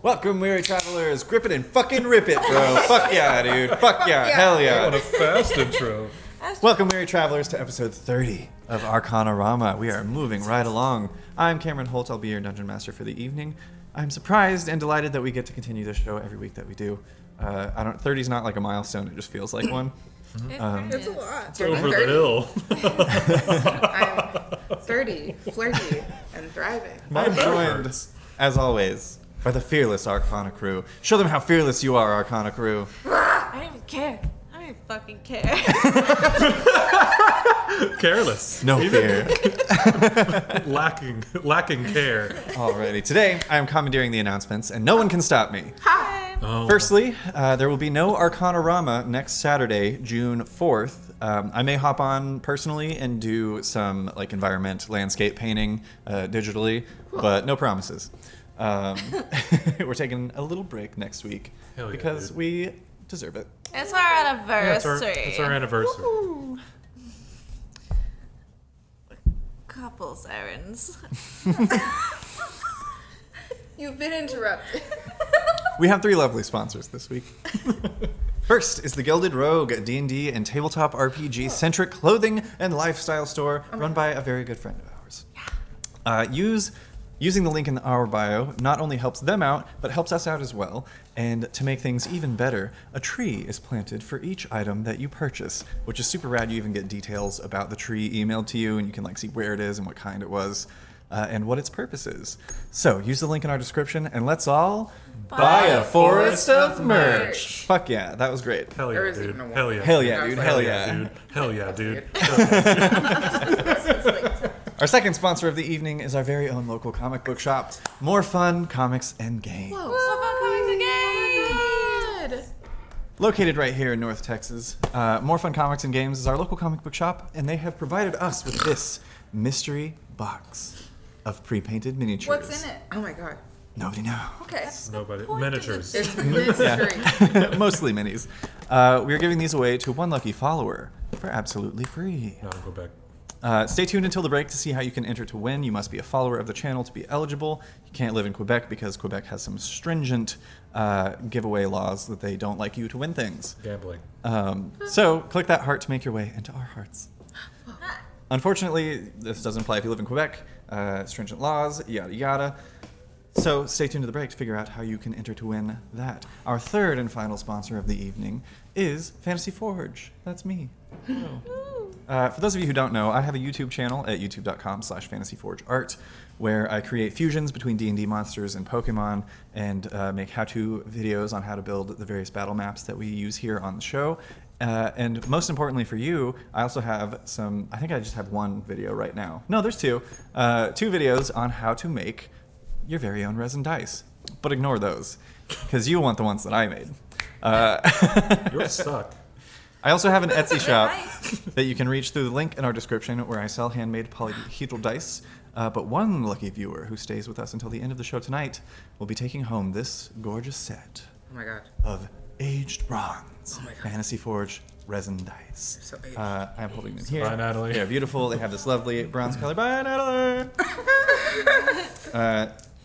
Welcome, weary travelers. Grip it and fucking rip it, bro. Fuck yeah, dude. Fuck yeah. Hell yeah. What a fast intro. Welcome, weary travelers, to episode 30 of Arcanarama. We are moving right along. I'm Cameron Holt. I'll be your dungeon master for the evening. I'm surprised and delighted that we get to continue this show every week that we do. 30's not like a milestone. It just feels like one. It's a lot. It's over the hill. I'm 30, flirty, and thriving. I'm joined, as always, by the fearless Arcana crew. Show them how fearless you are, Arcana crew. I don't even care. I don't even fucking care. Careless. No fear. Lacking care. Alrighty, today I am commandeering the announcements, and no one can stop me. Hi. Oh. Firstly, there will be no Arcanarama next Saturday, June 4th. I may hop on personally and do some environment landscape painting digitally, but no promises. We're taking a little break next week Hell yeah, because dude. we deserve it. It's our anniversary. It's our anniversary. Woo-hoo. Couples errands. You've been interrupted. We have 3 lovely sponsors this week. First is the Gilded Rogue, D&D and tabletop RPG-centric clothing and lifestyle store run by a very good friend of ours. Using the link in our bio not only helps them out, but helps us out as well. And to make things even better, a tree is planted for each item that you purchase, which is super rad. You even get details about the tree emailed to you, and you can see where it is and what kind it was, and what its purpose is. So use the link in our description, and let's all buy a forest of merch. Fuck yeah, that was great. Hell There yeah, is dude. even a one. Hell yeah. Hell yeah, dude. Hell yeah. dude. Hell yeah, dude. Our second sponsor of the evening is our very own local comic book shop. More fun, comics, and games. Whoa, coming again. Located right here in North Texas, More Fun Comics and Games is our local comic book shop, and they have provided us with this mystery box of pre-painted miniatures. What's in it? Oh my god. Nobody knows. Okay. Nobody. point Miniatures. It's mystery. Mostly minis. We are giving these away to one lucky follower for absolutely free. No, go back. Stay tuned until the break to see how you can enter to win. You must be a follower of the channel to be eligible. You can't live in Quebec because Quebec has some stringent giveaway laws that they don't like you to win things. Gambling. So click that heart to make your way into our hearts. Unfortunately, this doesn't apply if you live in Quebec. Stringent laws, yada yada. So stay tuned to the break to figure out how you can enter to win that. Our third and final sponsor of the evening is Fantasy Forge. That's me. For those of you who don't know, I have a YouTube channel at youtube.com/fantasyforgeart where I create fusions between D&D monsters and Pokemon and make how-to videos on how to build the various battle maps that we use here on the show. And most importantly for you, I also have I think I just have one video right now. No, there's 2. 2 videos on how to make your very own resin dice. But ignore those, because you want the ones that I made. You're stuck. I also have an Etsy shop that you can reach through the link in our description where I sell handmade polyhedral dice. But one lucky viewer who stays with us until the end of the show tonight will be taking home this gorgeous set Oh my god. of aged bronze Oh my God. Fantasy Forge resin dice. So aged. I'm holding them here. Bye, Natalie. They're beautiful. They have this lovely bronze color. Bye, Natalie.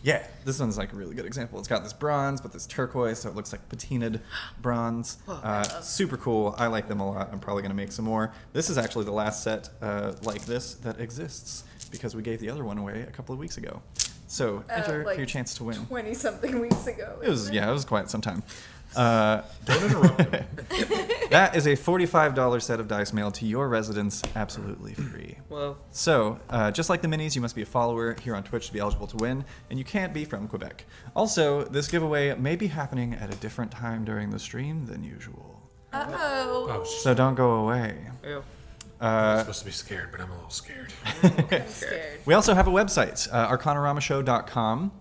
Yeah, this one's a really good example. It's got this bronze, but this turquoise, so it looks like patinaed bronze. Super cool. I like them a lot. I'm probably going to make some more. This is actually the last set like this that exists because we gave the other one away a couple of weeks ago. So enter for your chance to win. 20-something weeks ago. It was quite some time. Don't interrupt him. That is a $45 set of dice mailed to your residence absolutely free. Well, So, just like the minis, you must be a follower here on Twitch to be eligible to win, and you can't be from Quebec. Also, this giveaway may be happening at a different time during the stream than usual. Uh-oh. Oh, So don't go away. ew. I'm supposed to be scared, but I'm a little scared. I'm scared. We also have a website, arcanaramashow.com.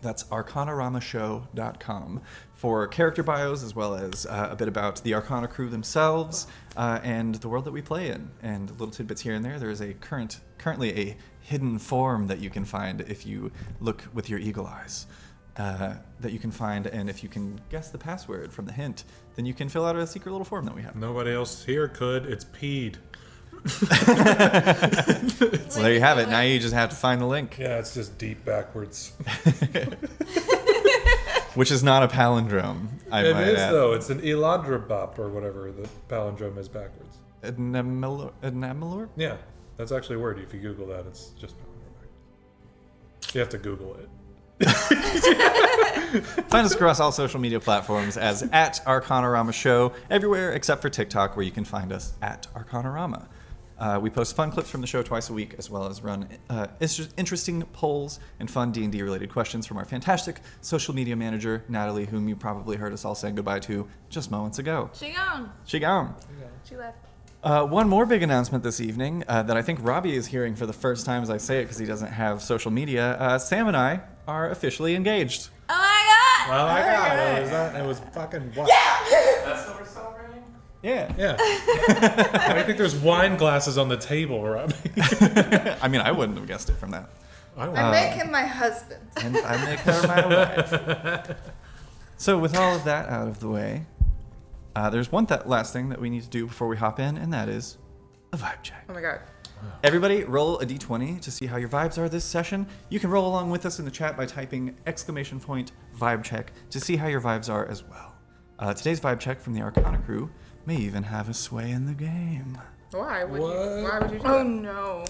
That's arcanaramashow.com for character bios as well as a bit about the Arcana crew themselves and the world that we play in, and little tidbits here and there. There is currently a hidden form that you can find if you look with your eagle eyes. That you can find, and if you can guess the password from the hint, then you can fill out a secret little form that we have. Nobody else here could. It's peed. So there you have it. Now you just have to find the link. Yeah, it's just deep backwards. which is not a palindrome. I It might is, add. though. It's an Elandrabop or whatever the palindrome is backwards. Enamelor? Yeah, that's actually a word. If you Google that, it's just palindrome backwards. You have to Google it. Find us across all social media platforms as at Arcanarama Show, everywhere except for TikTok, where you can find us at Arcanarama. We post fun clips from the show twice a week, as well as run interesting polls and fun D&D related questions from our fantastic social media manager, Natalie, whom you probably heard us all saying goodbye to just moments ago. She gone. She gone. She left. One more big announcement this evening that I think Robbie is hearing for the first time as I say it because he doesn't have social media. Sam and I are officially engaged. Oh my god! Oh my god, it was fucking what? That's what we're celebrating? Yeah. Yeah. Why do you think there's wine glasses on the table, Robbie? I mean, I wouldn't have guessed it from that. I make him my husband. And I make her my wife. So with all of that out of the way, there's one last thing that we need to do before we hop in, and that is a vibe check. Oh my god. Everybody roll a d20 to see how your vibes are this session. You can roll along with us in the chat by typing !vibe check to see how your vibes are as well. Today's vibe check from the Arcana crew may even have a sway in the game. Why would What? you? Why would you do Oh that? no.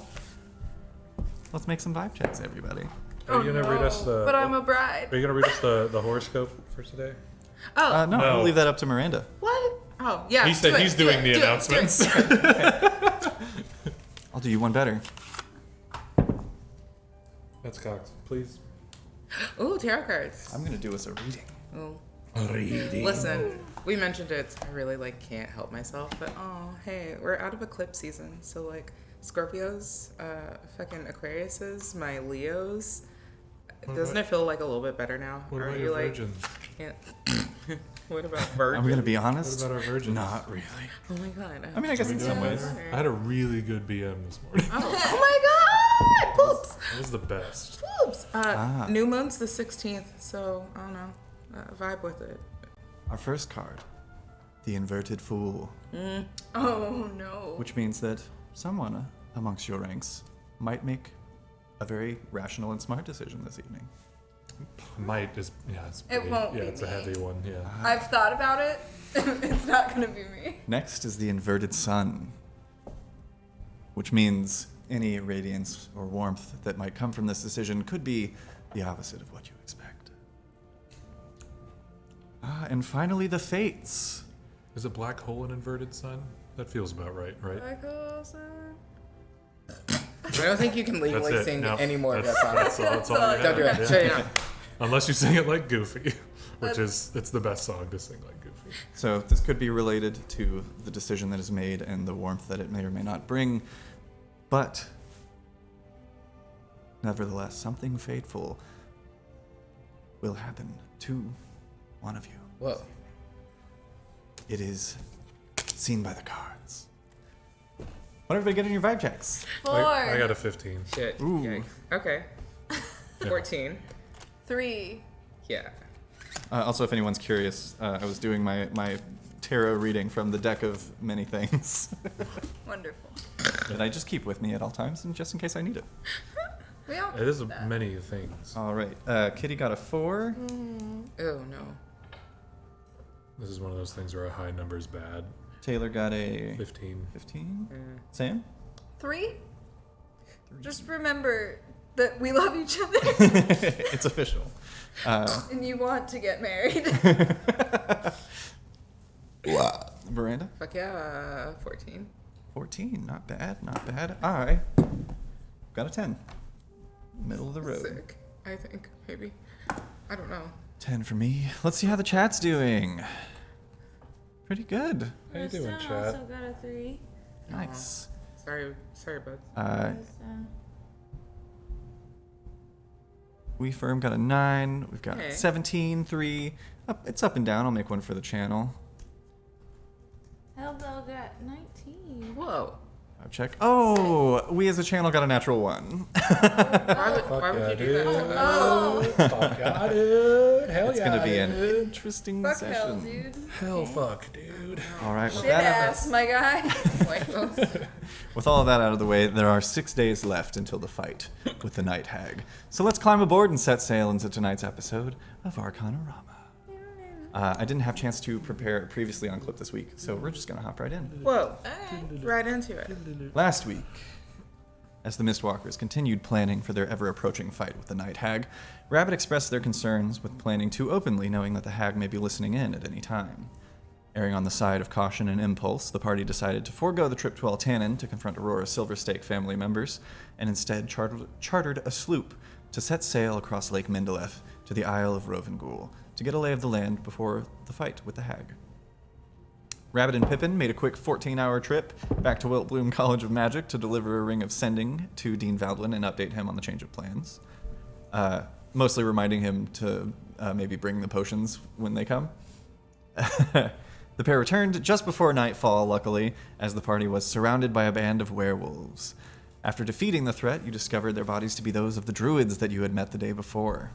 Let's make some vibe checks, everybody. Are you gonna read us the? But I'm a bride. Are you gonna read us the horoscope for today? Oh. No, No. we'll leave that up to Miranda. What? Oh yeah. He said do it, he's do doing it, the do it, announcements. do it. I'll do you one better. That's cocked. Please. Ooh, tarot cards. I'm going to do us a reading. Ooh. Reading. Listen, we mentioned it. I really can't help myself. But oh, hey, we're out of eclipse season, so Scorpios, fucking Aquariuses, my Leos. Doesn't it feel like a little bit better now? What Are about you your virgin? Yeah. What about virgin? I'm going to be honest. What about our virgins? Not really. Oh my god. I mean, I guess in some ways. I had a really good BM this morning. Oh my god! Poops! That was the best. Poops! New moon's the 16th, so I don't know. Vibe with it. Our first card, the Inverted Fool, Oh no. which means that someone amongst your ranks might make a very rational and smart decision this evening. Might is it's It pretty- won't yeah, be it's a me. heavy one. Yeah. I've thought about it. It's not gonna be me. Next is the Inverted Sun, which means any radiance or warmth that might come from this decision could be the opposite of what you expect. And finally, the Fates. Is a black hole an inverted sun? That feels about right, right? I don't think you can That's legally it. sing No, any more of that that's, song. that's all you Don't do have, it. yeah. Shut it down. Unless you sing it like Goofy, which is it's the best song to sing like Goofy. So this could be related to the decision that is made and the warmth that it may or may not bring, but nevertheless, something fateful will happen to one of you. Whoa. It is seen by the cards. What everybody get in your vibe checks? 4. I got a 15. Shit. Ooh. Yikes. Okay. 14. 3. Yeah. Also, if anyone's curious, I was doing my tarot reading from the deck of many things Wonderful. that I just keep with me at all times, and just in case I need it. We all It is many things. All right, Kitty got a 4. Oh no. This is one of those things where a high number is bad. Taylor got a 15. 15. Sam? 3. Just remember that we love each other It's official. and you want to get married. Miranda? Fuck yeah. 14. 14. Not bad, not bad. I got a 10. Middle of the road. Sick. I think maybe. I don't know. 10 for me. Let's see how the chat's doing. Pretty good. How you doing, chat? also got a 3. Nice. Sorry, bud. We Firm got a 9. We've got Okay. 17, 3. It's up and down. I'll make one for the channel. Hellbell got 19. Whoa. I'll check. Oh, we as a channel got a natural 1. Why would you do that? Oh. Fuck yeah, dude. Hell It's yeah, going to be an dude. interesting Fuck session. hell, dude. Hell fuck, dude. All right. Shit ass, my guy. With all of that out of the way, there are 6 days left until the fight with the Night Hag. So let's climb aboard and set sail into tonight's episode of Arcanarama. I didn't have a chance to prepare previously on clip this week, so we're just going to hop right in. Whoa. Alright. Right into it. Last week, as the Mistwalkers continued planning for their ever-approaching fight with the Night Hag, Rabbit expressed their concerns with planning too openly, knowing that the Hag may be listening in at any time. Erring on the side of caution and impulse, the party decided to forego the trip to Altanin to confront Aurora's Silverstake family members, and instead chartered a sloop to set sail across Lake Mindileth to the Isle of Róvengül to get a lay of the land before the fight with the Hag. Rabbit and Pippin made a quick 14-hour trip back to Wiltbloom College of Magic to deliver a ring of sending to Dean Valdwin and update him on the change of plans. Mostly reminding him to maybe bring the potions when they come. The pair returned just before nightfall, luckily, as the party was surrounded by a band of werewolves. After defeating the threat, you discovered their bodies to be those of the druids that you had met the day before.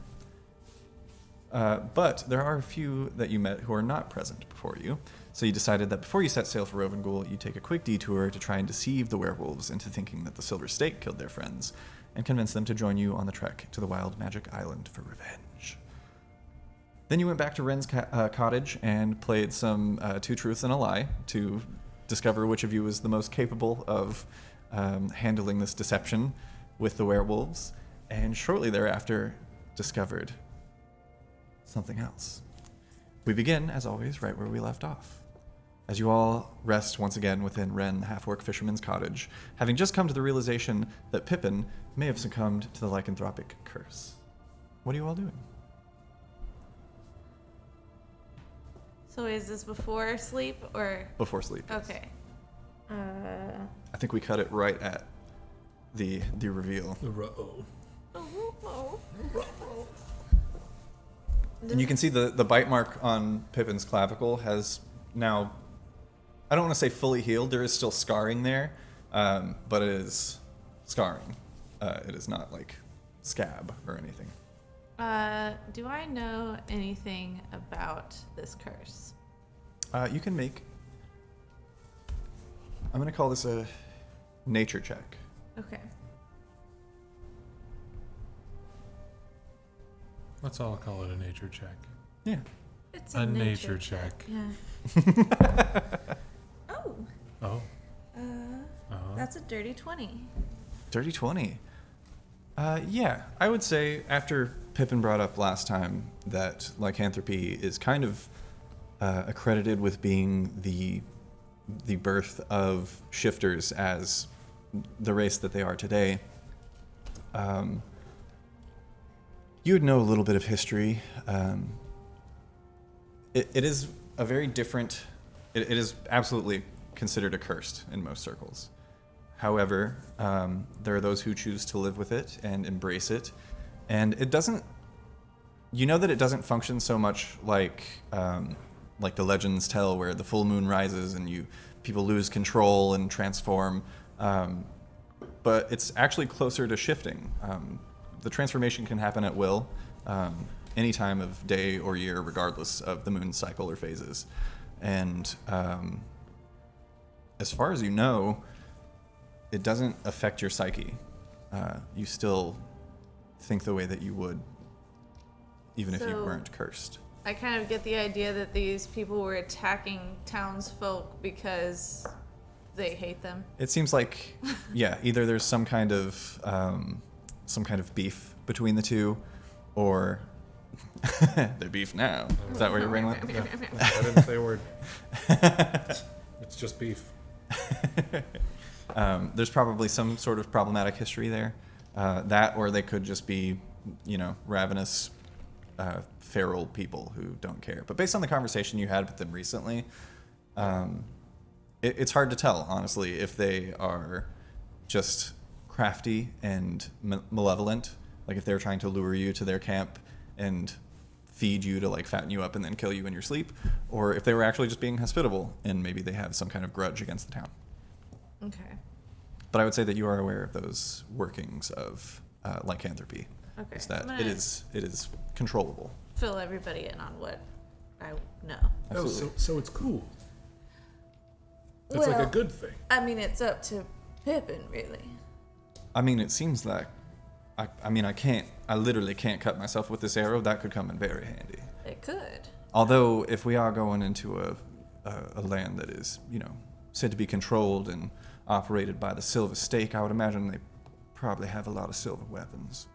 But there are a few that you met who are not present before you, so you decided that before you set sail for Róvengül, you'd take a quick detour to try and deceive the werewolves into thinking that the Silver Stake killed their friends, and convince them to join you on the trek to the Wild Magic Island for revenge. Then you went back to Ren's cottage and played some Two Truths and a Lie to discover which of you was the most capable of handling this deception with the werewolves, and shortly thereafter discovered something else. We begin, as always, right where we left off. As you all rest once again within Ren, the half-orc fisherman's cottage, having just come to the realization that Pippin may have succumbed to the lycanthropic curse. What are you all doing? So is this before sleep or? Before sleep. Okay. I think we cut it right at the reveal. And you can see the bite mark on Pippin's clavicle has now, I don't want to say fully healed. There is still scarring there, but it is scarring. It is not like scab or anything. Do I know anything about this curse? You can make, I'm going to call this a nature check. Okay. Let's all call it a nature check. Yeah. It's A nature check. Yeah. Oh. Oh. That's a dirty 20. Dirty 20. Yeah, I would say after Pippin brought up last time that lycanthropy is kind of accredited with being the birth of shifters as the race that they are today. You would know a little bit of history. It is a very different. It is absolutely considered accursed in most circles. However, there are those who choose to live with it and embrace it, and it doesn't. You know that it doesn't function so much like the legends tell, where the full moon rises and people lose control and transform. But it's actually closer to shifting. The transformation can happen at will, any time of day or year, regardless of the moon's cycle or phases. And as far as you know, it doesn't affect your psyche. You still think the way that you would, even if you weren't cursed. I kind of get the idea that these people were attacking townsfolk because they hate them. It seems like, yeah, either there's some kind of beef between the two, or they're beef now. Is that where your brain went? Yeah. I didn't say a word. It's just beef. There's probably some sort of problematic history there. That, or they could just be, ravenous, feral people who don't care. But based on the conversation you had with them recently, it's hard to tell, honestly, if they are just crafty and malevolent, like if they're trying to lure you to their camp and feed you to fatten you up and then kill you in your sleep, or if they were actually just being hospitable and maybe they have some kind of grudge against the town. Okay. But I would say that you are aware of those workings of lycanthropy. Okay. Is that I'm gonna it is controllable. fill everybody in on what I know. Absolutely. Oh, so it's cool. It's like a good thing. I mean, it's up to Pippin, really. I mean, it seems like I literally can't cut myself with this arrow. That could come in very handy. It could. Although, if we are going into a land that is, said to be controlled and operated by the Silver Stake, I would imagine they probably have a lot of silver weapons.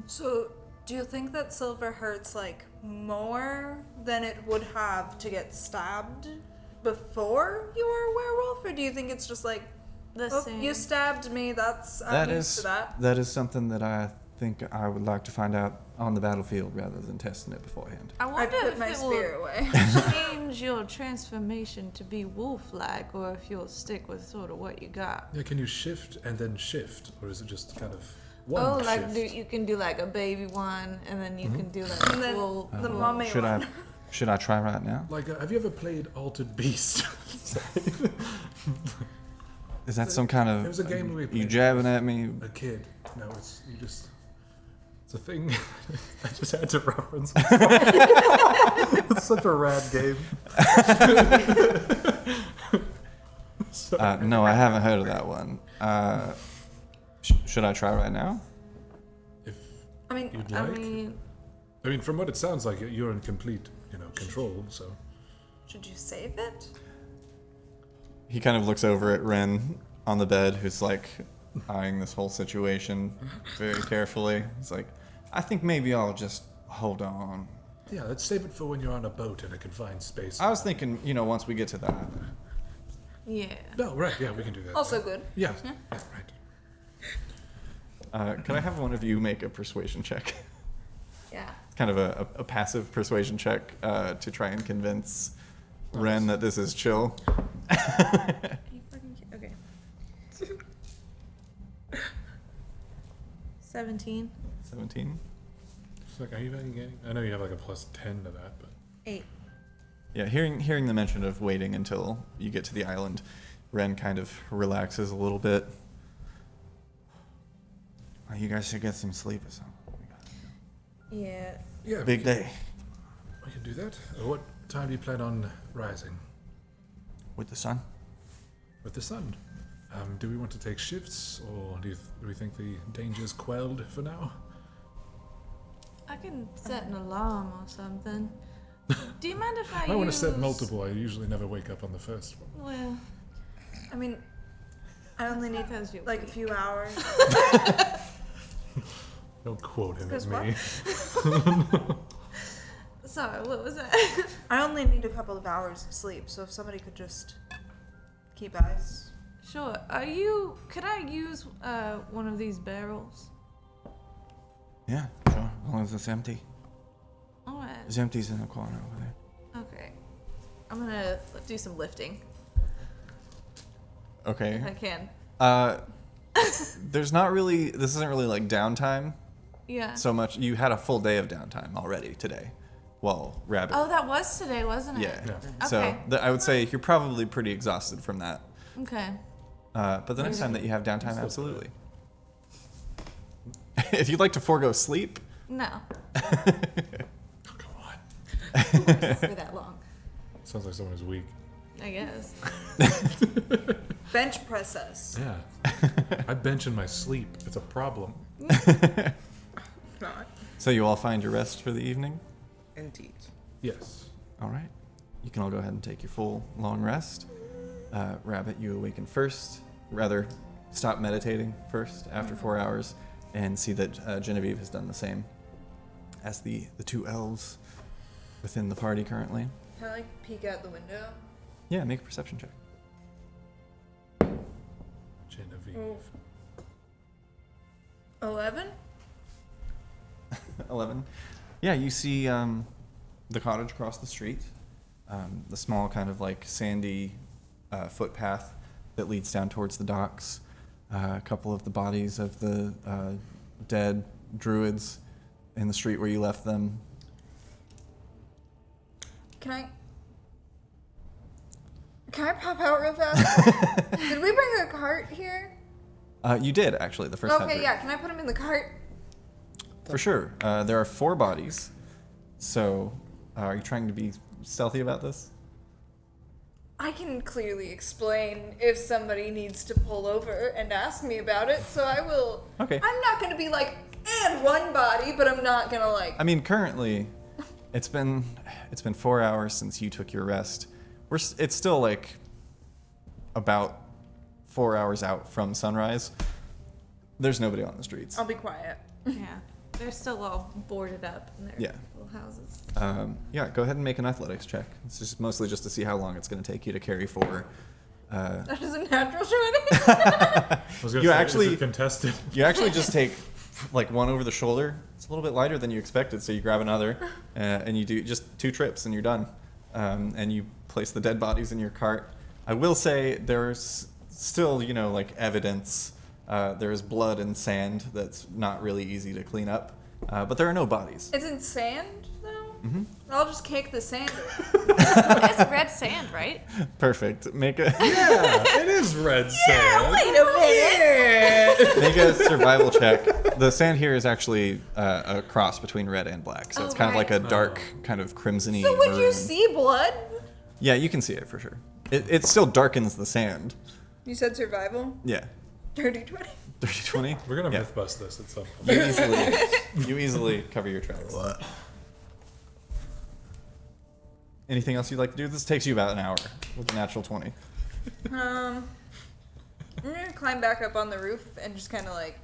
So, do you think that silver hurts like more than it would have to get stabbed before you were a werewolf, or do you think it's just like, The oh, same. you stabbed me? I'm used to that. That is something that I think I would like to find out on the battlefield rather than testing it beforehand. I I wonder put if my it spear will away. change your transformation to be wolf-like, or if you'll stick with sort of what you got. Yeah, can you shift and then shift, or is it just kind of one Oh, shift? like you can do like a baby one, and then you can do like And then full. the full- mummy one. Should I try right now? Like, have you ever played Altered Beast? Is that some kind of... It was a game we You played. jabbing at me? A kid. No, it's it's a thing. I just had to reference. It's such a rad game. No, I haven't heard of that one. Should I try right now? If I mean, you'd I like. mean, I mean, from what it sounds like, you're in complete, control. So should you save it? He kind of looks over at Ren on the bed, who's like eyeing this whole situation very carefully. He's like, I think maybe I'll just hold on. yeah, let's save it for when you're on a boat in a confined space. I was thinking, once we get to that. yeah. No, right? Yeah, we can do that. Also good. Yeah, yeah, right. Can I have one of you make a persuasion check? Yeah. It's kind of a passive persuasion check to try and convince Ren that this is chill. Are you fucking okay. 17. 17. It's like, are you getting? I know you have like a plus 10 to that, but 8. Yeah, hearing the mention of waiting until you get to the island, Ren kind of relaxes a little bit. Well, you guys should get some sleep or something. Yeah. yeah, Big day we can do that. What time do you plan on rising? with the sun. With the sun. Do we want to take shifts, or do we think the danger's quelled for now? I can set an alarm or something. Do you mind if I I want to use... set multiple. I usually never wake up on the first one. Well, I mean, I only need because you like a few hours. Don't quote him at Because me. Sorry, what was that? I only need a couple of hours of sleep, so if somebody could just keep eyes. Sure. Could I use one of these barrels? Yeah, sure. As long as it's empty. Alright. It's empty's in the corner over there. Okay. I'm gonna do some lifting Okay. if I can. This isn't really like downtime Yeah. so much. You had a full day of downtime already today. Well, Rabbit. Oh, that was today, wasn't it? Yeah. Yeah. So Okay. I would say you're probably pretty exhausted from that. Okay. But the next Maybe. time that you have downtime, Still absolutely. If you'd like to forego sleep, No. Oh, come on. For that long, Sounds like someone who's weak. I guess. Bench press us. Yeah. I bench in my sleep. It's a problem. Not. so you all find your rest for the evening. Indeed. Yes. All right. You can all go ahead and take your full long rest. Rabbit, you awaken first. Rather, stop meditating first after 4 hours and see that Genevieve has done the same as the two elves within the party currently. Can I peek out the window? Yeah, make a perception check. Genevieve. 11? 11. Yeah, you see the cottage across the street, the small kind of like sandy footpath that leads down towards the docks, a couple of the bodies of the dead druids in the street where you left them. Can I pop out real fast? Did we bring a cart here? You did, actually, the first time. Okay, through. yeah. Can I put him in the cart? For sure. There are 4 bodies. So, are you trying to be stealthy about this? I can clearly explain if somebody needs to pull over and ask me about it, so I will. Okay. I'm not gonna be like, and one body, but I'm not gonna like. I mean, currently, It's been 4 hours since you took your rest. It's still like about 4 hours out from sunrise. There's nobody on the streets. I'll be quiet. Yeah. They're still all boarded up in their little houses. Yeah, go ahead and make an athletics check. It's just mostly just to see how long it's going to take you to carry 4. That is a natural 20. I was gonna You say, actually- is it contested? You actually just take like one over the shoulder. It's a little bit lighter than you expected, so you grab another, and you do just 2 trips, and you're done. And you place the dead bodies in your cart. I will say there's still, like evidence. There is blood and sand that's not really easy to clean up, but there are no bodies. It's in sand, though? Mm-hmm. I'll just kick the sand. It's red sand, right? Perfect. Make a Yeah, it is red sand. Wait a minute! make a survival check. The sand here is actually a cross between red and black, so it's kind of like a dark, kind of crimsony. So would you maroon. see blood? Yeah, you can see it for sure. It still darkens the sand. You said survival? Yeah. Dirty 20. 30-20? We're gonna Yeah. myth bust this at some point. You easily cover your tracks. Anything else you'd like to do? This takes you about an hour with a natural 20. I'm gonna climb back up on the roof and just kind of like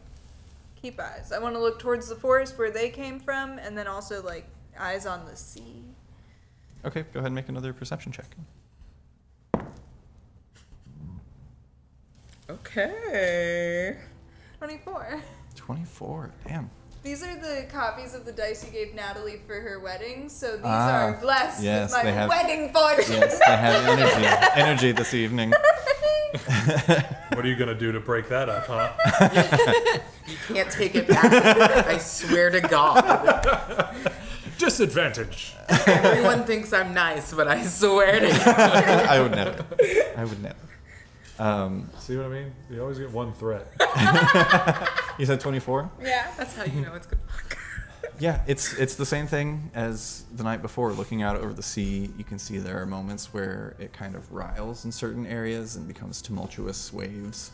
keep eyes. I want to look towards the forest where they came from, and then also like eyes on the sea. Okay, go ahead and make another perception check. Okay. 24. 24. Damn. These are the copies of the dice you gave Natalie for her wedding, so these Ah, are blessed yes, with my they have- wedding fortune. Yes, they have energy this evening. What are you gonna do to break that up, huh? You can't take it back. I swear to God. Disadvantage. Everyone thinks I'm nice, but I swear to God. I would never. I would never. See what I mean? You always get one threat. You said 24? Yeah. That's how you know it's good luck. Yeah, it's the same thing as the night before. Looking out over the sea, you can see there are moments where it kind of riles in certain areas and becomes tumultuous waves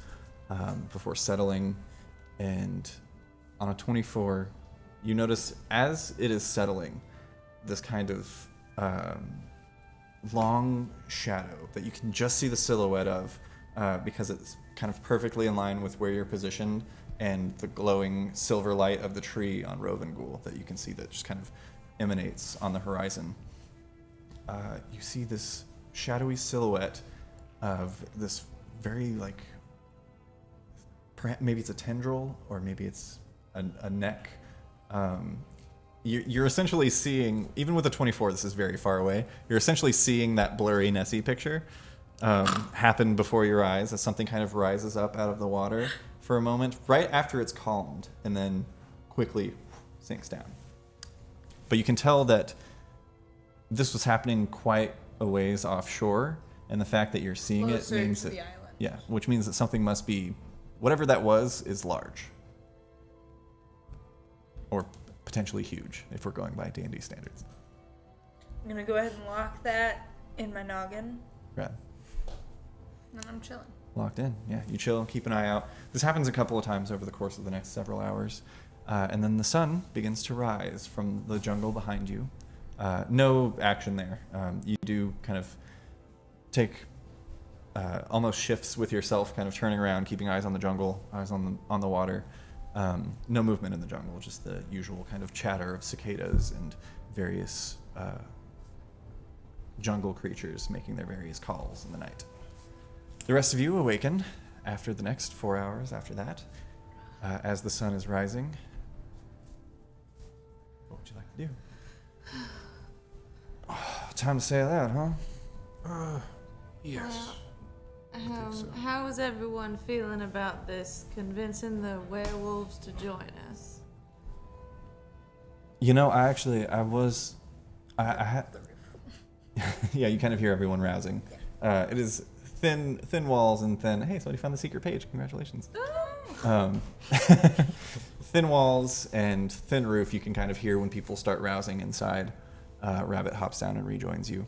before settling. And on a 24, you notice as it is settling, this kind of long shadow that you can just see the silhouette of because it's kind of perfectly in line with where you're positioned and the glowing silver light of the tree on Róvengül that you can see that just kind of emanates on the horizon. You see this shadowy silhouette of this very, like, maybe it's a tendril or maybe it's a neck. You're essentially seeing, even with a 24, this is very far away, you're essentially seeing that blurry Nessie picture happen before your eyes as something kind of rises up out of the water for a moment, right after it's calmed, and then quickly sinks down. But you can tell that this was happening quite a ways offshore, and the fact that you're seeing it Closer means to that, the island. yeah, which means that something must be, whatever that was, is large. Or potentially huge, if we're going by D&D standards. I'm gonna go ahead and lock that in my noggin, Right. and then I'm chilling. Locked in. Yeah, you chill, keep an eye out. This happens a couple of times over the course of the next several hours. And then the sun begins to rise from the jungle behind you. No action there. You do kind of take almost shifts with yourself, kind of turning around, keeping eyes on the jungle, eyes on the water. No movement in the jungle, just the usual kind of chatter of cicadas and various jungle creatures making their various calls in the night. The rest of you awaken after the next 4 hours after that, as the sun is rising. What would you like to do? Oh, time to sail out, huh? Yes. How is everyone feeling about this? Convincing the werewolves to join us? You know, I had. Yeah, you kind of hear everyone rousing. It is thin walls and thin. Hey, somebody found the secret page. Congratulations. Thin walls and thin roof. You can kind of hear when people start rousing inside. Rabbit hops down and rejoins you,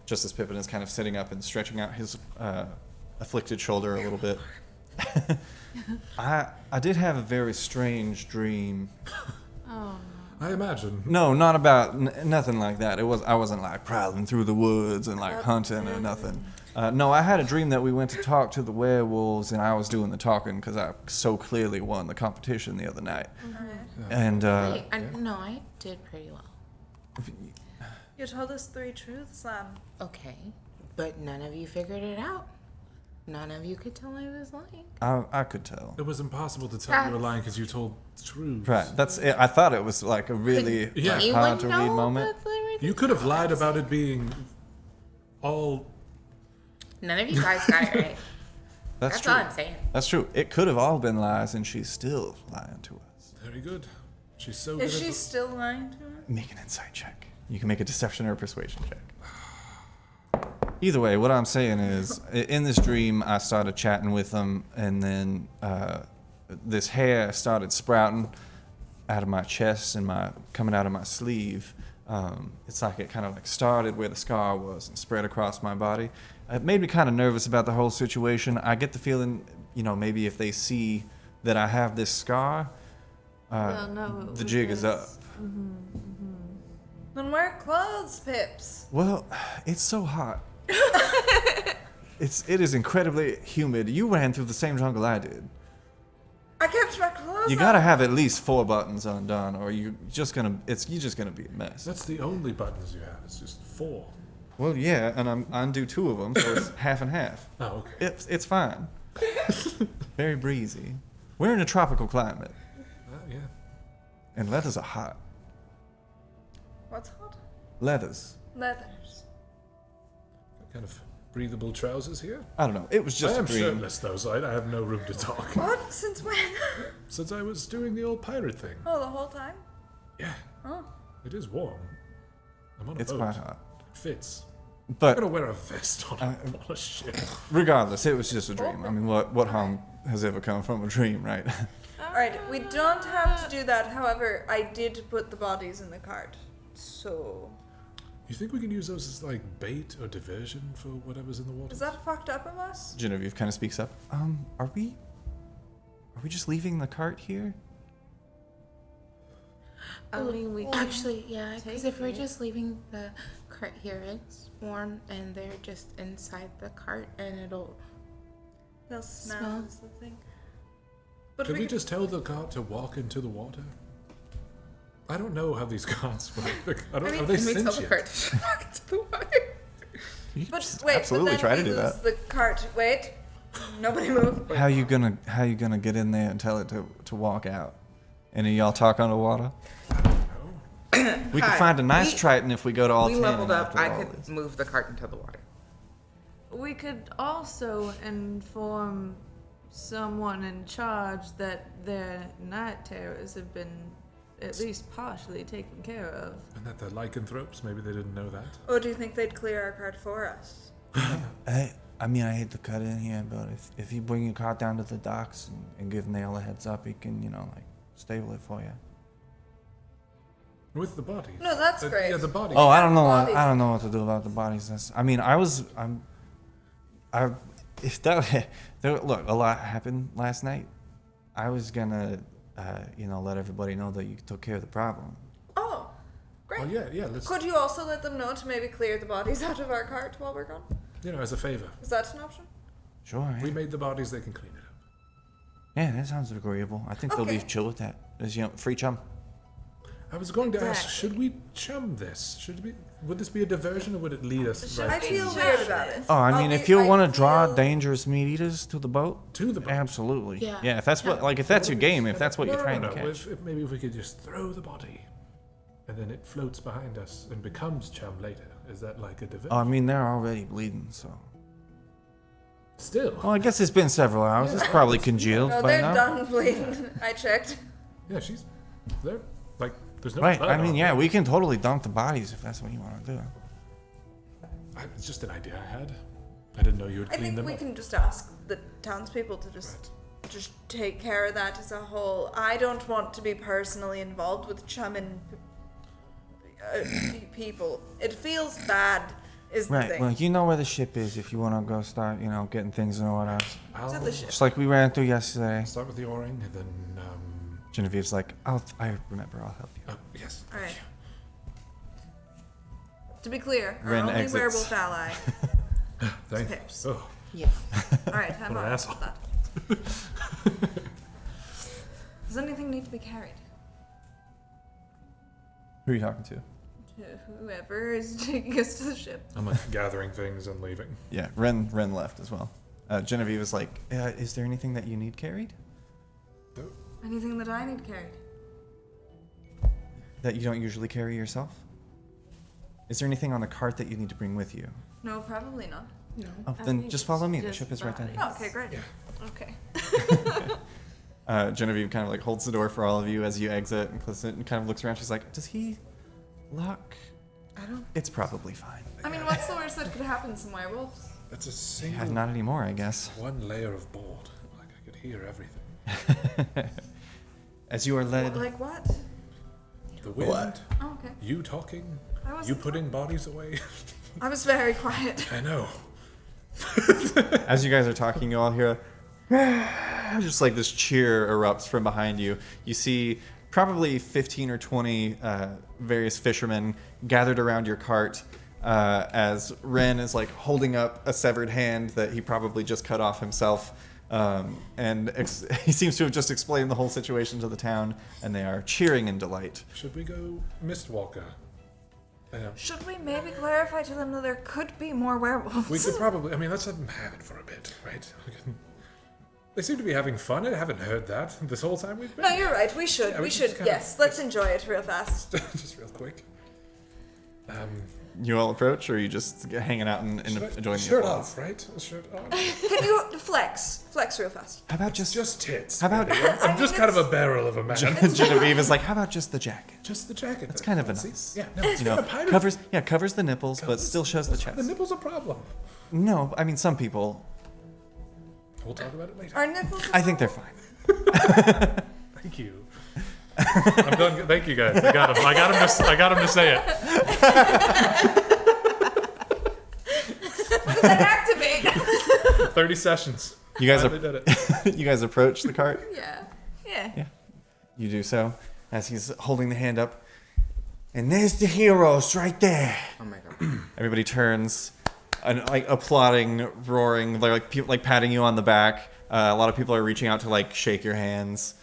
just as Pippin is kind of sitting up and stretching out his afflicted shoulder a little bit. I did have a very strange dream. Oh I imagine. No, not about nothing like that. I wasn't like prowling through the woods and like hunting or nothing. No, I had a dream that we went to talk to the werewolves, and I was doing the talking because I so clearly won the competition the other night. And Wait, no, I did pretty well. You told us 3 truths, Okay, but none of you figured it out. None of you could tell I was lying. I could tell. It was impossible to tell you were lying because you told the truth. Right. That's it. I thought it was like a really Yeah. like, Anyone hard to read know moment. that they were You could have lied about it being all. None of you guys got it right. That's true. all I'm saying. That's true. It could have all been lies, and she's still lying to us. Very good. She's so Is good. she still lying to us? Make an insight check. You can make a deception or a persuasion check. Either way, what I'm saying is, in this dream, I started chatting with them, and then this hair started sprouting out of my chest and coming out of my sleeve. It's like it kind of like started where the scar was and spread across my body. It made me kind of nervous about the whole situation. I get the feeling, maybe if they see that I have this scar, They'll know it the was jig is up. this. Then wear clothes, Pips. Well, it's so hot. It is incredibly humid. You ran through the same jungle I did. I kept my clothes You on. gotta have at least 4 buttons undone, or you're just gonna be a mess. That's the only buttons you have. It's just 4. Well, yeah, and I'm undo 2 of them, so it's half and half. Oh, okay. It's fine. Very breezy. We're in a tropical climate, Yeah. and leathers are hot. What's hot? Leathers. Leathers. Kind of breathable trousers here. I don't know. It was just I am a dream. shirtless though, so I have no room to talk. What? Since when? Since I was doing the old pirate thing. Oh, the whole time? Yeah. Oh. It is warm. I'm on a It's boat. quite hot. It fits. I'm But gonna wear a vest on a ship. regardless, it was just a dream. I mean, what harm has ever come from a dream, right? Alright, we don't have to do that. However, I did put the bodies in the cart. So. You think we can use those as like bait or diversion for whatever's in the water? Is that fucked up of us? Genevieve kind of speaks up. Are we just leaving the cart here? I mean, we can Actually, yeah, because if we're it. just leaving the cart here, it's warm, and they're just inside the cart, and it'll. They'll smell Smell. is the thing. But Could we could- just tell the cart to walk into the water? I don't know how these carts work. Are they Can we tell the sentient? cart to walk into the water? You can But just wait, absolutely but then try to we do lose that. the cart. Wait. Nobody move. How you gonna get in there and tell it to walk out? Any of y'all talk underwater? We could Hi. find a nice We- Triton if we go to all We 10 leveled up. after I all could this. move the cart into the water. We could also inform someone in charge that their night terrors have been at least partially taken care of. And that they're lycanthropes. Maybe they didn't know that. Or do you think they'd clear our cart for us? I mean, I hate to cut in here, but if you bring your cart down to the docks and give Nail a heads up, he can, like, stable it for you. With the bodies. No, that's great. Yeah, the bodies. Oh, I don't know. Bodies. I don't know what to do about the bodies. Look, a lot happened last night. I was gonna, let everybody know that you took care of the problem. Oh, great. Oh yeah. Let's. Could you also let them know to maybe clear the bodies out of our cart while we're gone? As a favor. Is that an option? Sure. We made the bodies. They can clean it up. Yeah, that sounds agreeable. I think they'll be Okay. chill with that. There's, free chum. I was going to ask, Exactly. should we chum this? Would this be a diversion or would it lead us Should right I be feel chum. weird about it. Oh, I mean, if you want to draw dangerous meat eaters to the boat, to the boat? absolutely. Yeah. If that's if that's your game, if that's what No, you're trying no, to no. catch. Maybe if we could just throw the body, and then it floats behind us and becomes chum later. Is that like a diversion? Oh, I mean, they're already bleeding, so. Still. Well, I guess it's been several hours. It's probably congealed No, by they're now. done bleeding. I checked. Yeah, she's there. Like, there's no. Right. blood I mean, on yeah, her. we can totally dump the bodies if that's what you want to do. It's just an idea I had. I didn't know you would I clean think them we up. can just ask the townspeople to just take care of that as a whole. I don't want to be personally involved with chumming people. It feels bad, is the Right. thing. Well, you know where the ship is if you want to go start, getting things in order. I'll To the ship. Just like we ran through yesterday. start with the oaring, and then Genevieve's like, I remember, I'll help you. Oh, yes. All right. To be clear, our Ren only exits. werewolf ally. Thank Pips. Oh, Yeah. All right, I'm What an on asshole. with that. Does anything need to be carried? Who are you talking to? To whoever is taking us to the ship. I'm like gathering things and leaving. Yeah, Ren left as well. Genevieve is like, is there anything that you need carried? Anything that I need carried? That you don't usually carry yourself? Is there anything on the cart that you need to bring with you? No, probably not. No. Oh, I then think just follow it's me. The just ship is right down here. Oh, okay, great. Yeah. Okay. Genevieve kind of like holds the door for all of you as you exit and closes it and kind of looks around. She's like, does he lock? I don't. It's probably fine. I mean, what's the worst that could happen? Some werewolves? That's a Yeah, single not anymore, I guess. one layer of board. Like I could hear everything. As you are led. Like what? The wind. Oh, okay. You talking. I You wasn't. putting bodies away. I was very quiet. I know. As you guys are talking, you all hear just like this cheer erupts from behind you. You see probably 15 or 20 various fishermen gathered around your cart as Ren is like holding up a severed hand that he probably just cut off himself. He seems to have just explained the whole situation to the town, and they are cheering in delight. Should we go Mistwalker? Should we maybe clarify to them that there could be more werewolves? We could probably. I mean, let's let them have it for a bit, right? They seem to be having fun. I haven't heard that this whole time we've been. No, you're right. We should. Yeah, we we can should. just kind of- Yes. Let's enjoy it real fast. Just real quick. You all approach, or are you just hanging out and enjoying the shirt applause? off, right? Shirt on. Can you flex real fast? How about Just tits. How about I'm just kind of a barrel of a man. Genevieve is like, how about just the jacket? Just the jacket. It's kind of a See? nice. Yeah, no, it's You know, kind of pirate. covers the nipples, but still shows the The chest. nipple's a problem. No, I mean some people. We'll talk about it later. Our nipples. I think they're fine. Thank you. I'm done. Thank you guys. I got him. I got him to say it. What does that activate? 30 sessions. You guys Finally are. did it. You guys approach the cart. Yeah. Yeah. Yeah. You do so as he's holding the hand up, and there's the heroes right there. Oh my god. Everybody turns, and like applauding, roaring, like people like patting you on the back. A lot of people are reaching out to like shake your hands.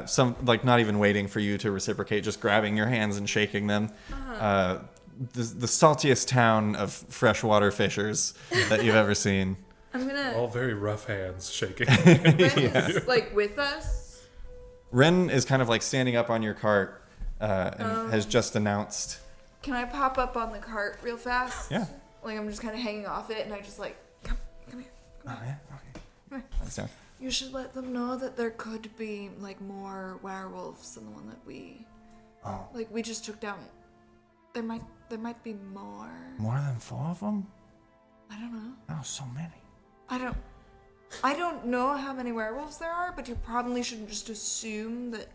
Some like not even waiting for you to reciprocate, just grabbing your hands and shaking them. The saltiest town of freshwater fishers that you've ever seen. I'm gonna. All very rough hands shaking. Ren is like with us. Ren is kind of like standing up on your cart and has just announced. Can I pop up on the cart real fast? Yeah. Like I'm just kind of hanging off it, and I just like come here. Oh yeah. Okay. Come here. That's down. You should let them know that there could be like more werewolves than the one that we like we just took down. There might be more. More than 4 of them? I don't know. Oh, so many. I don't know how many werewolves there are, but you probably shouldn't just assume that.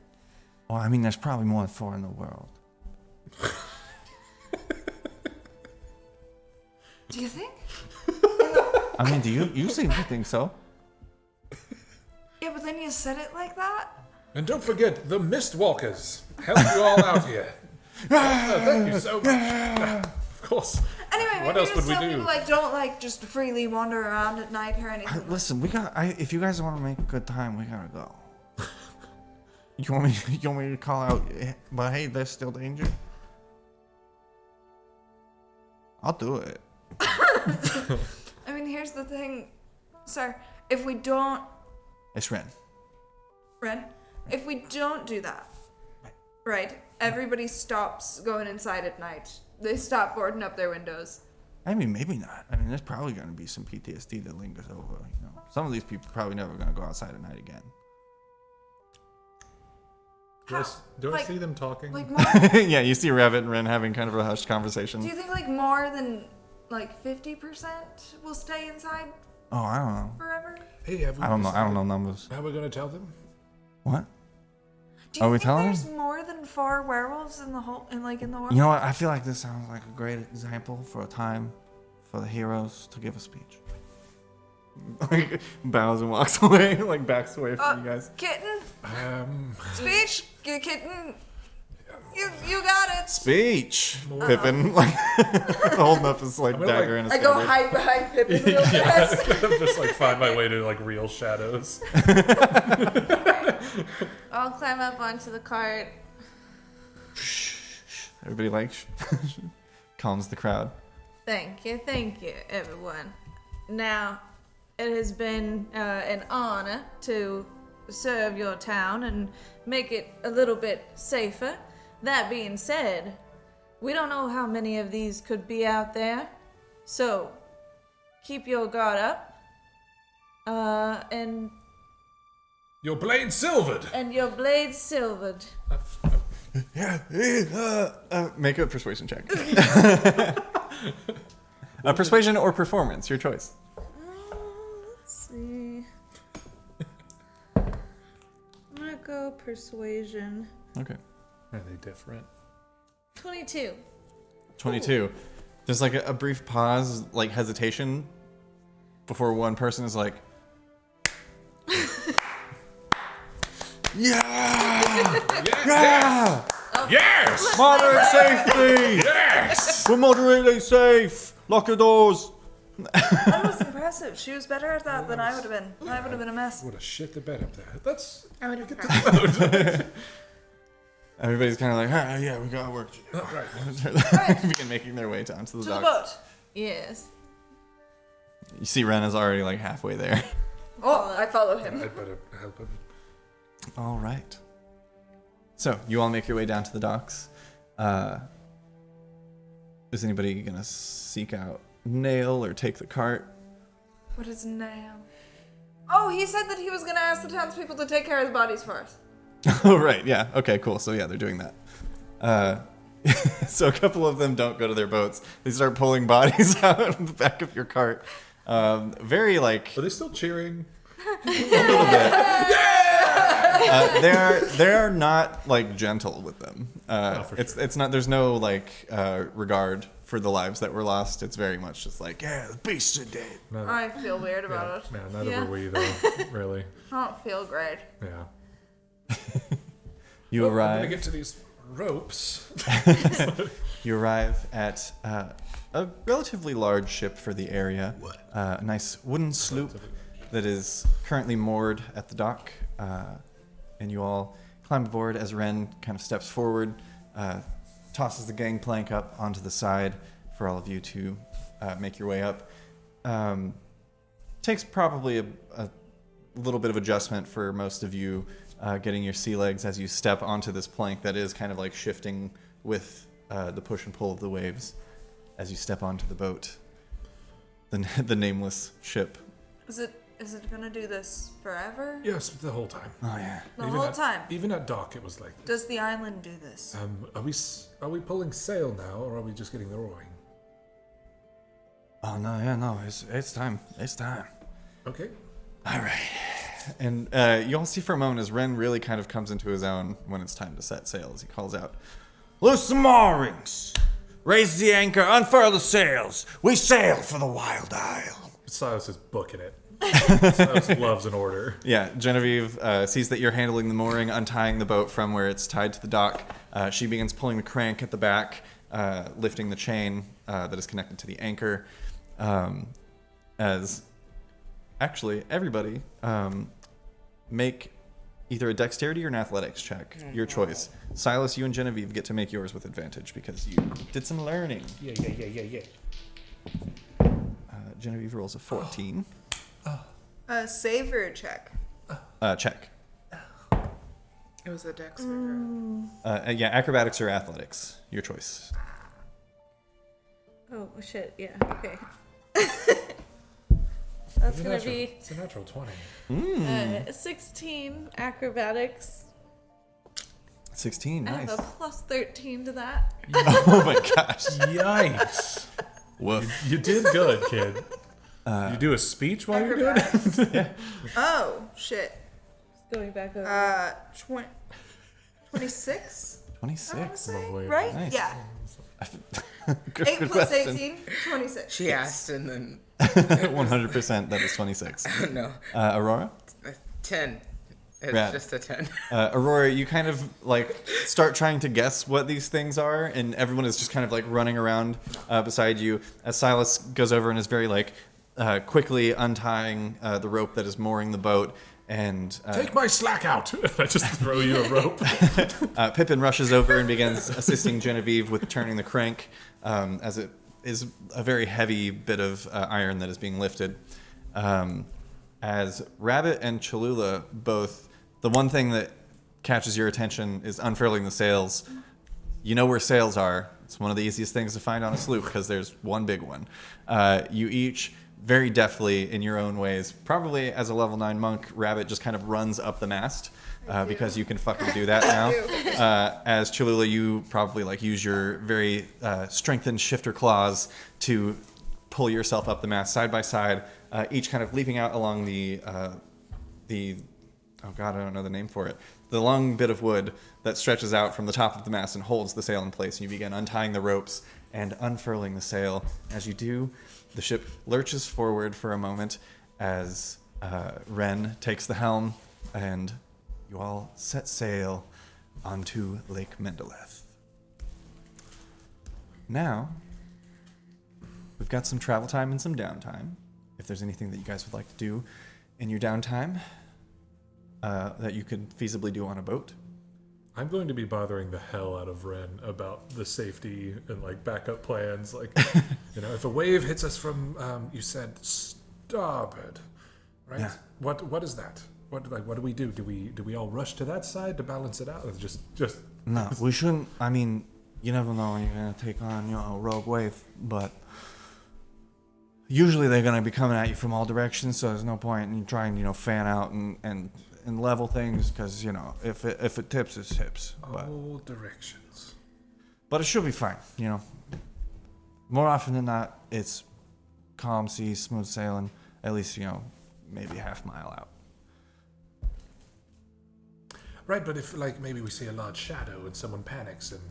Well, I mean, there's probably more than 4 in the world. Do you think? I mean, do you seem to think so? Yeah, but then you said it like that. And don't forget, the Mistwalkers help you all out here. Thank you so much. Of course. Anyway, What maybe else just would we tell do? people like don't like just freely wander around at night or anything. Listen, if you guys want to make a good time, we gotta go. You want me to call out? But hey, there's still danger. I'll do it. I mean, here's the thing, sir. If we don't, It's Ren. if we don't do that, right? Everybody stops going inside at night. They stop boarding up their windows. I mean, maybe not. I mean, there's probably gonna be some PTSD that lingers over. You know, some of these people probably never gonna go outside at night again. Do I Like- see them talking? Like more? Yeah, you see Revit and Ren having kind of a hushed conversation. Do you think like more than like 50% will stay inside Oh, I don't know. forever? Hey, have we I don't know decided numbers. How we're gonna tell them? What? Do you Are we think telling there's them? more than 4 werewolves in the whole in the world? You know what? I feel like this sounds like a great example for a time for the heroes to give a speech. Like bows and walks away, like backs away from you guys. Kitten. Speech. Kitten. You got it. Speech. Pippin, like holding up his like dagger in his I go standard. hide behind Pippin real fast. I'm just like find my way to like real shadows. I'll climb up onto the cart. Everybody like calms the crowd. Thank you, everyone. Now, it has been an honor to serve your town and make it a little bit safer. That being said, we don't know how many of these could be out there, so keep your guard up. And Your blade silvered. your blade silvered. Make a persuasion check. Persuasion or performance, your choice. Let's see. I'm gonna go persuasion. Okay. Are they different? 22. 22. There's like a brief pause, like hesitation, before one person is like, yeah! Yeah! Yes! Moderate safety! Yes! We're moderately safe! Lock your doors! That was impressive. She was better at that than I would have been. I would have been a mess. Would have shit the bed up there. That's I would have Everybody's kind of like, yeah, we got work to do. right. Begin making their way onto the To the docks. boat. Yes. You see Ren is already like halfway there. Oh, I follow him. I'd better help him. All right. So you all make your way down to the docks. Is anybody gonna seek out Nail or take the cart? What is now? Oh, he said that he was going to ask the townspeople to take care of the bodies for us. Oh right, yeah. Okay, cool. So yeah, they're doing that. So a couple of them don't go to their boats. They start pulling bodies out of the back of your cart. Very like Are they still cheering? a little bit. They are not like gentle with them. For It's not. There's no like regard for the lives that were lost. It's very much just like, yeah, the beasts are dead. I feel weird about it. Yeah, neither Yeah. were we though, really. I don't feel great. Yeah. You I'm gonna arrive. get to these ropes. You arrive at a relatively large ship for the area. A nice wooden sloop that is currently moored at the dock. And you all climb aboard as Ren kind of steps forward, tosses the gangplank up onto the side for all of you to make your way up. Takes probably a little bit of adjustment for most of you getting your sea legs as you step onto this plank that is kind of like shifting with the push and pull of the waves as you step onto the boat, the nameless ship. Is it gonna do this forever? Yes, the whole time. Oh yeah. The whole time? Even at dock, it was like. Does the island do this? Are we pulling sail now, or are we just getting the rowing? Oh no, yeah, no, it's time. It's time. Okay. All right. And you all see for a moment as Ren really kind of comes into his own when it's time to set sail, as he calls out, "Loose the moorings! Raise the anchor, unfurl the sails! We sail for the Wild Isle!" Silas is booking it. Silas loves an order. Yeah, Genevieve sees that you're handling the mooring, untying the boat from where it's tied to the dock. She begins pulling the crank at the back, lifting the chain that is connected to the anchor. As actually, everybody make either a dexterity or an athletics check, your choice. Silas, you and Genevieve get to make yours with advantage because you did some learning. Yeah. Genevieve rolls a 14. Save or check? Check. It was a dex. Or Yeah, acrobatics or athletics, your choice. Oh, shit, yeah, okay. That's gonna be It's a natural 20. 16 acrobatics. 16, I nice. have a plus 13 to that. Oh my gosh. Yikes. Woof. You did good, kid. You do a speech while you're doing it? Oh, shit. Going back over. 26? 26. Lovely. Right? Nice. Yeah. Good 8 plus question. 18, 26. she asked, and then 100%. That is 26. No. Aurora. 10. It's Rad. just a 10. Aurora, you kind of like start trying to guess what these things are, and everyone is just kind of like running around beside you as Silas goes over and is very like quickly untying the rope that is mooring the boat. And Take my slack out! I just throw you a rope. Pippin rushes over and begins assisting Genevieve with turning the crank, as it is a very heavy bit of iron that is being lifted. As Rabbit and Cholula both, the one thing that catches your attention is unfurling the sails. You know where sails are. It's one of the easiest things to find on a sloop because there's one big one. You each, very deftly in your own ways, probably as a level 9 monk, Rabbit just kind of runs up the mast because you can fucking do that now. As Cholula, you probably like use your very strengthened shifter claws to pull yourself up the mast side by side, each kind of leaping out along the oh god, I don't know the name for it. The long bit of wood that stretches out from the top of the mast and holds the sail in place. And you begin untying the ropes and unfurling the sail. As you do, the ship lurches forward for a moment as Ren takes the helm, and you all set sail onto Lake Mindileth. Now, we've got some travel time and some downtime. If there's anything that you guys would like to do in your downtime that you could feasibly do on a boat. I'm going to be bothering the hell out of Ren about the safety and like backup plans. Like, if a wave hits us from, you said starboard, right? Yeah. What is that? What do we do? Do we all rush to that side to balance it out? Or just No, we shouldn't. I mean, you never know when you're gonna take on, a rogue wave, but usually they're gonna be coming at you from all directions. So there's no point in trying, fan out and level things because if it tips, it tips. all directions. But it should be fine. More often than not, it's calm seas, smooth sailing. At least maybe a half mile out. Right, but if maybe we see a large shadow and someone panics and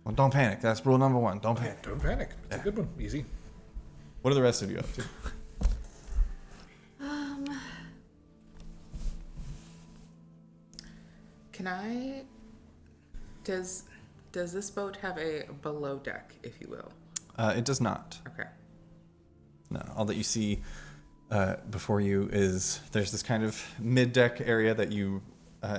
Well, don't panic. That's rule number 1. Don't panic. Don't panic. It's a good one. Easy. What are the rest of you up to? Can I... Does this boat have a below deck, if you will? It does not. Okay. No, all that you see before you is there's this kind of mid-deck area that you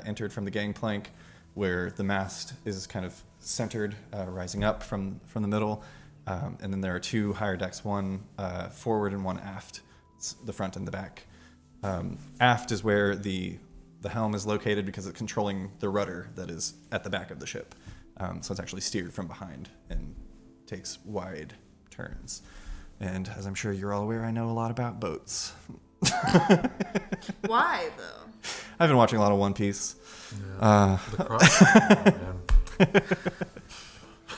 entered from the gangplank, where the mast is kind of centered, rising up from the middle, and then there are 2 higher decks, one forward and one aft. It's the front and the back. Aft is where the helm is located because it's controlling the rudder that is at the back of the ship. So it's actually steered from behind and takes wide turns. And as I'm sure you're all aware, I know a lot about boats. Why though? I've been watching a lot of One Piece. Yeah. The cross.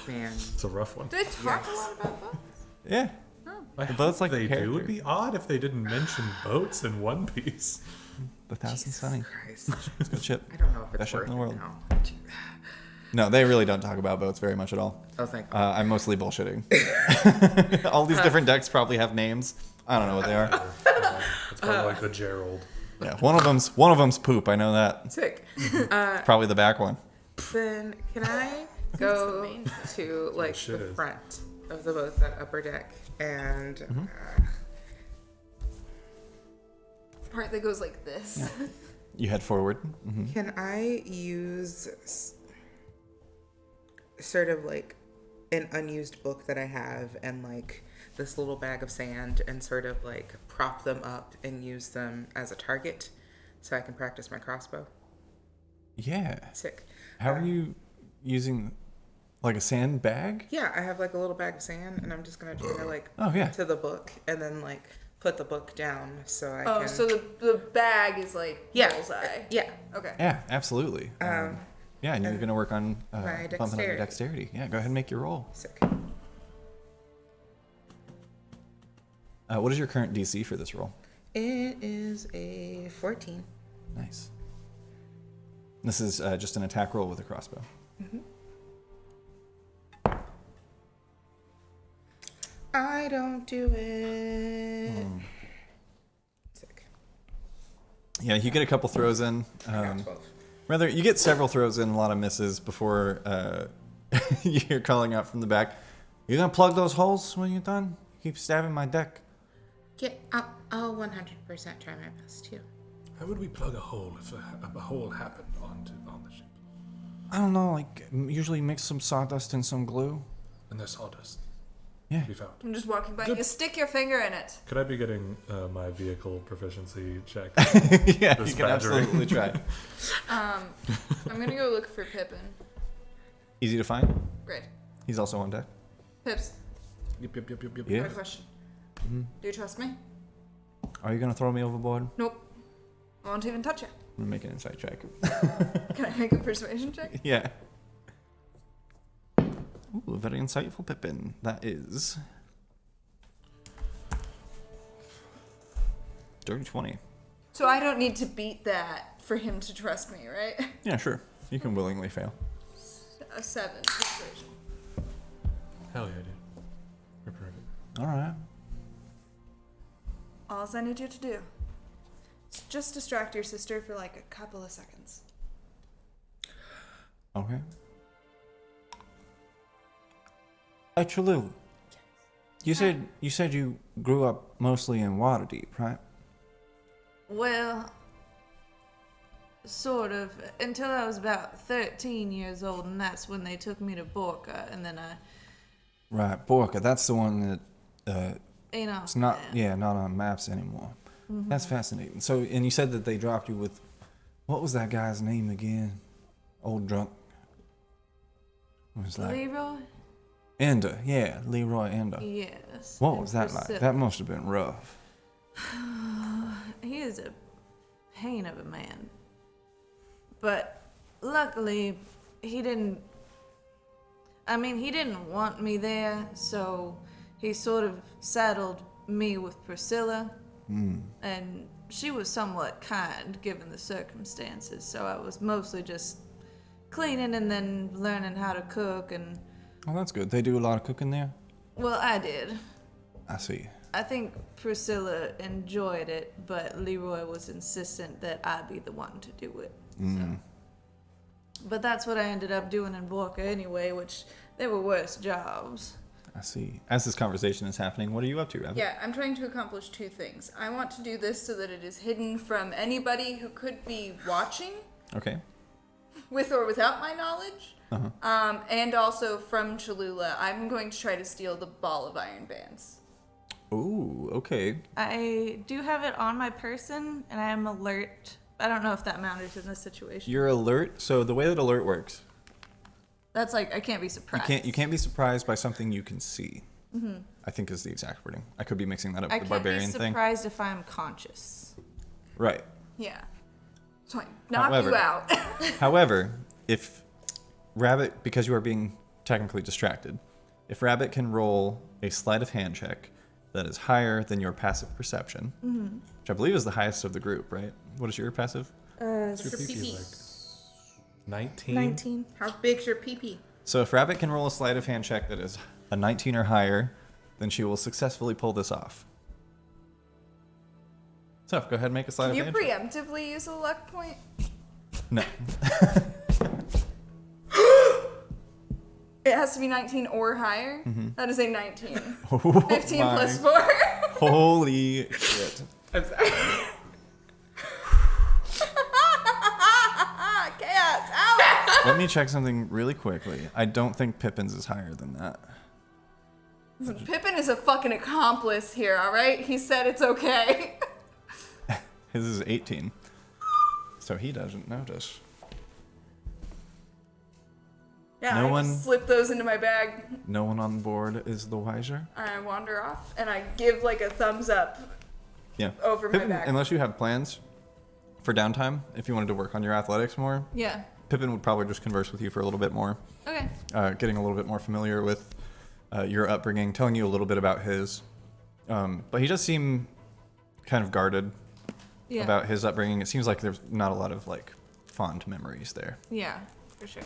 Man, Man. it's a rough one. Do they talk a lot about boats? Yeah. The boats like they a do. character. It'd be odd if they didn't mention boats in One Piece. The Thousand Sunny. Christ. It's a good ship. I don't know if it's Best ship worth in the it world. now. No, they really don't talk about boats very much at all. Oh, thank God. I'm mostly bullshitting. All these different decks probably have names. I don't know what they are. It's probably like the Gerald. Yeah, one of them's poop. I know that. Sick. Probably the back one. Then can I go main to like shit the is. front of the boat, that upper deck, and Part that goes like this. You head forward. Mm-hmm. can I use sort of like an unused book that I have and like this little bag of sand and sort of like prop them up and use them as a target so I can practice my crossbow? Yeah. Sick. How are you using, like a sand bag? Yeah, I have like a little bag of sand and I'm just gonna try to like Oh, yeah. to the book and then like put the book down so I Oh, can. so the bag is like Yeah. bullseye. Yeah. Okay. Yeah, absolutely. Yeah, and you're and going to work on my bumping up your dexterity. Yeah, go ahead and make your roll. Sick. What is your current DC for this roll? It is a 14. Nice. This is just an attack roll with a crossbow. I don't do it. Sick. Yeah, you get a couple throws in. I got 12. Rather, you get several throws in, a lot of misses before you're calling out from the back. You gonna plug those holes when you're done? Keep stabbing my deck. Yeah, I'll 100% try my best too. How would we plug a hole if a hole happened on the ship? I don't know, like, usually mix some sawdust and some glue. And there's sawdust. Yeah. To be found. I'm just walking by. Good. You stick your finger in it. Could I be getting my vehicle proficiency check? Yeah, This you can badgering. absolutely try. I'm gonna go look for Pippin. Easy to find. Great. He's also on deck. Pips, Yep. I Yeah. have a question. Do you trust me? Are you gonna throw me overboard? Nope. I won't even touch you. I'm gonna make an insight check. Can I make a persuasion check? Yeah. Ooh, very insightful Pippin. That is dirty 20. So I don't need to beat that for him to trust me, right? Yeah, sure. You can willingly fail. A 7 persuasion. Hell yeah, dude. We're perfect. All right. All I need you to do is just distract your sister for like a couple of seconds. Okay. Actually, you said you grew up mostly in Waterdeep, right? Well, sort of. Until I was about 13 years old, and that's when they took me to Borca, and then I, Right, Borca. That's the one that it's not. yeah. Not on maps anymore. That's fascinating. So, and you said that they dropped you with, what was that guy's name again? Old drunk. It was like Leroy? Ender. Yeah, Leroy Ender. Yes. What and was that like? Priscilla. That must have been rough. He is a pain of a man. But luckily, he didn't want me there, so he sort of saddled me with Priscilla. And she was somewhat kind given the circumstances, so I was mostly just cleaning and then learning how to cook and, Oh, that's good. They do a lot of cooking there? well, I did. I see. I think Priscilla enjoyed it, but Leroy was insistent that I be the one to do it. So. But that's what I ended up doing in Borca anyway, which they were worse jobs. I see. As this conversation is happening, what are you up to, Rabbit? Yeah, I'm trying to accomplish 2 things. I want to do this so that it is hidden from anybody who could be watching, Okay. with or without my knowledge. And also from Cholula, I'm going to try to steal the ball of iron bands. Ooh, okay. I do have it on my person, and I am alert. I don't know if that matters in this situation. You're alert. So the way that alert works, That's like, I can't be surprised. you can't be surprised by something you can see. I think is the exact wording. I could be mixing that up I with the can't be barbarian thing. surprised if I'm conscious. Right. Yeah. So I knock However- you out. However, if Rabbit, because you are being technically distracted, if Rabbit can roll a sleight of hand check that is higher than your passive perception, which I believe is the highest of the group, right? What is your passive? What's your Your PP PP. like? 19? 19. How big's your pee-pee? So if Rabbit can roll a sleight of hand check that is a 19 or higher, then she will successfully pull this off. So go ahead and make a sleight Can of you hand check. preemptively use a luck point? No. It has to be 19 or higher? That is a 19. Oh 15 my- plus 4. Holy shit. I'm sorry. Chaos! Ow! Let me check something really quickly. I don't think Pippin's is higher than that. Pippin is a fucking accomplice here, alright? He said it's okay. His is 18. So he doesn't notice. Yeah, No I one- just slip those into my bag. No one on board is the wiser. I wander off and I give like a thumbs up Yeah. over my Pippin, back. unless you have plans for downtime, if you wanted to work on your athletics more, Yeah. Pippin would probably just converse with you for a little bit more, Okay. getting a little bit more familiar with your upbringing, telling you a little bit about his. But he does seem kind of guarded Yeah. about his upbringing. It seems like there's not a lot of like fond memories there. Yeah, for sure.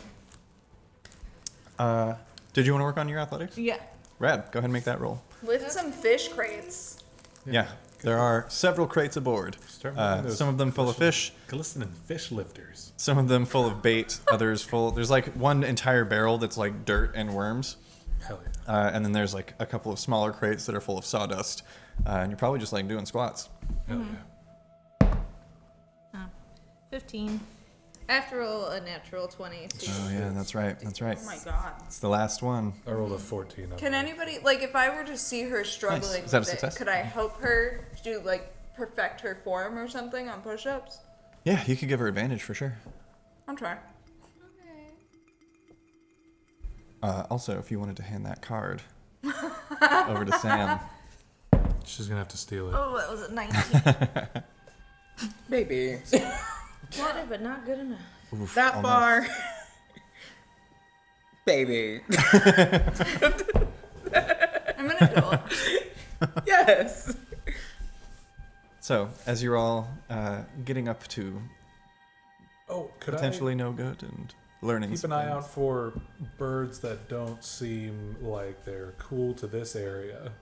Did you want to work on your athletics? Yeah. Rad, go ahead and make that roll. Lift some fish crates. Yeah, there are several crates aboard. Start moving those Some of them full of fish, glistening fish lifters. some of them full of bait, others full. There's like one entire barrel that's like dirt and worms. Hell yeah. And then there's like a couple of smaller crates that are full of sawdust. And you're probably just like doing squats. Hell yeah. 15. After all, a natural 20. Oh yeah, that's right. That's right. Oh my god. It's the last one. I rolled a 14. Can anybody, like, if I were to see her struggling Is that a with it, success? could I help her to, like, perfect her form or something on push-ups? Yeah, you could give her advantage for sure. I'll try. Also, if you wanted to hand that card over to Sam. She's gonna have to steal it. Oh, that was a 19. Baby. Got it, but not good enough. Oof, That almost. far. Baby. I'm an adult. Yes. So, as you're all getting up to Oh, could potentially no good and learning. I keep some an eye things. out for birds that don't seem like they're cool to this area?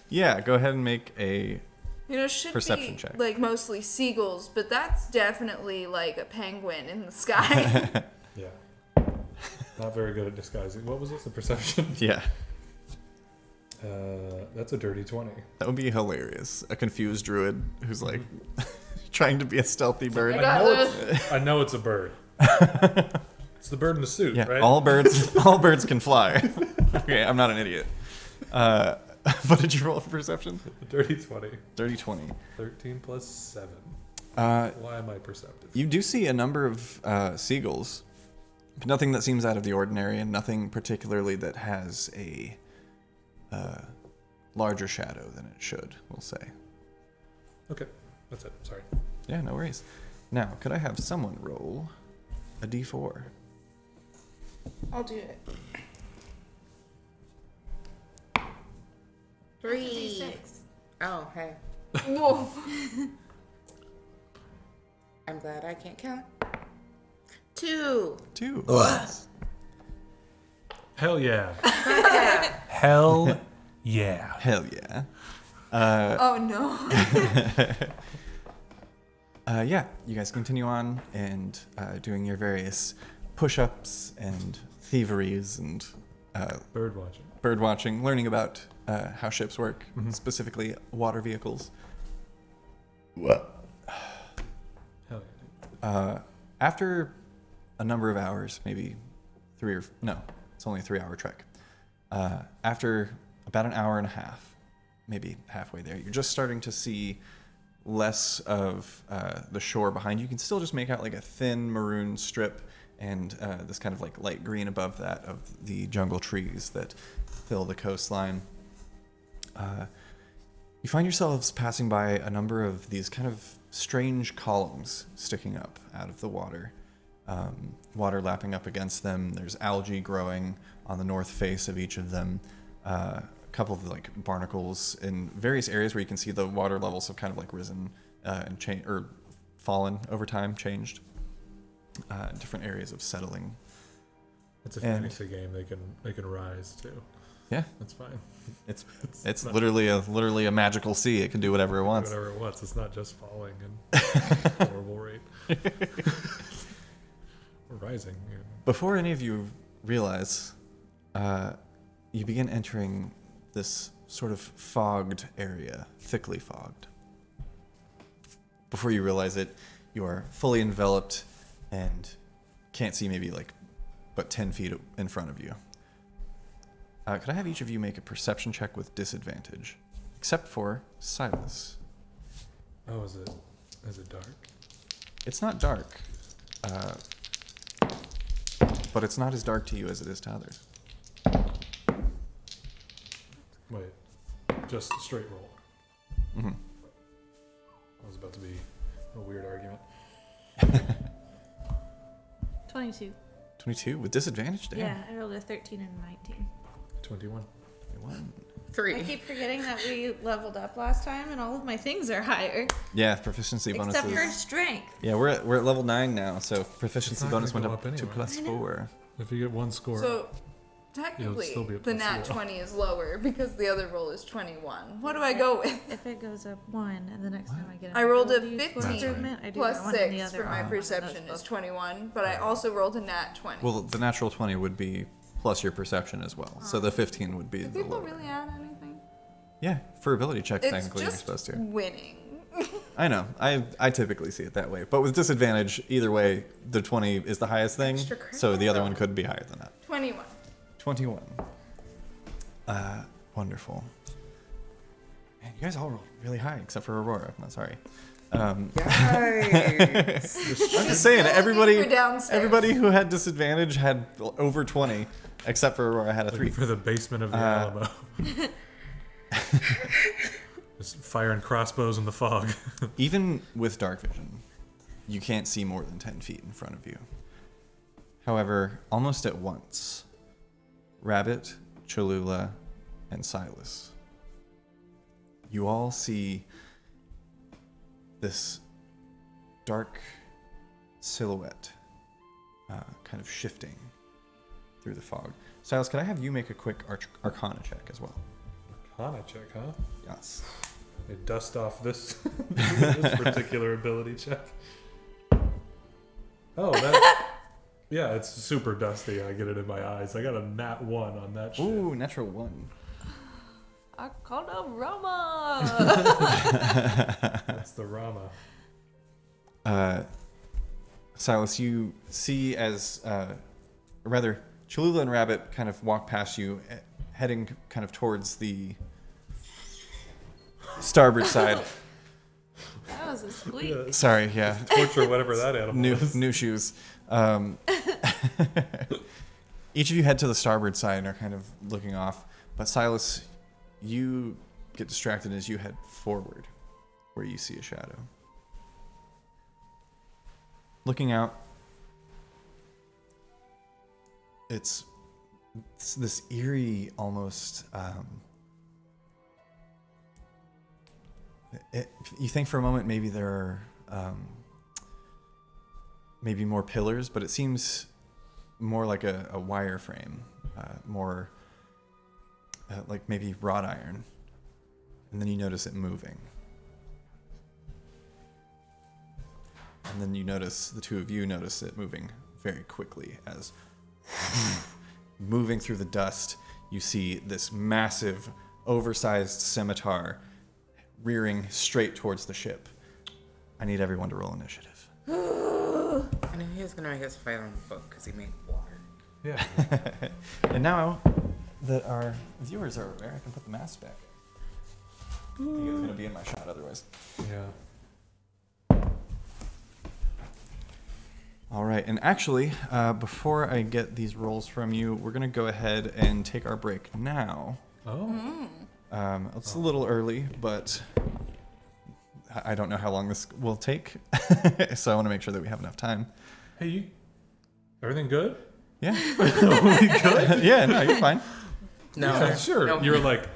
Yeah, go ahead and make a. You know, should Perception be, check. like, mostly seagulls, but that's definitely, like, a penguin in the sky. Yeah. Not very good at disguising. What was this? A perception? Yeah, That's a dirty 20. that would be hilarious. A confused druid who's like trying to be a stealthy bird. I know it's a bird. It's the bird in the suit, Yeah, right? all birds can fly. Okay, I'm not an idiot. What did you roll for perception? A dirty 20. Dirty 20. 13 plus 7. Uh, Why am I perceptive? You do see a number of seagulls, but nothing that seems out of the ordinary, and nothing particularly that has a larger shadow than it should, we'll say. Okay, that's it. Sorry. Yeah, no worries. Now, could I have someone roll a d4? I'll do it. 3. Oh, hey. Whoa. I'm glad I can't count. 2. 2. Hell yeah. Hell yeah. Hell yeah. Oh, no. Yeah, you guys continue on and doing your various push-ups and thieveries and Bird watching. bird watching, learning about how ships work, specifically water vehicles. Hell yeah. After a number of hours, maybe it's only a 3-hour trek. After about an hour and a half, maybe halfway there, you're just starting to see less of the shore behind you. You can still just make out like a thin maroon strip and this kind of like light green above that of the jungle trees that fill the coastline. You find yourselves passing by a number of these kind of strange columns sticking up out of the water. Water lapping up against them. There's algae growing on the north face of each of them. A couple of like barnacles in various areas where you can see the water levels have kind of like risen and or fallen over time, changed. Different areas of settling. It's a And- fantasy game. They can rise too. Yeah, That's fine. it's not- literally a magical sea. It can do whatever it wants. Whatever it wants. It's not just falling and horrible rate. Or rising. Yeah. Before any of you realize, you begin entering this sort of fogged area, thickly fogged. Before you realize it, you are fully enveloped and can't see maybe like but 10 feet in front of you. Could I have each of you make a perception check with disadvantage? Except for Silas. Oh, is it dark? It's not dark, but it's not as dark to you as it is to others. Wait. Just straight roll. Mm-hmm. That was about to be a weird argument. 22. 22 with disadvantage? Damn. Yeah, I rolled a 13 and a 19. 21. 21. 3. I keep forgetting that we leveled up last time and all of my things are higher. Yeah, proficiency bonuses. Except for strength. Yeah, we're at level 9 now, so proficiency It's not bonus gonna went go up up to anyway. plus I know. 4. If you get one score, So, Technically, still be a the plus nat zero. 20 is lower because the other roll is 21. What do I go with? If it goes up 1 and the next time I get I rolled a ability for 15 improvement, I do plus that one and the 6 other for my one. perception Those is both. 21, but I also rolled a nat 20. Well, the natural 20 would be plus your perception as well. So the 15 would be Do the people lower. really add anything? Yeah, for ability checks, It's technically you're just supposed to. winning. I know. I typically see it that way. But with disadvantage, either way, the 20 is the highest thing. Extra credit. So the other one could be higher than that. 21. 21. Wonderful. Man, you guys all rolled really high, except for Aurora. I'm not sorry. Nice. I'm just saying, everybody for downstairs. everybody who had disadvantage had over 20, except for Aurora had a 3. Looking for the basement of the Alamo. Just fire and crossbows in the fog. Even with dark vision, you can't see more than 10 feet in front of you. However, almost at once, Rabbit, Cholula, and Silas, you all see this dark silhouette kind of shifting through the fog. Silas, could I have you make a quick Arcana check as well? Arcana check, huh? Yes. I dust off this this particular ability check. Oh, that. Yeah, it's super dusty. I get it in my eyes. I got a nat 1 on that shit. Ooh, natural 1. Arcanarama! That's the Rama. Silas, you see as, rather, Cholula and Rabbit kind of walk past you, heading kind of towards the starboard side. That was a squeak. Yeah, Sorry, yeah, torture whatever that animal is. new shoes. Each of you head to the starboard side and are kind of looking off. But Silas, you get distracted as you head forward, where you see a shadow. Looking out, it's this eerie, almost. You think for a moment maybe there are maybe more pillars, but it seems more like a wire frame, more like maybe wrought iron. And then you notice it moving. And then you notice, the two of you notice it moving very quickly as moving through the dust, you see this massive, oversized scimitar rearing straight towards the ship. I need everyone to roll initiative. I knew he was gonna make us fight on the boat because he made water. Yeah. And now that our viewers are aware, I can put the mask back. I think it's going to be in my shot otherwise. Yeah. All right, and actually, before I get these rolls from you, we're going to go ahead and take our break now. Oh. It's a little early, but I don't know how long this will take, so I want to make sure that we have enough time. Hey, you. Everything good? Yeah. We good? Yeah, no, you're fine. No, Yeah, sure. No.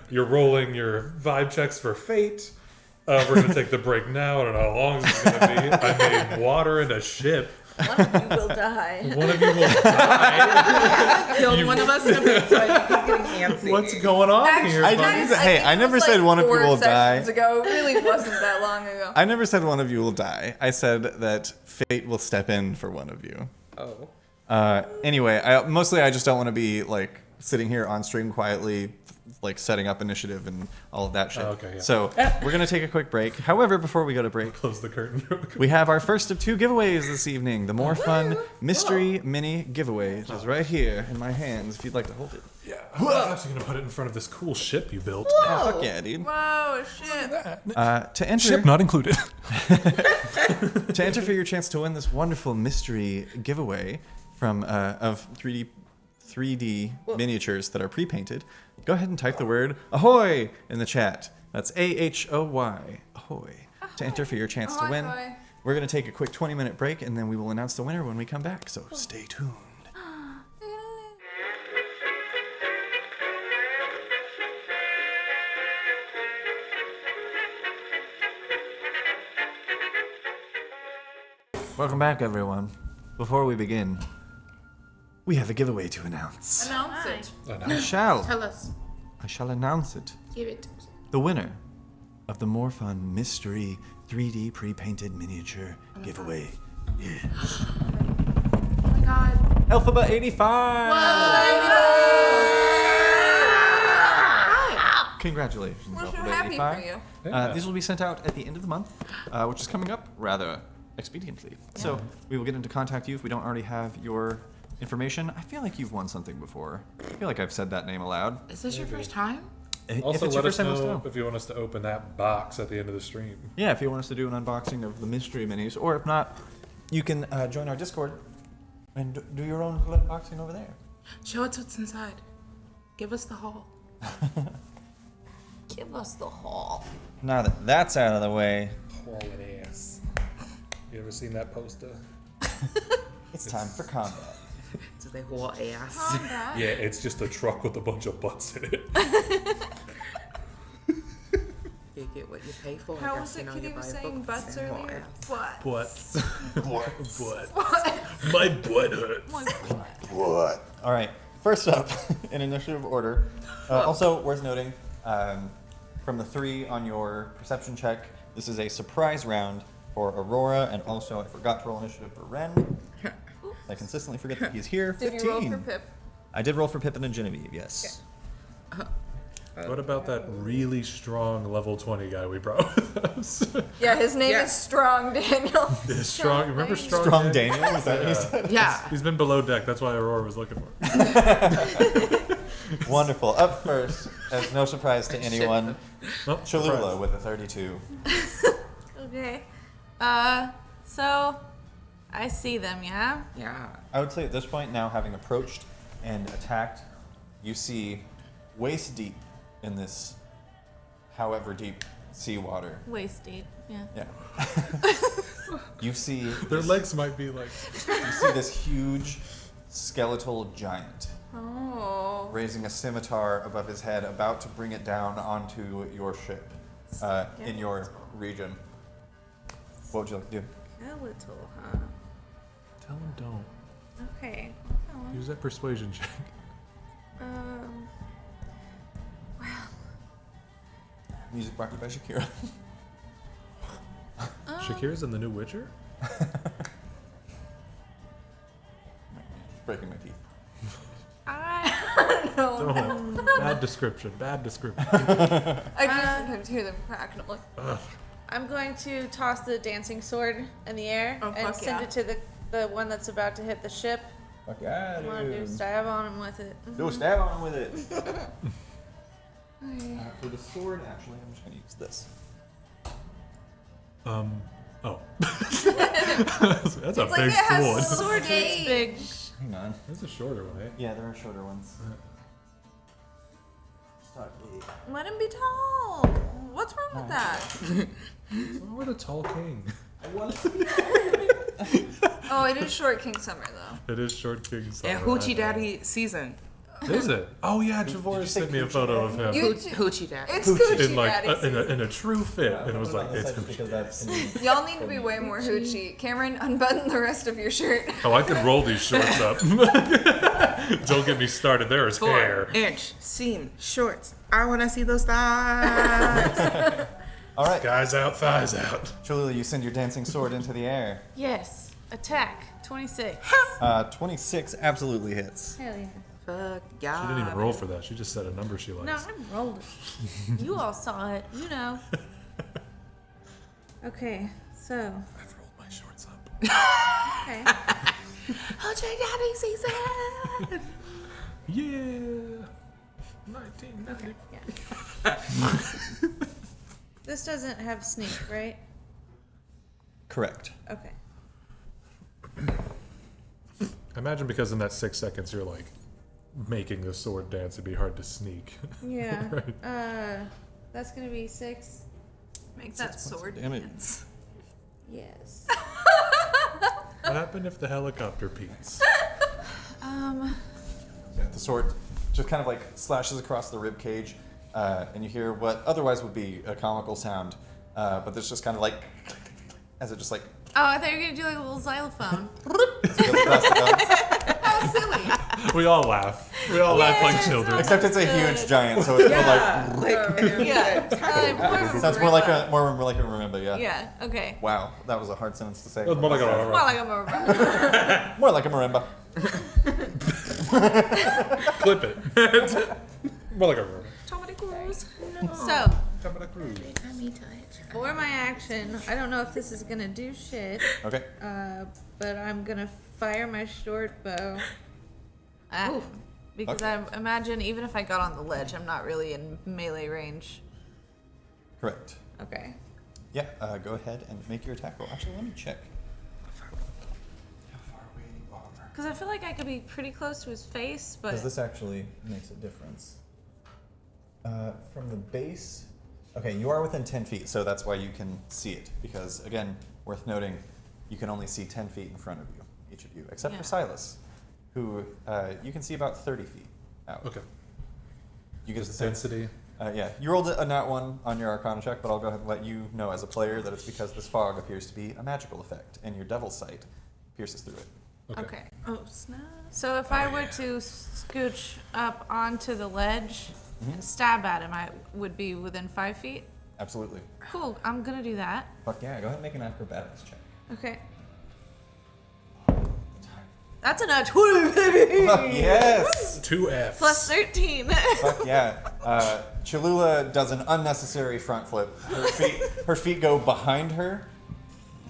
You're rolling your vibe checks for fate. We're gonna take the break now. I don't know how long this is gonna be. I made water in a ship. One of you will die. One of you will die. killed one of us in a bit, so I think he's getting antsy. What's going on here? I buddy? didn't- hey, I never said one of you will die. Ago. It really wasn't that long ago. I never said one of you will die. I said that fate will step in for one of you. Oh. Anyway, I just don't want to be like sitting here on stream quietly, like setting up initiative and all of that shit. Oh, okay, yeah. So we're gonna take a quick break. However, before we go to break, Close the curtain. we have our first of 2 giveaways this evening. The more fun mystery mini giveaway. It is right here in my hands. If you'd like to hold it. Yeah. I'm actually gonna put it in front of this cool ship you built. Yeah, fuck yeah, dude. Whoa, shit. To enter, Ship not included. to enter for your chance to win this wonderful mystery giveaway from of 3D miniatures that are pre-painted, go ahead and type the word ahoy in the chat. That's AHOY, ahoy, to enter for your chance to win. Ahoy. We're going to take a quick 20-minute break, and then we will announce the winner when we come back, so stay tuned. Welcome back, everyone. Before we begin, we have a giveaway to announce. Announce it. I shall. Tell us. I shall announce it. Give it. The winner of the more fun mystery 3D pre-painted miniature giveaway is Oh my god. Alphaba 85. Congratulations, We're so Alphaba happy 85. for you. These will be sent out at the end of the month, which is coming up rather expediently. So we will get into contact you if we don't already have your information. I feel like you've won something before. I feel like I've said that name aloud. Is this your first time? Also, if it's let your us first time, let us know if you want us to open that box at the end of the stream. Yeah, if you want us to do an unboxing of the mystery minis, or if not, you can join our Discord and do your own unboxing over there. Show us what's inside. Give us the haul. Give us the haul. Now that that's out of the way, Quality ass. You ever seen that poster? it's time for combat. Do they haul ass? Yeah, it's just a truck with a bunch of butts in it. You get what you pay for. How I was guess, it you know, Kitty you was buy a saying book butts and haul earlier? ass. What? Butt. My butt hurts. What? All right. First up, in initiative order. Also worth noting, from the 3 on your perception check, this is a surprise round for Aurora, and also I forgot to roll initiative for Ren. I consistently forget that he's here. Did 15. you roll for Pip? I did roll for Pippin and Genevieve, yes. What about that really strong level 20 guy we brought with us? Yeah, his name Yeah. is Strong Daniel. Yeah, strong. Remember Strong? Strong Daniel, is that what you said? Yeah. He's been below deck. That's why Aurora was looking for him. Wonderful. Up first, as no surprise to anyone, Oh, Cholula surprise. with a 32. Okay. So I see them, yeah? Yeah. I would say at this point, now having approached and attacked, you see waist deep in this however deep seawater. Waist deep, yeah. Yeah. You see Their this, legs might be like. you see this huge skeletal giant Oh. raising a scimitar above his head, about to bring it down onto your ship in your region. What would you like to do? Skeletal, huh? Tell him don't. Okay. Use that persuasion check. Music brought to you by Shakira. Shakira's in the new Witcher? Breaking my teeth. Don't. Bad description. Bad description. I can hear them cracking. I'm like, Ugh. I'm going to toss the dancing sword in the air Oh, and fuck send yeah. it to the one that's about to hit the ship. Fuck yeah, I want to do stab on him with it. Do a stab on him with it. For the sword, actually, I'm just going to use this. Oh. That's a It's like big it has sword. sword It's age. big. Hang on. That's a shorter one, eh? Yeah, there are shorter ones. Let him be tall. What's wrong with that? What a tall king. Oh, it is short King Summer though. It is short king. Yeah, Summer, Hoochie I know. Daddy season. Is it? Oh yeah, Did you Javor say sent me a Coochie photo of him. You Hoochie Daddy. It's Coochie in like Daddy. in a true fit, and it was like it's Hoochie. because that's in Y'all need to be way more hoochie. Cameron, unbutton the rest of your shirt. Oh, I can roll these shorts up. Don't get me started. There is hair. 4-inch seam shorts. I want to see those thighs. All right, Guys out, thighs out. Cholula, you send your dancing sword into the air. Yes. Attack. 26. 26 absolutely hits. Hell yeah. Fuck yeah. She didn't even roll for that. She just said a number she likes. No, I rolled it. You all saw it. You know. Okay, so. I've rolled my shorts up. Okay. Hoochie Daddy season. Yeah. 1990. Yeah. This doesn't have sneak, right? Correct. Okay. I imagine because in that 6 seconds you're like making the sword dance, it'd be hard to sneak. Yeah. Right. That's gonna be 6. Make that sword damage. dance. Yes. What happened if the helicopter peaks? The sword just kind of like slashes across the rib cage, and you hear what otherwise would be a comical sound, but there's just kind of like as it just like Oh, I thought you were gonna do like a little xylophone. goes across the guns. How silly. We all laugh. We all laugh like children. Except it's a huge giant, so it's more Yeah. sounds more like a marimba, yeah. Yeah. Okay. Wow, that was a hard sentence to say. It was more like a Well, like I'm a More like a marimba. Clip it. More like a room. So, for my action, I don't know if this is gonna do shit, Okay. but I'm gonna fire my short bow. Because Okay. I imagine even if I got on the ledge, I'm not really in melee range. Correct. Okay. Yeah, go ahead and make your attack roll. Actually, let me check. How far away you are. Because I feel like I could be pretty close to his face, but Because this actually makes a difference. From the base, okay, you are within 10 feet, so that's why you can see it. Because, again, worth noting, you can only see 10 feet in front of you, each of you, except Yeah. for Silas, who you can see about 30 feet out. Okay. You get Just density. yeah, you rolled a nat 1 on your Arcana check, but I'll go ahead and let you know as a player that it's because this fog appears to be a magical effect, and your Devil's Sight pierces through it. okay. Oh snap! So if I were to scooch up onto the ledge and stab at him, I would be within 5 feet. Absolutely. Cool. I'm gonna do that. Fuck yeah, go ahead and make an acrobatics check. Okay. That's a nat 20, baby. Fuck yes! 2 Fs. Plus 13. Fuck yeah. Cholula does an unnecessary front flip. Her feet go behind her.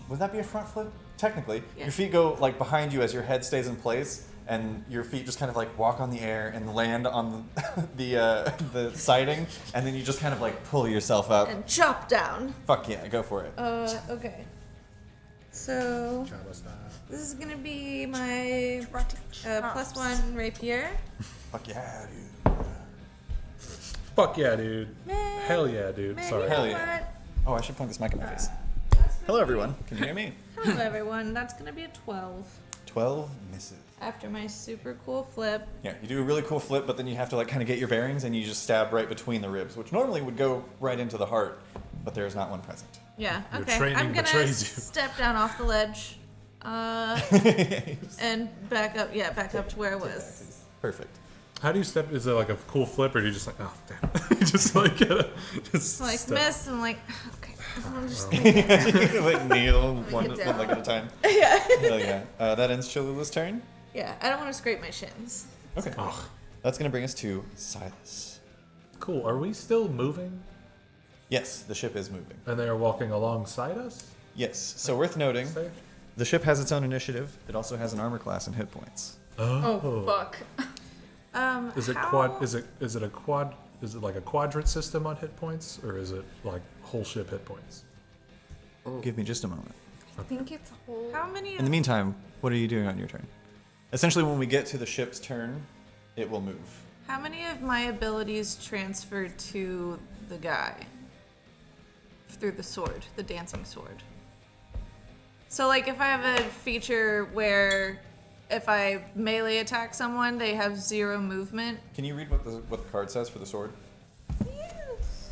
Would that be a front flip? Technically. Yeah. Your feet go like behind you as your head stays in place, and your feet just kind of like walk on the air and land on the siding, and then you just kind of like pull yourself up. And chop down. Fuck yeah, go for it. Okay. So this is gonna be my +1 rapier. Fuck yeah, dude. Fuck yeah, dude. Man. Hell yeah, dude. Man, Sorry. you Hell know yeah. what? Oh, I should point this mic in my face. Hello, everyone. Can you hear me? Hello, everyone. That's gonna be a 12. 12 misses. After my super cool flip. Yeah, you do a really cool flip, but then you have to like kind of get your bearings, and you just stab right between the ribs, which normally would go right into the heart, but there's not one present. Yeah. Your Okay. training I'm gonna betrays you. step down off the ledge, and back up. Yeah, back up to where I was. Perfect. How do you step? Is it like a cool flip, or do you just like, oh damn, you just like just Like step. miss and like, okay. I'm just Like kneel one down. leg at a time. yeah. Hell yeah. That ends Cholula's turn. Yeah. I don't want to scrape my shins. Okay. Ugh. That's going to bring us to Silas. Cool. Are we still moving? Yes, the ship is moving. And they are walking alongside us? Yes. So worth noting, Safe? the ship has its own initiative. It also has an armor class and hit points. Oh, fuck. Is it how- quad? Is it a quad? Is it like a quadrant system on hit points, or is it like whole ship hit points? Give me just a moment. I think it's a whole. How many? In the meantime, what are you doing on your turn? Essentially, when we get to the ship's turn, it will move. How many of my abilities transfer to the guy through the sword, the dancing sword? So, like, if I have a feature where if I melee attack someone, they have 0 movement. Can you read what the card says for the sword? Yes.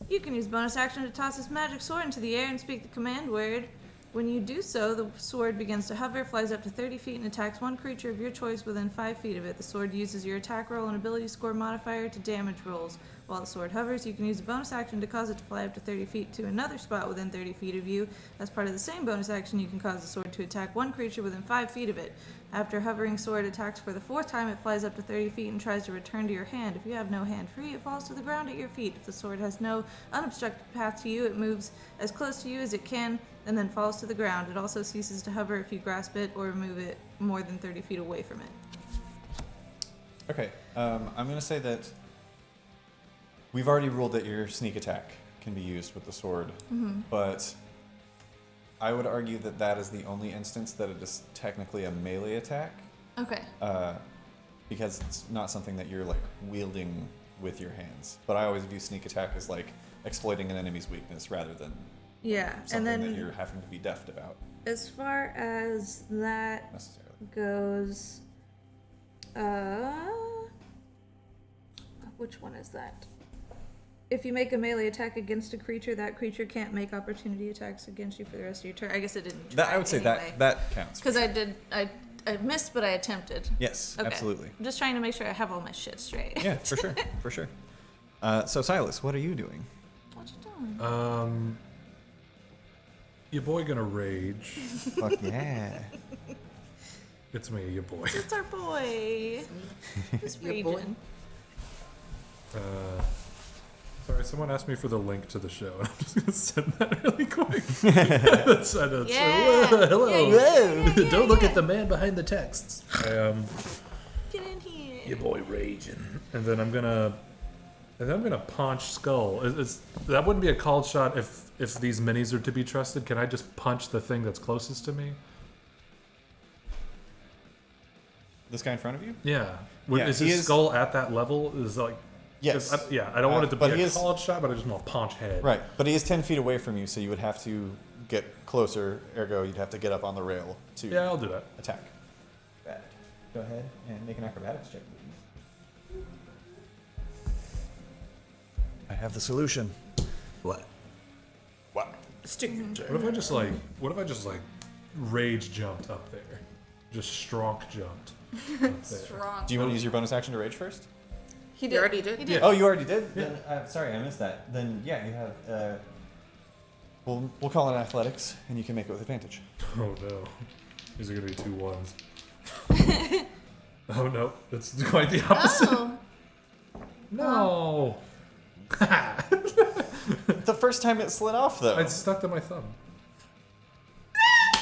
You can use bonus action to toss this magic sword into the air and speak the command word. When you do so, the sword begins to hover, flies up to 30 feet, and attacks one creature of your choice within 5 feet of it. The sword uses your attack roll and ability score modifier to damage rolls. While the sword hovers, you can use a bonus action to cause it to fly up to 30 feet to another spot within 30 feet of you. As part of the same bonus action, you can cause the sword to attack one creature within 5 feet of it. After hovering sword attacks for the 4th time, it flies up to 30 feet and tries to return to your hand. If you have no hand free, it falls to the ground at your feet. If the sword has no unobstructed path to you, it moves as close to you as it can and then falls to the ground. It also ceases to hover if you grasp it or move it more than 30 feet away from it. Okay, I'm going to say that we've already ruled that your sneak attack can be used with the sword, but I would argue that that is the only instance that it is technically a melee attack, Okay. because it's not something that you're like wielding with your hands. But I always view sneak attack as like exploiting an enemy's weakness rather than Yeah, something and that then you're having to be deft about as far as that necessarily. goes, which one is that? If you make a melee attack against a creature, that creature can't make opportunity attacks against you for the rest of your turn. I guess it didn't. That I would say anyway. that counts. Because I I missed, but I attempted. Yes, Okay. absolutely. I'm just trying to make sure I have all my shit straight. Yeah, for sure, for sure. So Silas, what are you doing? What you doing? Your boy gonna rage. Fuck yeah. It's me, your boy. It's our boy. Who's Your boy. raging? Sorry, someone asked me for the link to the show, and I'm just gonna send that really quick. That's, I know, it's Yeah. hello. Yeah. Don't look at the man behind the texts. Get in here. Your boy raging. And then I'm gonna punch Skull. That wouldn't be a called shot if these minis are to be trusted. Can I just punch the thing that's closest to me? This guy in front of you? Yeah. Yeah, Is he his is- skull at that level? Is like. Yes. I don't want it to but be he a is- called shot, but I just want to punch head. Right, but he is 10 feet away from you, so you would have to get closer. Ergo, you'd have to get up on the rail to Yeah, I'll do that. attack. Bad. Go ahead and make an acrobatics check, please. I have the solution. What? Wow. Stick your What if I just like rage jumped up there? Just stronk jumped. Up there. Strong. Do you want to use your bonus action to rage first? He You already did? He did. Oh, you already did? Yeah. Then, sorry, I missed that. Then, yeah, you have. We'll call it athletics, and you can make it with advantage. Oh no. These are gonna be 2 ones. Oh no, that's quite the opposite. Oh. No. The first time it slid off, though. It's stuck to my thumb.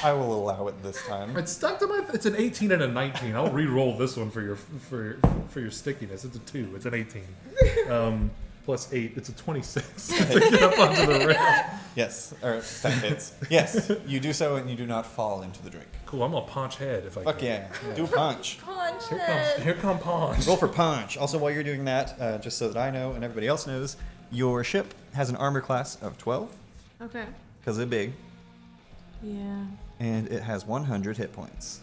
I will allow it this time. It's stuck to my. It's an 18 and a 19. I'll re-roll this one for your stickiness. It's a 2. It's an 18. Plus 8. It's a 26. To get up onto the rail. Yes, or that hits. Yes, you do so, and you do not fall into the drink. Cool. I'm gonna punch head if I Fuck can. yeah. Do punch. Punch Here come punch. Roll for punch. Also, while you're doing that, just so that I know and everybody else knows, your ship has an armor class of 12, Okay. because it's big, Yeah. and it has 100 hit points.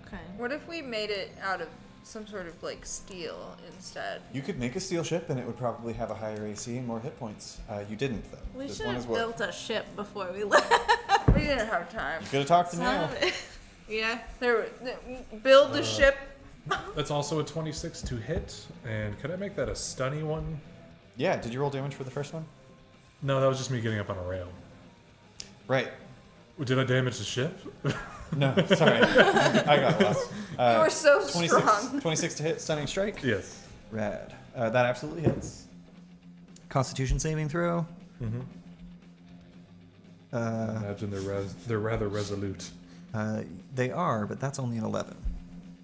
Okay. What if we made it out of some sort of like steel instead? You could make a steel ship, and it would probably have a higher AC and more hit points. You didn't, though. We This should one have is what. built a ship before we left. We didn't have time. Could have talked to Neil. Yeah. Build the ship. That's also a 26 to hit. And could I make that a stunny one? Yeah, did you roll damage for the first one? No, that was just me getting up on a rail. Right. Did I damage the ship? No, sorry. I got lost. You were so 26, strong. 26 to hit, stunning strike. Yes. Rad. That absolutely hits. Constitution saving throw. Mm-hmm. Imagine they're rather resolute. They are, but that's only an 11.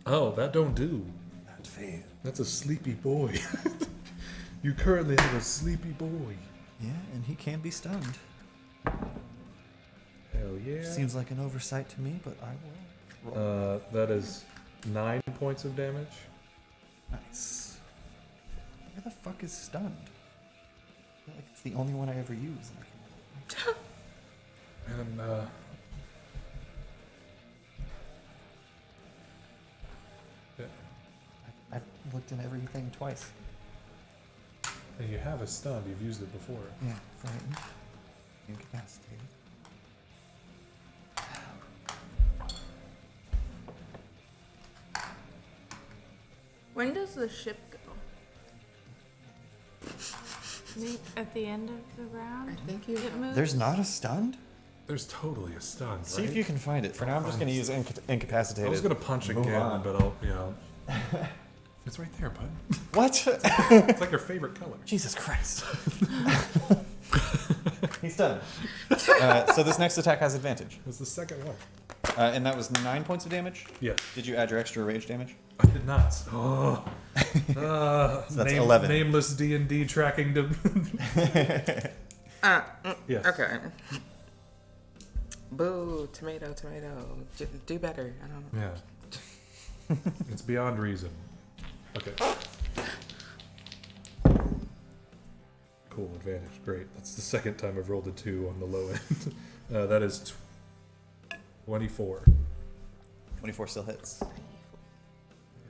Oh, that don't do. That failed. That's a sleepy boy. You currently have a sleepy boy. Yeah, and he can be stunned. Hell yeah. Seems like an oversight to me, but I will roll. That is 9 points of damage. Nice. Where the fuck is stunned? I feel like it's the only one I ever use. And yeah. I've looked in everything twice. And you have a stun. You've used it before. Yeah, frightened. Incapacitated. When does the ship go? At the end of the round, I think you. it moves. There's not a stunned? There's totally a stun. See right? if you can find it. For now, I'm just going to use incapacitated. I was gonna punch Move again, on. but I'll, It's right there, bud. What? It's like your favorite color. Jesus Christ. He's done. So this next attack has advantage. It's the second one. And that was 9 points of damage? Yes. Did you add your extra rage damage? I did not. Oh. that's 11. Nameless D&D tracking. Yes. Okay. Boo, tomato, tomato. Do better. I don't know. Yeah. It's beyond reason. Okay. Cool, advantage. Great. That's the second time I've rolled a 2 on the low end. That is 24. 24 still hits.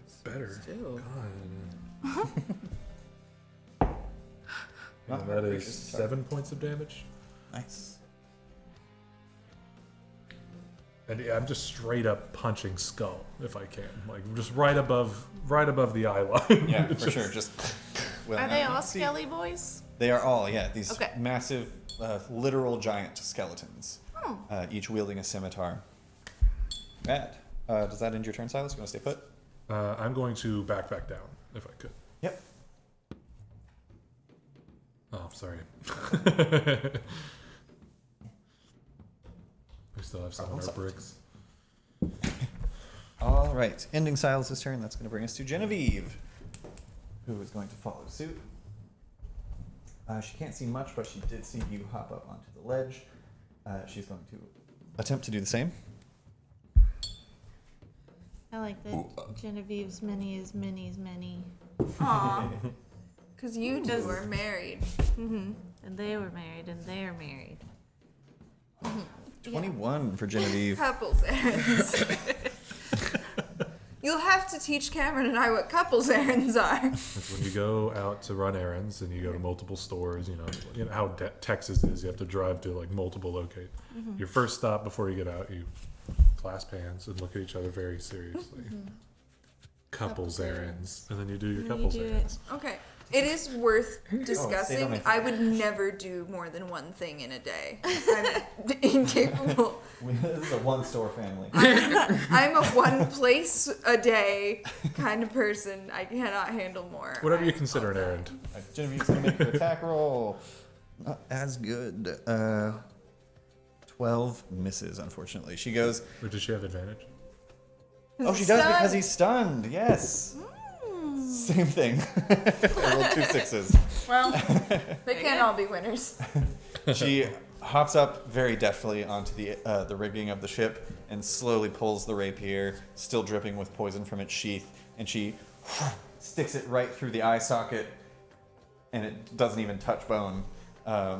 It's better. Still. God. Not And that is gracious, sorry. 7 points of damage. Nice. And yeah, I'm just straight up punching skull if I can, like just right above the eye line. Yeah, for sure. Just. Are they all skelly boys? They are all, yeah, these Okay. massive, literal giant skeletons, each wielding a scimitar. Rad. Does that end your turn, Silas? You want to stay put? I'm going to back down if I could. Yep. Oh, sorry. We still have some of our bricks. All right. Ending Silas's turn. That's going to bring us to Genevieve, who is going to follow suit. She can't see much, but she did see you hop up onto the ledge. She's going to attempt to do the same. I like that Genevieve's many is many is many. Aw. Because you two are married. And they were married, and they're married. 21 for Genevieve. Couples errands. You'll have to teach Cameron and I what couples errands are. It's when you go out to run errands and you go to multiple stores, you know how Texas is. You have to drive to like multiple locations. Your first stop before you get out, you clasp hands and look at each other very seriously. Couples errands, and then you do your couples errands. Okay. It is worth stay discussing. on my I would never do more than one thing in a day. I'm incapable. This is a one-store family. I'm a one place a day kind of person. I cannot handle more. Whatever you consider an errand. Genevieve's going to make her attack roll. Not as good. 12 misses, unfortunately. She goes... Or does she have advantage? Oh, she does because he's stunned. Yes. Same thing. I rolled 2 6s. Well, they can't all be winners. She hops up very deftly onto the rigging of the ship and slowly pulls the rapier, still dripping with poison from its sheath, and she sticks it right through the eye socket, and it doesn't even touch bone. I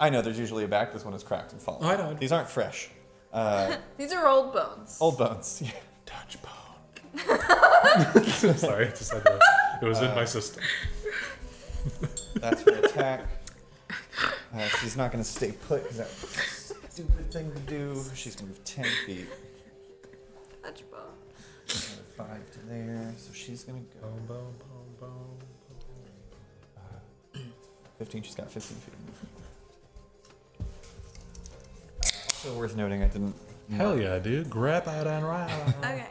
know there's usually a back. This one is cracked and fallen. I know. These aren't fresh. These are old bones. Old bones. Yeah. Touch bone. Sorry, just had to, it was in my system. That's her attack. She's not going to stay put because that's a stupid thing to do. She's going to move 10 feet. Touch bone. Another 5 to there. So she's going to go. Boom, boom, boom, boom. 15. She's got 15 feet. Also worth noting, I didn't. Hell yeah, dude. Grab out and ride. Okay.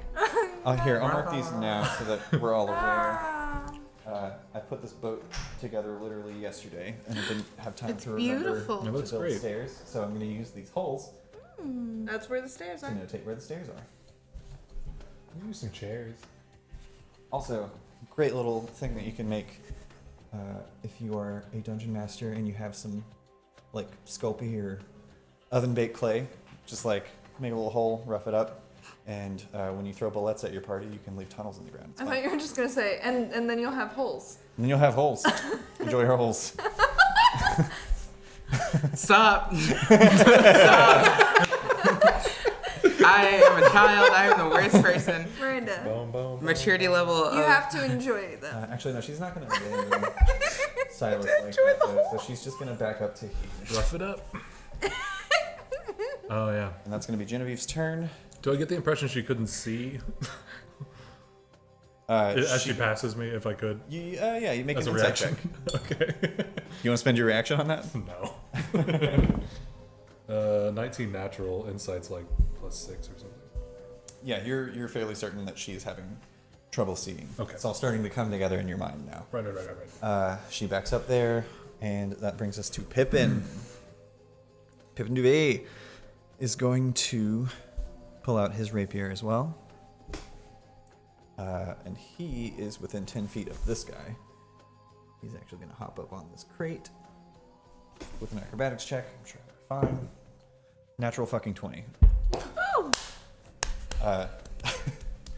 Here, I'll mark these now so that we're all aware. I put this boat together literally yesterday, and I didn't have time to remember beautiful. It to looks build great. stairs. So I'm going to use these holes That's where the stairs to are. notate where the stairs are. Use some chairs. Also, great little thing that you can make if you are a dungeon master and you have some like Sculpey or oven baked clay. Just like make a little hole, rough it up, and when you throw bullets at your party, you can leave tunnels in the ground. It's I fun. thought you were just gonna say, and then you'll have holes. And then you'll have holes. Enjoy your holes. Stop. Stop. I am a child. I am the worst person. Miranda, Boom, boom, boom. Maturity level you of... have to enjoy them. Actually, no, she's not going to abandon Silas like that, though, so she's just going to back up to here. Rough it up. Oh, yeah. And that's going to be Genevieve's turn. Do I get the impression she couldn't see as she passes me, if I could? Yeah, you make As an a insight reaction? Okay. check. You want to spend your reaction on that? No. 19 natural, insight's like +6 or something. Yeah, you're fairly certain that she's having trouble seeing. Okay. It's all starting to come together in your mind now. Right. She backs up there, and that brings us to Pippin. Pippin Duvet is going to pull out his rapier as well. And he is within 10 feet of this guy. He's actually going to hop up on this crate with an acrobatics check. I'm sure they're fine. Natural fucking 20.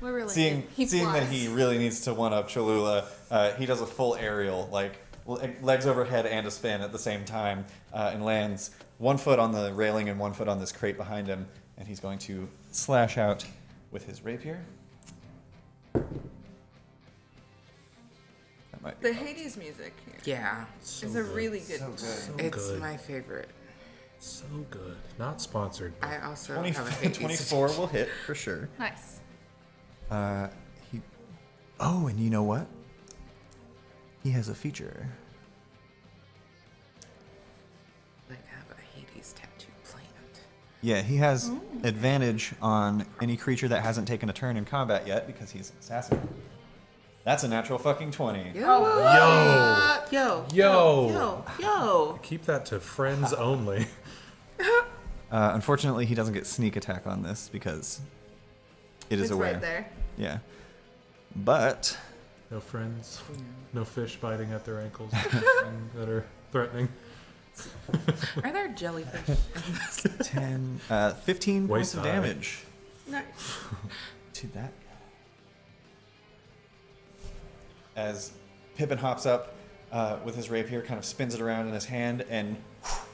We're related. Seeing that he really needs to one-up Cholula, he does a full aerial, like legs overhead and a spin at the same time, and lands 1 foot on the railing and 1 foot on this crate behind him, and he's going to slash out with his rapier. That might be The Hades music here Yeah. is a really good. so good. It's good. my favorite. So good. Not sponsored. I also 20, have a Hades 24 will hit for sure. Nice. He. Oh, and you know what? He has a feature. Like have a Hades tattoo planned. Yeah, he has advantage on any creature that hasn't taken a turn in combat yet because he's an assassin. That's a natural fucking 20. Yo. Keep that to friends only. Unfortunately, he doesn't get sneak attack on this because it is It's aware. right there. Yeah. But No friends. No fish biting at their ankles that are threatening. Are there jellyfish? 10, 15 points Waist of high. damage Nice. to that guy. As Pippin hops up with his rapier, kind of spins it around in his hand and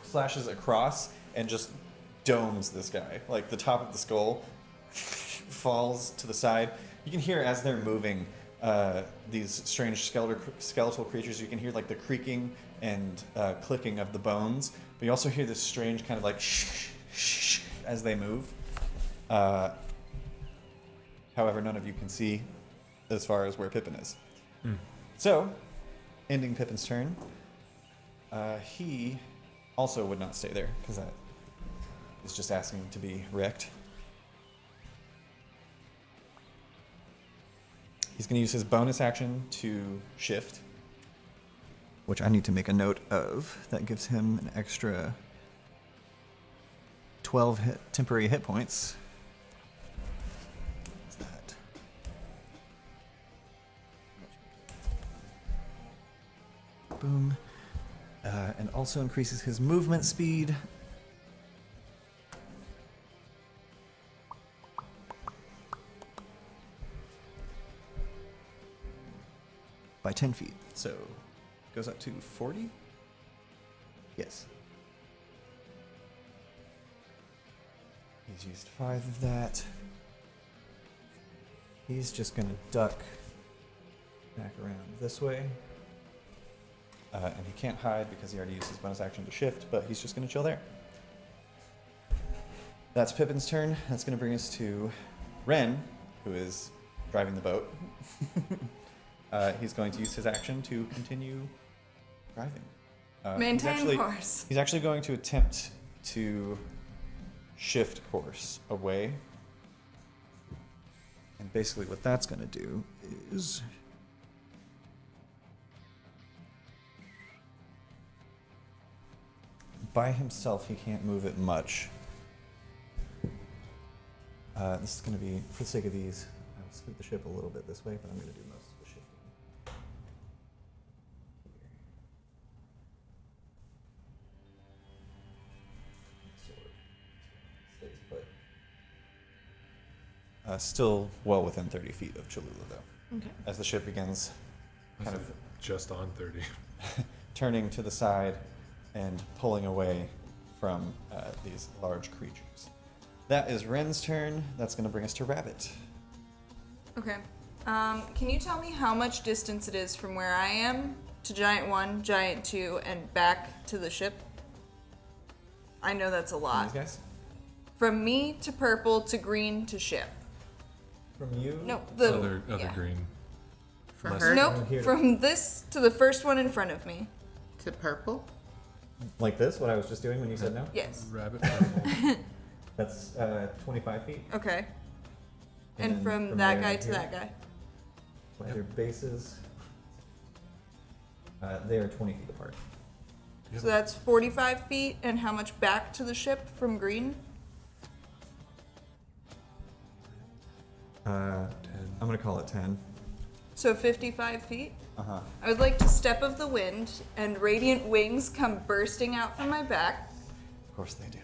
slashes across and just domes this guy. Like the top of the skull falls to the side. You can hear as they're moving these strange skeletal creatures. You can hear like the creaking and clicking of the bones, but you also hear this strange kind of like shh as they move. However, none of you can see as far as where Pippin is. So, ending Pippin's turn, he also would not stay there because that is just asking to be wrecked. He's going to use his bonus action to shift, which I need to make a note of. That gives him an extra 12 temporary hit points. What's that? Boom. And also increases his movement speed. By 10 feet. So goes up to 40? Yes. He's used 5 of that. He's just going to duck back around this way. And he can't hide because he already used his bonus action to shift, but he's just going to chill there. That's Pippin's turn. That's going to bring us to Ren, who is driving the boat. He's going to use his action to continue driving. Maintain course. He's actually going to attempt to shift course away. And basically what that's going to do is... by himself, he can't move it much. This is going to be, for the sake of ease, I'll scoot the ship a little bit this way, but I'm going to do most of the shifting. Stays put. Still well within 30 feet of Cholula, though. Okay. As the ship begins kind of Just on 30. turning to the side and pulling away from these large creatures. That is Ren's turn. That's going to bring us to Rabbit. Okay. Can you tell me how much distance it is from where I am to Giant 1, Giant 2, and back to the ship? I know that's a lot. These guys? From me to purple to green to ship. From you? No, the Other yeah. green. From Less- her Nope, Here. from this to the first one in front of me. to purple. Like this, what I was just doing when you said no? Yes. Rabbit purple. That's 25 feet. Okay. And then from that there guy to here, that guy. by their bases, they are 20 feet apart. So that's 45 feet, and how much back to the ship from green? I'm going to call it 10. So 55 feet? Uh-huh. I would like to step of the wind, and radiant wings come bursting out from my back. Of course they do.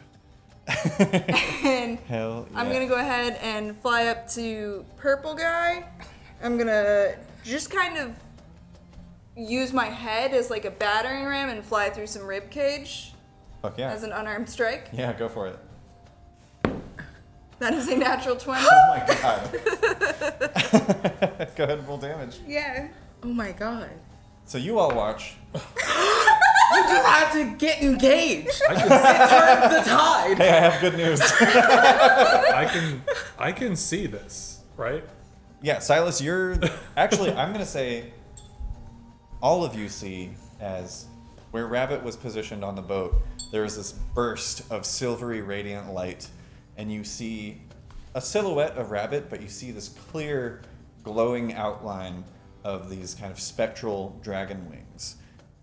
And Hell yeah. I'm gonna go ahead and fly up to purple guy. I'm gonna just kind of use my head as like a battering ram and fly through some rib cage Fuck yeah. as an unarmed strike. Yeah, go for it. That is a natural 20. Oh my god. Go ahead and roll damage. Yeah. Oh my god. So you all watch. You just had to get engaged. I It turned the tide. Hey, I have good news. I can see this, right? Yeah, Silas, you're actually. I'm gonna say, all of you see as where Rabbit was positioned on the boat. There is this burst of silvery, radiant light, and you see a silhouette of Rabbit, but you see this clear, glowing outline of these kind of spectral dragon wings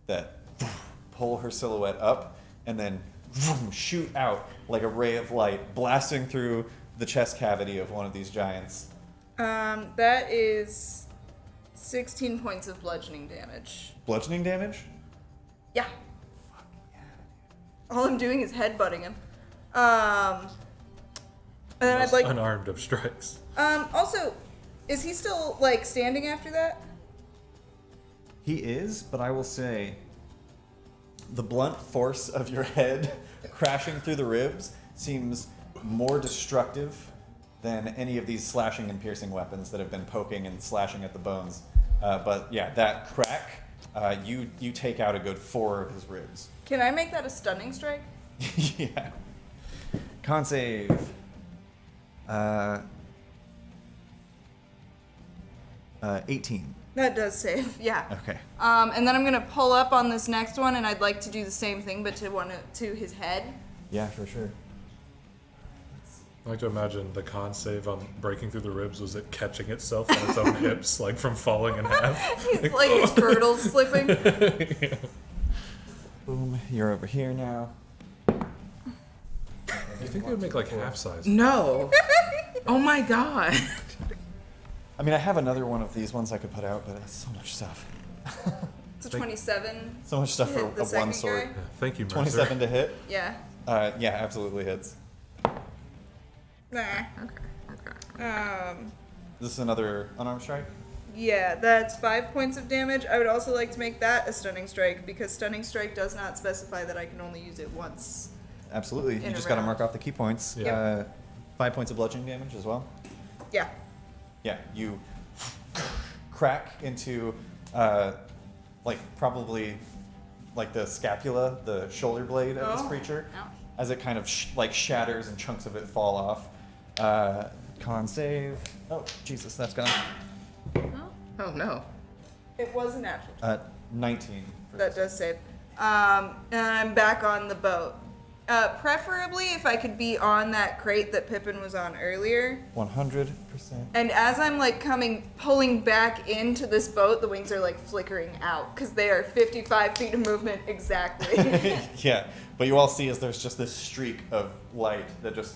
that pull her silhouette up and then shoot out like a ray of light, blasting through the chest cavity of one of these giants. That is 16 points of bludgeoning damage. Bludgeoning damage? Yeah. All I'm doing is headbutting him. And then I'd Most like. unarmed of strikes. Also, is he still like standing after that? He is, but I will say the blunt force of your head crashing through the ribs seems more destructive than any of these slashing and piercing weapons that have been poking and slashing at the bones. But yeah, that crack, you take out a good 4 of his ribs. Can I make that a stunning strike? Yeah. Con save. 18. That does save, yeah. Okay. And then I'm gonna pull up on this next one, and I'd like to do the same thing, but to his head. Yeah, for sure. I like to imagine the con save on breaking through the ribs was it catching itself on its own hips, like from falling in half. He's like his girdle's slipping. Boom. You're over here now. You think they would make like half size? No. Oh my god. I mean, I have another one of these ones I could put out, but it's so much stuff. It's a 27. So much stuff to for hit the a second one sword. guy. Yeah, thank you, Mercer. 27 to hit? Yeah. Yeah, absolutely hits. Nah. Okay. This is another unarmed strike? Yeah, that's 5 points of damage. I would also like to make that a stunning strike because stunning strike does not specify that I can only use it once. Absolutely. In You a just got to round. mark off the key points. Yeah. 5 points of bludgeoning damage as well. Yeah. Yeah, you crack into, like, probably, like, the scapula, the shoulder blade of this Oh. creature, Ouch. as it kind of, like, shatters and chunks of it fall off. Con save. Oh, Jesus, that's gone. Oh no. It was a natural. 19. For That this. does save. And I'm back on the boat. Preferably if I could be on that crate that Pippin was on earlier. 100%. And as I'm like pulling back into this boat, the wings are like flickering out because they are 55 feet of movement exactly. Yeah, but you all see as there's just this streak of light that just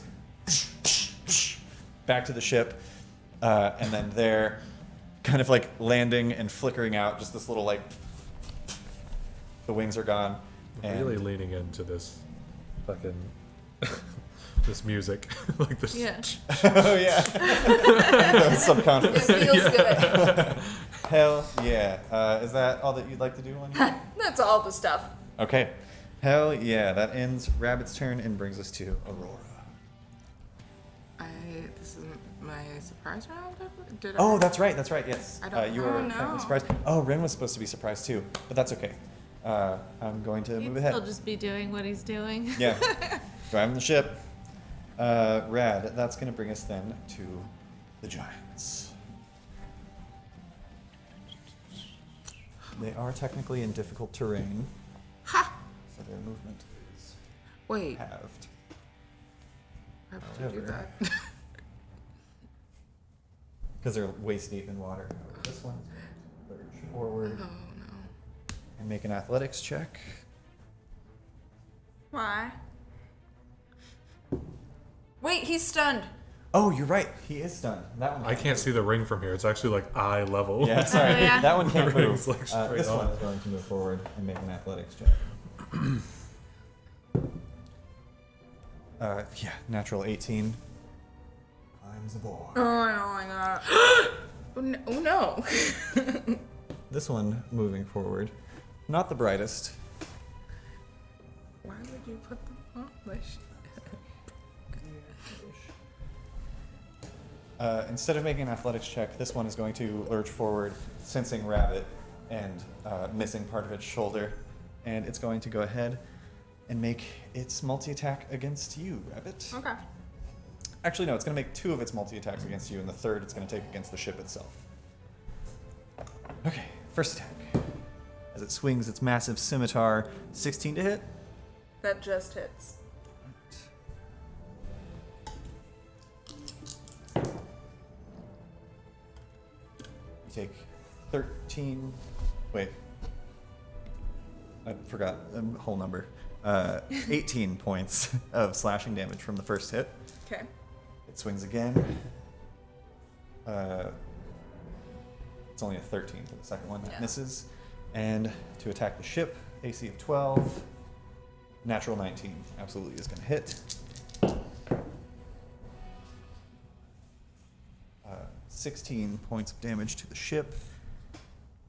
back to the ship, and then there, kind of like landing and flickering out, just this little like, the wings are gone. And Really leaning into this fucking this music, like this. Yeah. oh yeah, The It subconscious. feels good. Hell yeah. Is that all that you'd like to do on you? That's all the stuff. Okay. Hell yeah. That ends Rabbit's turn and brings us to Aurora. This is my surprise round. Did Oh, I? that's right. That's right. Yes. I don't- You oh, were no. currently surprised. Oh, Ren was supposed to be surprised too, but that's okay. I'm going to move He'd ahead. still just be doing what he's doing. Yeah. Driving the ship. Rad. That's going to bring us then to the giants. They are technically in difficult terrain, Ha! so their movement is Wait. halved. Why would you do However. that? Because they're waist deep in water. This one's going to lurch forward Oh no. and make an athletics check. Why? Wait, he's stunned. Oh, you're right. He is stunned. That one I can't see the ring from here. It's actually like eye level. Yeah, sorry. yeah. That one can't Everything's move. like straight This one on. is going to move forward and make an athletics check. Yeah, natural 18. Climbs aboard. Oh my god. Oh no. This one moving forward. Not the brightest. Why would you put them on this? Instead of making an athletics check, this one is going to lurch forward, sensing Rabbit and missing part of its shoulder. and it's going to go ahead and make its multi-attack against you, Rabbit. Okay. Actually, no, it's going to make 2 of its multi-attacks against you, and the third it's going to take against the ship itself. Okay, first attack. As it swings its massive scimitar, 16 to hit. That just hits. You take 13. Wait. I forgot a whole number. 18 points of slashing damage from the first hit. Okay. It swings again. It's only a 13 for the second one. That Yeah. misses. And to attack the ship, AC of 12. Natural 19 absolutely is going to hit. 16 points of damage to the ship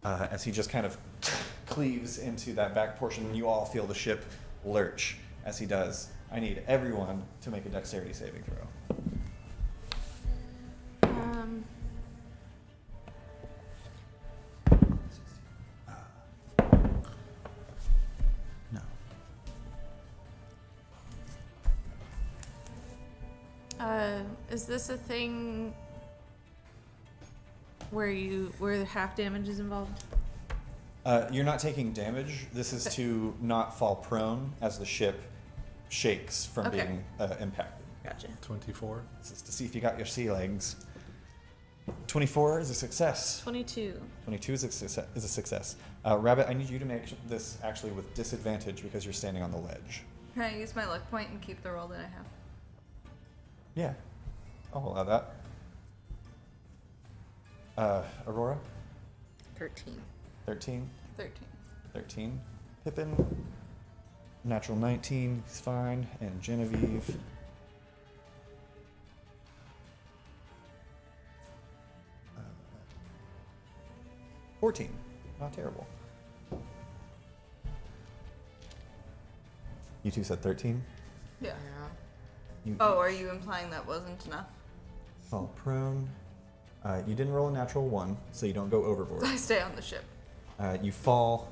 as he just kind of cleaves into that back portion, and you all feel the ship lurch as he does. I need everyone to make a dexterity saving throw. No. Is this a thing where half damage is involved? You're not taking damage. This is to not fall prone as the ship shakes from Okay. being impacted. Gotcha. 24. This is to see if you got your sea legs. 24 is a success. 22. 22 is a success. Rabbit, I need you to make this actually with disadvantage because you're standing on the ledge. Can I use my luck point and keep the roll that I have? Yeah, I'll allow that. Aurora, 13. 13. 13. 13. Pippin, natural 19, he's fine. And Genevieve. 14. Not terrible. You two said 13? Yeah. You Oh, are you implying that wasn't enough? fall prone. You didn't roll a natural 1, so you don't go overboard. I stay on the ship. You fall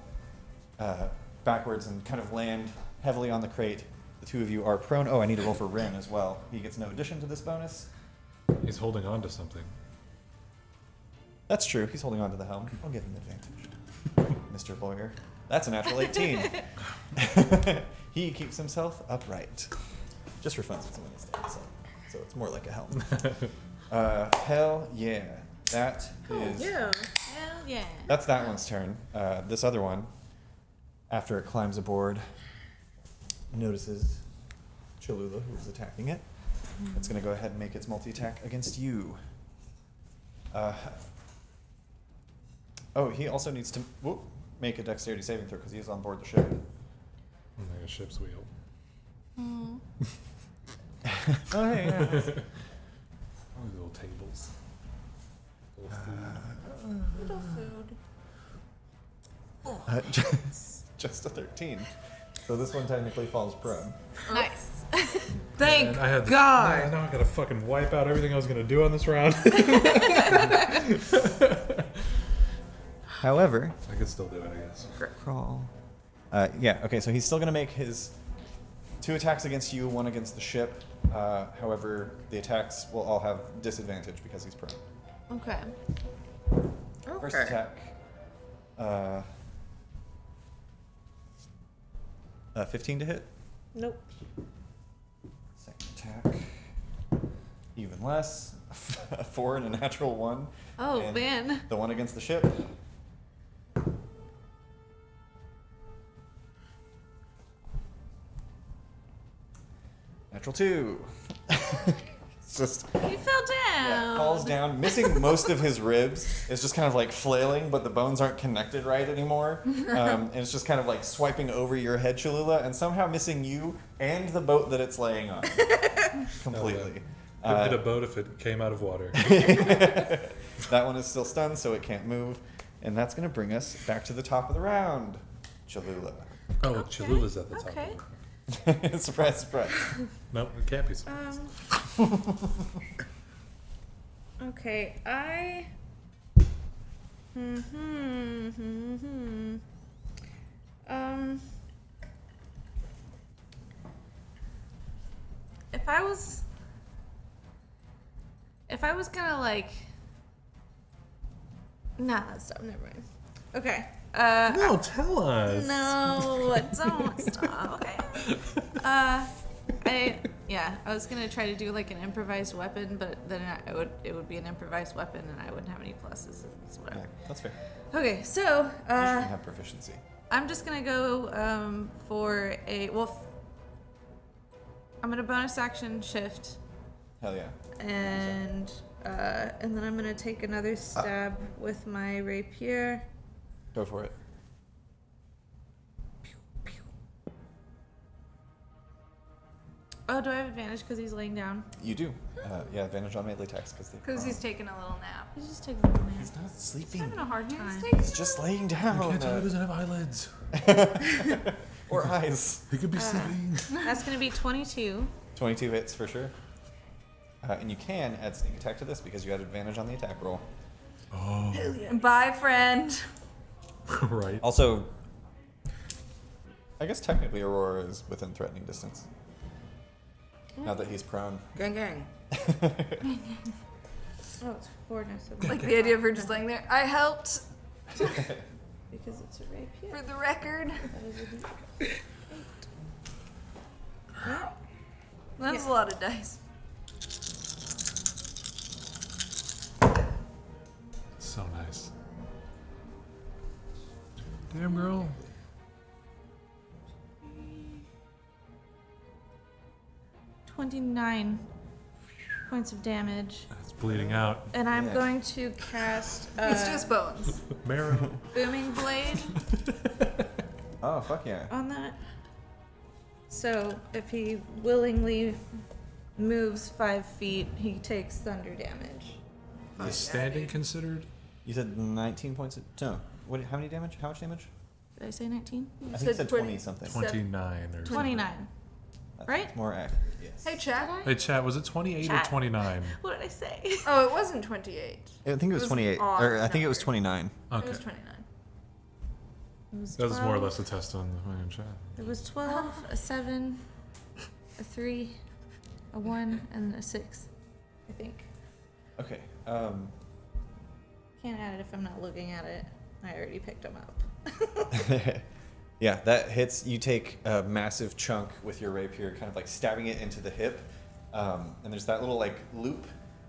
backwards and kind of land heavily on the crate. The two of you are prone. Oh, I need to roll for Ren as well. He gets no addition to this bonus. He's holding on to something. That's true. He's holding on to the helm. I'll give him advantage. Mr. Lawyer. That's a natural 18. He keeps himself upright. Just for fun, since I'm in the stand, so it's more like a helm. Hell yeah. That is. Hell yeah. That's that one's turn. This other one, after it climbs aboard, notices Cholula, who is attacking it. It's going to go ahead and make its multi-attack against you. He also needs to make a dexterity saving throw because he is on board the ship. Like a ship's wheel. Oh, hey, yeah. All these little tables. Little food. Little food. Just a 13. So this one technically falls prone. Nice. Thank And I had God. Now I gotta fucking wipe out everything I was gonna do on this round. However, I could still do it, I guess. crawl. Okay, so he's still going to make his 2 attacks against you, 1 against the ship. However, the attacks will all have disadvantage because he's prone. Okay. First Okay. attack. 15 to hit. Nope. Second attack. Even less. A 4 and a natural 1. Oh, And man. The one against the ship. Natural 2. It's just He fell down. falls down, missing most of his ribs. It's just kind of like flailing, but the bones aren't connected right anymore. And it's just kind of like swiping over your head, Cholula, and somehow missing you and the boat that it's laying on. Completely. Could hit a boat if it came out of water. That one is still stunned, so it can't move. And that's going to bring us back to the top of the round. Cholula. Oh, Cholula's at the top. Okay. Surprise, surprise. Nope, it can't be surprised. Okay, If I was gonna like, nah, stop. Never mind. Okay. No, tell us. No, don't stop. Okay. I was gonna try to do like an improvised weapon, but then it would be an improvised weapon, and I wouldn't have any pluses. So whatever. Yeah, that's fair. Okay, so You shouldn't have proficiency. I'm just gonna go for a I'm gonna bonus action shift, Hell yeah. and then I'm gonna take another stab with my rapier. Go for it. Oh, do I have advantage because he's laying down? You do. Yeah, advantage on melee attacks Because he's taking a little nap. He's just taking a little nap. He's not sleeping. Having a hard time. He's just laying down. You can't tell he doesn't have eyelids. Or eyes. He could be sleeping. That's gonna be 22. 22 hits for sure. And you can add sneak attack to this because you had advantage on the attack roll. Oh, Bye, friend. right. Also, I guess technically Aurora is within threatening distance. Now that he's prone. Gang, gang. Oh, it's 4 next to the Like the idea of her just laying there. I helped, because it's a rapier. for the record. That is a D8. That's a lot of dice. So nice. Damn girl. 29 points of damage, It's bleeding out. and I'm Yeah. going to cast It's just bones. Marrow. booming blade Oh, fuck yeah. on that. So if he willingly moves 5 feet, he takes thunder damage. Is standing considered? You said 19 points of... No. What, how many damage? How much damage? Did I say 19? I think you said 20 something. 29 or 29. That's right? more accurate, yes. Hey, Chad. Hey, chat, was it 28 Chat. or 29? What did I say? Oh, it wasn't 28. I think it was It was 28. odd Or I think it was number. 29. Okay. It was 29. It was That was more or 12. less a test on the fucking chat. It was 12, a 7, a 3, a 1, and a 6, I think. Okay. Can't add it if I'm not looking at it. I already picked them up. Yeah, that hits. You take a massive chunk with your rapier, kind of like stabbing it into the hip. And there's that little like loop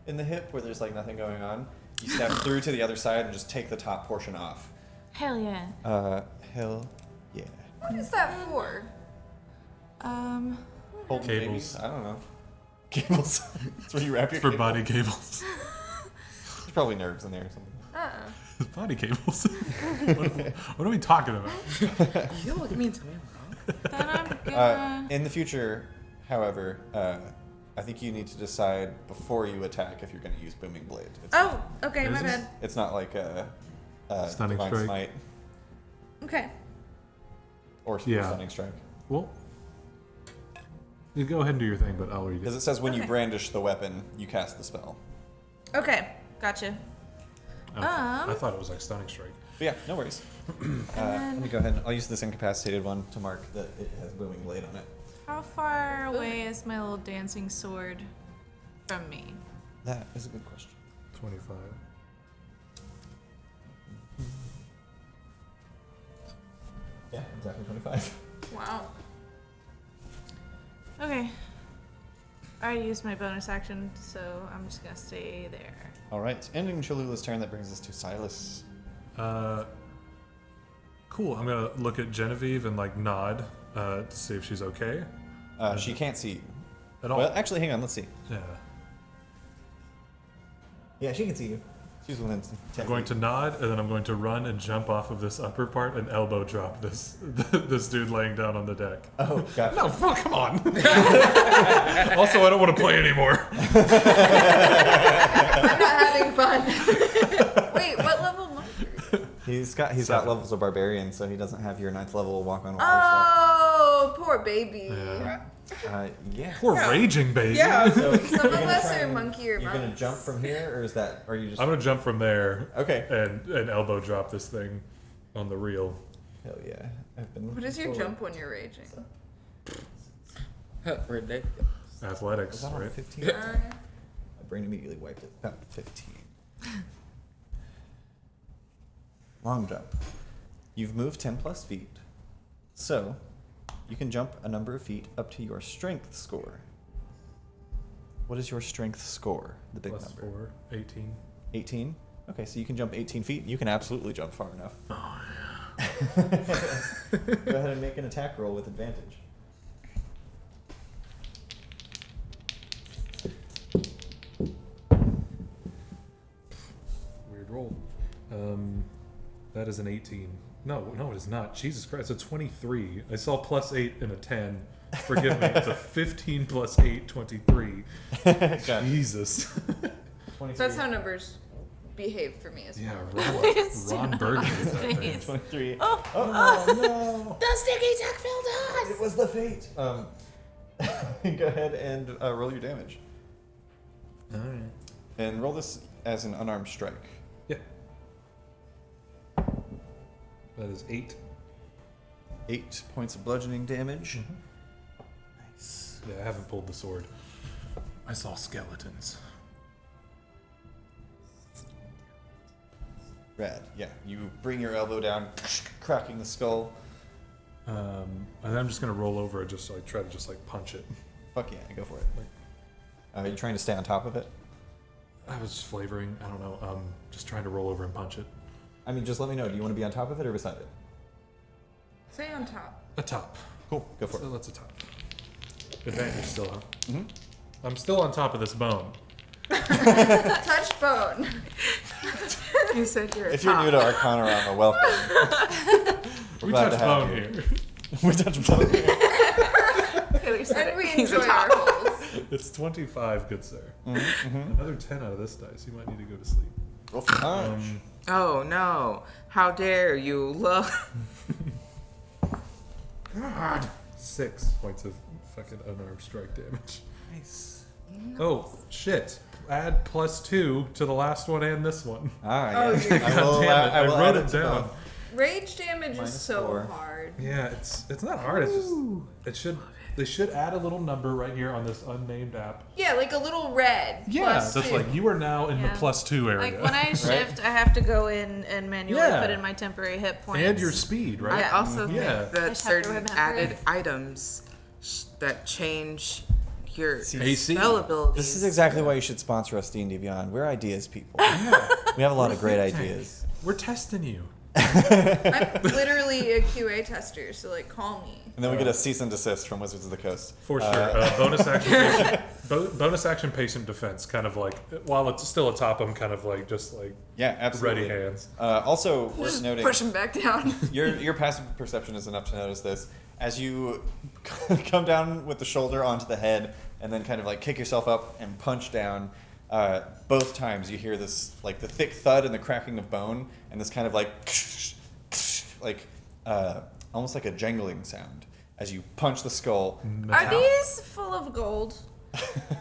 in the hip where there's like nothing going on. You stab through to the other side and just take the top portion off. Hell yeah. Hell yeah. What is that for? Holding Cables. babies? I don't know. Cables. That's where you wrap your For cable. body cables. There's probably nerves in there or something. Body cables. What are we talking about? You don't look at me and tell me I'm wrong. Then I'm gonna. In the future, however, I think you need to decide before you attack if you're going to use Booming Blade. It's Oh, okay, my Is it? bad. It's not like a Stunning Divine Strike. Smite Okay. or Yeah. Stunning Strike. Well, you go ahead and do your thing, but I'll read Because it. it says when you Okay. brandish the weapon, you cast the spell. Okay, gotcha. Okay. I thought it was like Stunning Strike. But yeah, no worries. Let me go ahead and I'll use this incapacitated one to mark that it has Booming Blade on it. How far away is my little dancing sword from me? That is a good question. 25. Yeah, exactly 25. Wow. Okay. I already used my bonus action, so I'm just gonna stay there. All right, ending Cholula's turn. That brings us to Silas. Cool. I'm gonna look at Genevieve and like nod to see if she's okay. She can't see you. At all. Well, actually, hang on. Let's see. Yeah. Yeah, she can see you. She's within 10 I'm going to nod, and then I'm going to run and jump off of this upper part and elbow drop this this dude laying down on the deck. Oh, gotcha. No, well, come on. Also, I don't want to play anymore. I'm not having fun. Wait, what level monk? He's got 7. levels of barbarian, so he doesn't have your 9th level walk on water Oh, poor baby. Yeah. stuff. Yeah. Poor raging baby. Yeah. So Some of us are monkey or You're gonna monks. jump from here, or is that? Or are you just? I'm gonna jump from there Okay. and elbow drop this thing on the reel. Hell yeah. I've been What is your jump when you're raging? Ridiculous. Was Athletics, that on right? 15? My brain immediately wiped it. About 15. Long jump. You've moved 10 plus feet. So, you can jump a number of feet up to your strength score. What is your strength score? The big Plus number. 4, 18. 18? Okay, so you can jump 18 feet. You can absolutely jump far enough. Oh, Go ahead and make an attack roll with advantage. Weird roll. That is an 18. No, it is not. Jesus Christ, it's a 23. I saw plus 8 and a 10. Forgive me, it's a 15 plus 8, 23. Got it. Jesus. 23. That's how numbers behave for me as Yeah, well. Ron Burgundy is that thing. 23. Oh. No! The sticky tech filled us! It was the fate. Go ahead and roll your damage. Alright. And roll this as an unarmed strike. Yeah. That is 8. 8 points of bludgeoning damage. Nice. Yeah, I haven't pulled the sword. I saw skeletons. Rad. Yeah, you bring your elbow down, cracking the skull. And then I'm just gonna roll over and just like try to just like punch it. Fuck yeah, go for it. You're trying to stay on top of it? I was just flavoring. I don't know. Just trying to roll over and punch it. I mean, just let me know. Do you want to be on top of it or beside it? Stay on top. A top. Cool, go for it. So that's a top. Advantage still, huh? Mm-hmm. I'm still on top of this bone. Touch bone. You said you're. If you're new to Arcanarama, welcome. We're We glad touch to have bone you. here. We touch bone here. Taylor said And we He's a enjoy top. our holes. It's 25, good sir. Mm-hmm. Another 10 out of this dice. You might need to go to sleep. Roll for punch. Oh no! How dare you look? God. 6 points of fucking unarmed strike damage. Nice. Oh, shit. Add +2 to the last one and this one. Ah, Oh, yeah. you're- I will, Damn it, I will I wrote add it to down. both. Rage damage Minus is so 4. hard. Yeah, it's not hard. It's just they should add a little number right here on this unnamed app. Yeah, like a little red. plus that's 2. like you are now in the Yeah. +2 area. Like when I shift, I have to go in and manually Yeah. put in my temporary hit points. and your speed, right? I also Yeah. think that Just have to certain remember added it. items that change your AC. spell abilities. This is exactly why you should sponsor us, D&D Beyond. We're ideas people. We have a lot of great ideas. We're testing you. I'm literally a QA tester, so like call me. And then we get a cease and desist from Wizards of the Coast. For sure. Bonus action patient, bonus action patient defense, kind of like, while it's still atop them, kind of like, just like Yeah, absolutely. ready hands. Also, worth Just noting, push him back down. your passive perception is enough to notice this. As you come down with the shoulder onto the head and then kind of like kick yourself up and punch down, both times you hear this, like the thick thud and the cracking of bone and this kind of like almost like a jangling sound as you punch the skull. Are these full of gold?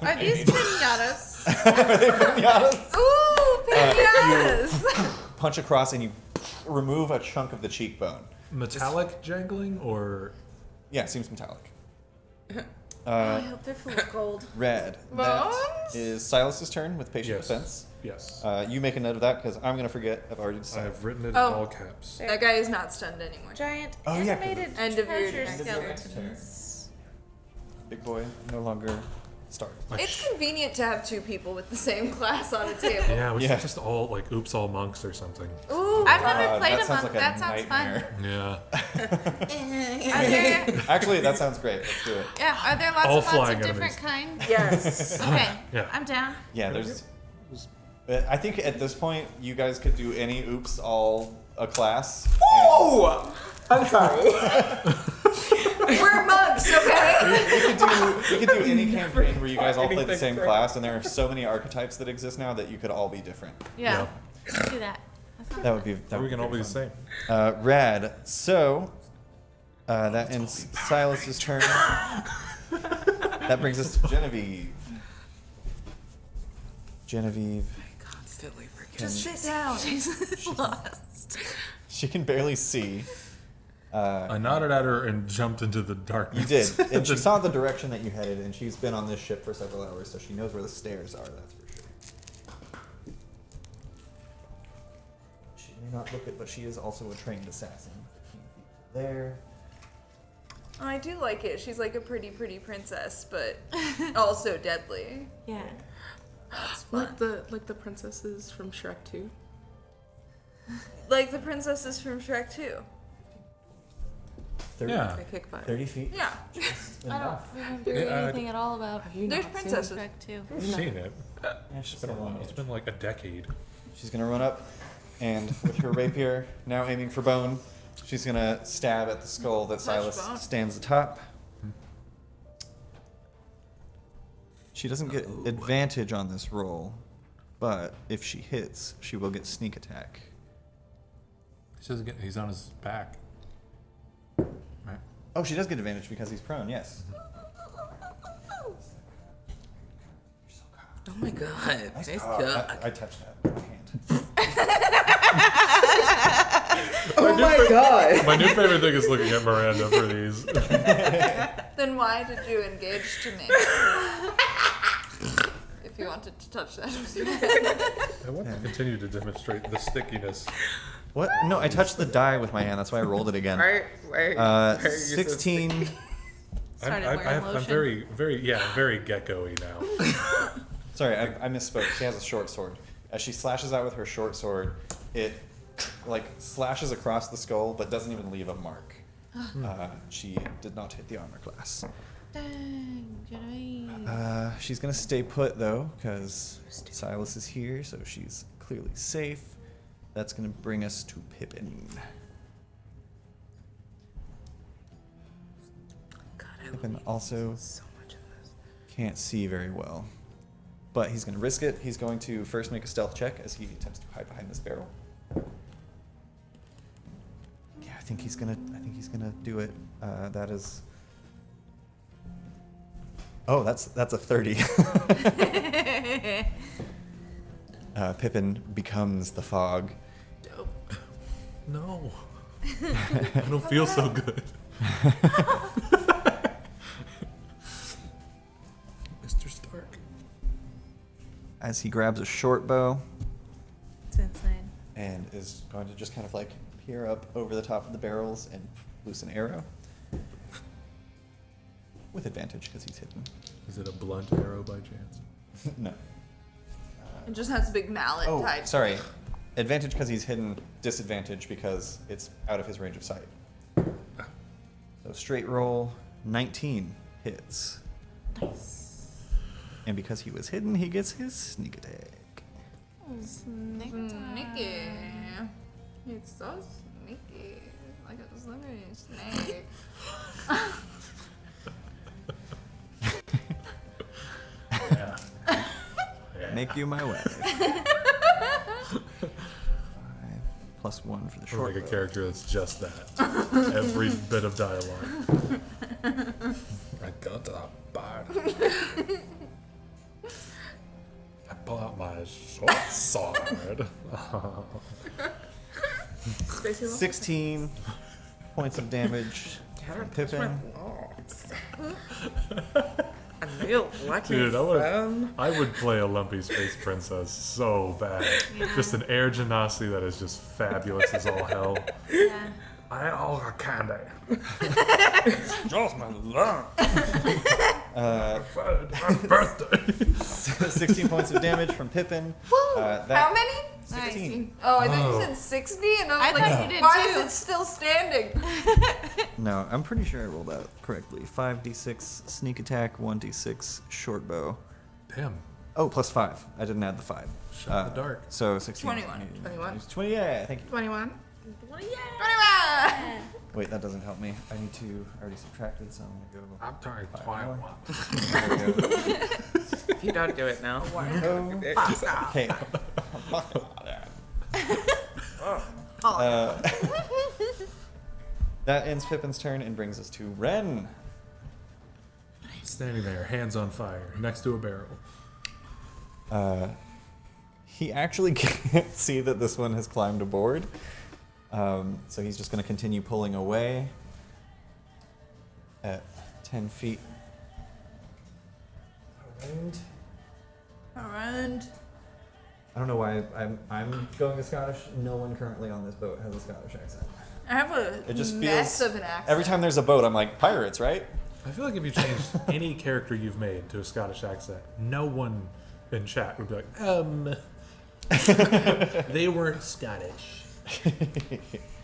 Are these pinatas? Pinatas? Ooh, pinatas! Punch across and you remove a chunk of the cheekbone. Metallic jangling or Yeah, it seems metallic. I hope they're full of gold. Red. Bones? That is Silas's turn with patient yes, defense. yes. You make a note of that because I'm gonna forget. I've already I decided. have written it in Oh. all caps. That guy is not stunned anymore. Giant Oh, yeah, 'cause animated it's end of your treasure next skeletons. Big boy no longer start. Like, It's convenient to have two people with the same class on a table. yeah, we Yeah. should just all like oops all monks or something. Ooh. I've never played that a sounds monk. like a That sounds nightmare. Yeah. Are there, Actually, that sounds great. Let's do it. yeah, are there lots All of flying different enemies. kinds? Yes. Okay, Yeah. I'm down. Yeah, there's. I think at this point you guys could do any oops all a class. Oh! I'm sorry. We're mugs, okay? We could do any campaign where you guys all play the same class, and there are so many archetypes that exist now that you could all be different. Yeah, let's do that. That would be. That Or we would can all be the pretty same. fun. Rad. So that ends Silas's turn. That brings us to Genevieve. Genevieve. Constantly forget. Can, Sit down. She's lost. she can barely see. I nodded at her and jumped into the darkness. You did, and she saw the direction that you headed, and she's been on this ship for several hours, so she knows where the stairs are. That's for sure. She may not look it, but she is also a trained assassin. 15 feet there. Oh, I do like it. She's like a pretty princess, but also deadly. Yeah. That's fun. Like the princesses from Shrek 2. Like the princesses from Shrek 2. 30, Yeah. I kick butt. 30 feet. Yeah. I don't remember Yeah, anything at all about There's princesses. Shrek 2. I've seen it. Yeah, she's been a long It's been like a decade. She's gonna run up, and with her rapier now aiming for bone, she's gonna stab at the skull that Silas bone. stands atop. She doesn't get advantage on this roll, but if she hits, she will get sneak attack. He's on his back. Right. Oh, she does get advantage because he's prone. Yes. Oh my god. Nice Oh, god. I touched that with my hand. Oh my god. My new favorite thing is looking at Miranda for these. Then why did you engage to me? If you wanted to touch that with your hand. I want to continue to demonstrate the stickiness. What? No, I touched the die with my hand. That's why I rolled it again. Why are you so 16. Started wearing I'm lotion. very gecko-y now. Sorry, I misspoke. She has a short sword. As she slashes out with her short sword, it like slashes across the skull, but doesn't even leave a mark. She did not hit the armor class. Dang, Genevieve. She's gonna stay put though, because Silas is here, so she's clearly safe. That's gonna bring us to Pippin. God, I Pippin also so much of this. can't see very well, but he's gonna risk it. He's going to first make a stealth check as he attempts to hide behind this barrel. Yeah, I think he's gonna do it. That is. Oh, that's a 30. Pippin becomes the fog. Dope. No. I don't feel so good. Mr. Stark. As he grabs a short bow It's insane. and is going to just kind of like peer up over the top of the barrels and loose an arrow. With advantage because he's hidden. Is it a blunt arrow by chance? No. It just has a big mallet Oh, tied. sorry. Advantage because he's hidden, disadvantage because it's out of his range of sight. So straight roll, 19 hits. Nice. And because he was hidden, he gets his sneak attack. Sneaky. It's so sneaky. Like a slippery snake. Yeah. Make you my wife. 5 + 1 for the Or short like a bow. character that's just that. Every bit of dialogue. I got a body. I pull out my short sword. 16 points of damage from Pippin. I knew lucky. Dude, fam. I would play a lumpy space princess so bad. Just an air genocity that is just fabulous as all hell. Yeah. I all got candy. Just my birthday. 16 points of damage from Pippin. How many? 16. Oh, I thought Oh. you said 60, and I I was like, thought you did why too. is it still standing? No, I'm pretty sure I rolled out correctly. 5d6 sneak attack, 1d6 short bow. Damn. Oh, plus 5. I didn't add the 5. Shot in the dark. So 16. 21. 21. 20, yeah, thank you. 21. 21! Wait, that doesn't help me. I need to, I already subtracted, so I'm going to go. I'm sorry, 5 more. 21. There we go. If you don't do it now. Okay. That ends Pippin's turn and brings us to Ren. Standing there, hands on fire, next to a barrel. He actually can't see that this one has climbed aboard, So he's just going to continue pulling away at 10 feet. Around. I don't know why I'm going to Scottish. No one currently on this boat has a Scottish accent. I have a It just mess feels of an accent. every time there's a boat, I'm like, pirates, right? I feel like if you changed any character you've made to a Scottish accent, no one in chat would be like, they weren't Scottish.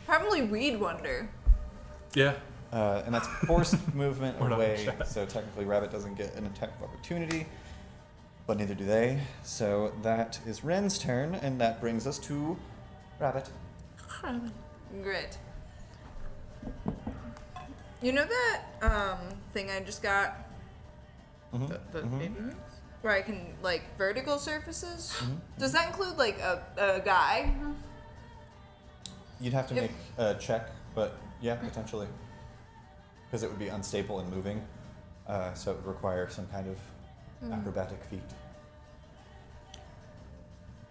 Probably we'd wonder. Yeah. And that's forced movement We're not away, in chat. so technically Rabbit doesn't get an attack of opportunity, but neither do they. So that is Ren's turn, and that brings us to Rabbit. Great. You know that thing I just got Mm-hmm. The baby wings? where I can like vertical surfaces? Mm-hmm. Does that include like a guy? You'd have to If- make a check, but yeah, potentially. Because it would be unstable and moving, so it would require some kind of acrobatic feat.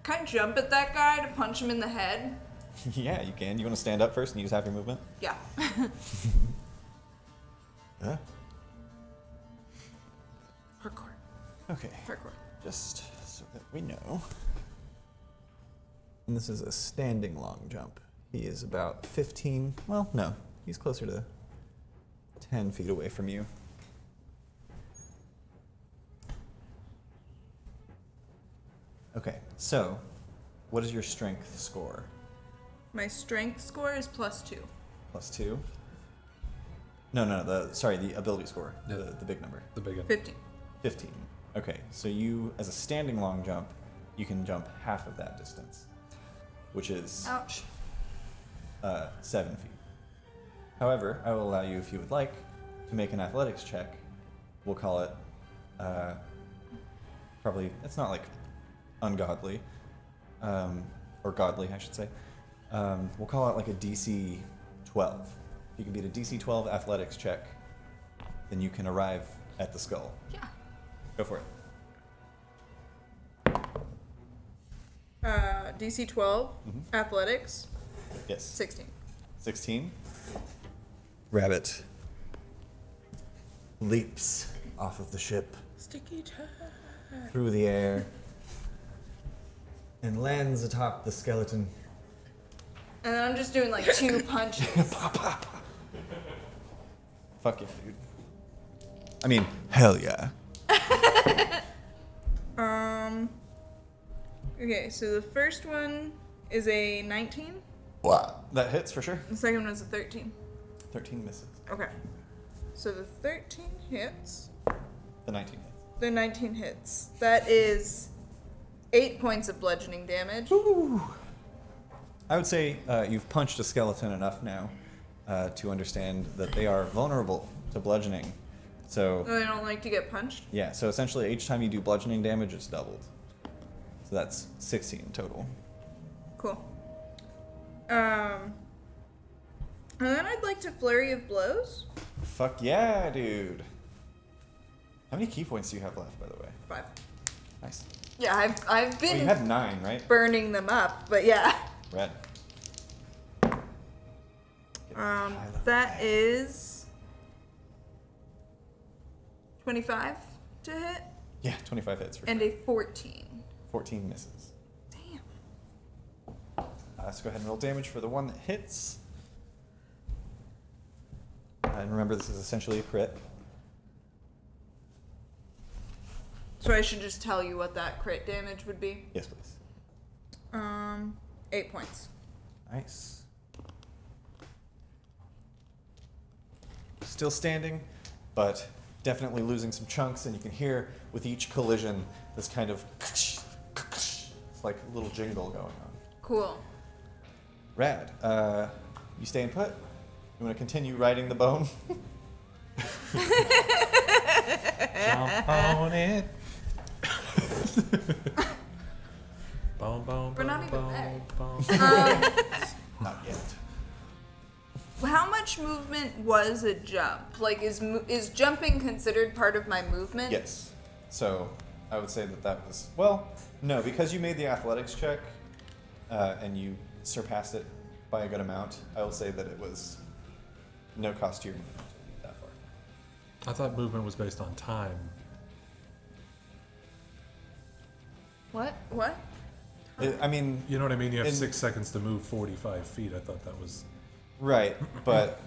Can I jump at that guy to punch him in the head? Yeah, you can. You want to stand up first and use half your movement? Yeah. Yeah. Parkour. Okay. Parkour. Just so that we know. And this is a standing long jump. He is about 15. Well, no. He's closer to 10 feet away from you. Okay, so what is your strength score? My strength score is +2. +2? No, the ability score. Yeah. The big number. The big one. 15. 15. Okay, so you, as a standing long jump, you can jump half of that distance, which is Ouch. 7 feet. However, I will allow you, if you would like, to make an athletics check. We'll call it, probably, it's not like ungodly, or godly, I should say. We'll call it like a DC 12. If you can beat a DC 12 athletics check, then you can arrive at the skull. Yeah. Go for it. DC 12, Mhm. athletics, Yes. 16. 16. Rabbit leaps off of the ship Sticky tie. through the air and lands atop the skeleton. And then I'm just doing like 2 punches. Fuck yeah, dude. I mean, hell yeah. Okay, so the first one is a 19. Wow. That hits for sure. The second one is a 13. 13 misses. Okay. So the 13 hits. The 19 hits. The 19 hits. That is 8 points of bludgeoning damage. Woo. I would say you've punched a skeleton enough now to understand that they are vulnerable to bludgeoning. So, Oh, they don't like to get punched? yeah, so essentially each time you do bludgeoning damage, it's doubled. So that's 16 total. Cool. And then I'd like to flurry of blows. Fuck yeah, dude. How many key points do you have left, by the way? 5. Nice. Yeah, I've Well, been you had 9, right? burning them up, but yeah. Red. That is 25 to hit Yeah, 25 hits for and sure. a 14. 14 misses. Damn. Let's go ahead and roll damage for the one that hits. And remember, this is essentially a crit. So I should just tell you what that crit damage would be. Yes, please. 8 points. Nice. Still standing, but definitely losing some chunks, and you can hear with each collision this kind of it's like a little jingle going on. Cool. Rad. You staying put? You want to continue riding the bone? Jump on it. Boom, boom, We're not boom, even boom, there. boom. Not yet. How much movement was a jump? Like, is jumping considered part of my movement? Yes. So I would say that was, well, no, because you made the athletics check and you surpassed it by a good amount. I will say that it was no cost to your movement to leap that far. I thought movement was based on time. What? What? I mean, You know what I mean? You have In- 6 seconds to move 45 feet. I thought that was... right, but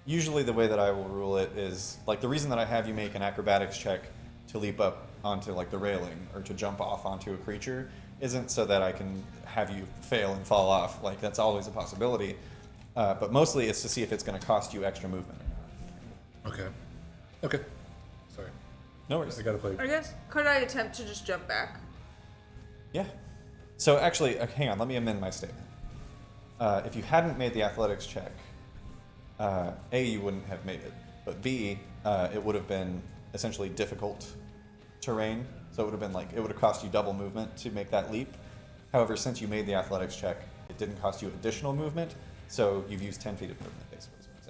usually the way that I will rule it is, like, the reason that I have you make an acrobatics check to leap up onto, like, the railing or to jump off onto a creature isn't so that I can have you fail and fall off. Like, that's always a possibility. But mostly it's to see if it's going to cost you extra movement. Okay. Okay. Sorry. No worries. I gotta play. I guess, could I attempt to just jump back? Yeah. So actually, hang on, let me amend my statement. If you hadn't made the athletics check, A, you wouldn't have made it, but B, it would have been essentially difficult terrain. So it would have been like, it would have cost you double movement to make that leap. However, since you made the athletics check, it didn't cost you additional movement, so you've used 10 feet of movement, basically, is what I'm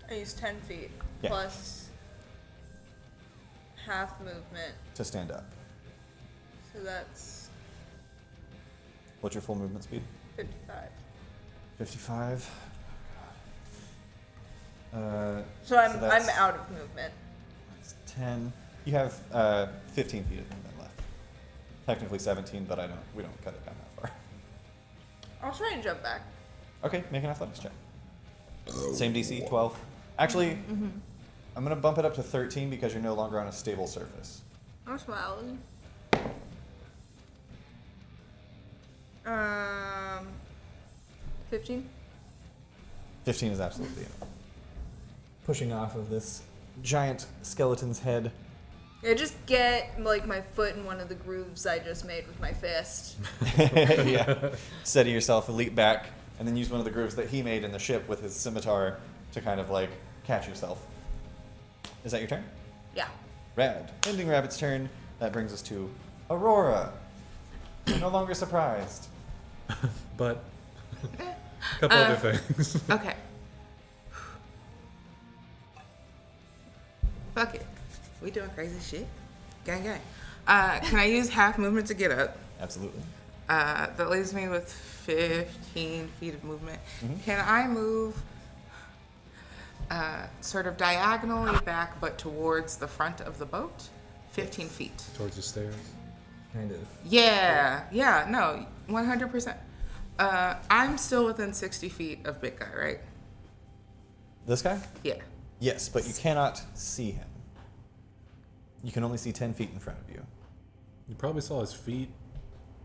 saying. I use 10 feet Yeah. plus half movement. To stand up. So that's What's your full movement speed? 55. 55. So I'm that's- out of movement. That's 10. You have 15 feet of movement left. Technically 17, but we don't cut it down that far. I'll try and jump back. Okay, make an athletics check. Same DC, 12. Actually, I'm going to bump it up to 13 because you're no longer on a stable surface. That's wild. 15? 15 is absolutely enough. Pushing off of this giant skeleton's head. Yeah, just get like my foot in one of the grooves I just made with my fist. Yeah. Steady yourself, leap back, and then use one of the grooves that he made in the ship with his scimitar to kind of like catch yourself. Is that your turn? Yeah. Rad. Ending Rabbit's turn. That brings us to Aurora. No longer surprised. But a couple other things. Okay. Fuck it. We doing crazy shit. Gang, gang. Can I use half movement to get up? Absolutely. That leaves me with 15 feet of movement. Mhm. Can I move sort of diagonally back, but towards the front of the boat? 15 feet. Towards the stairs. Kind of. Yeah, no, 100%. I'm still within 60 feet of big guy, right? This guy? Yeah. Yes, but you cannot see him. You can only see 10 feet in front of you. You probably saw his feet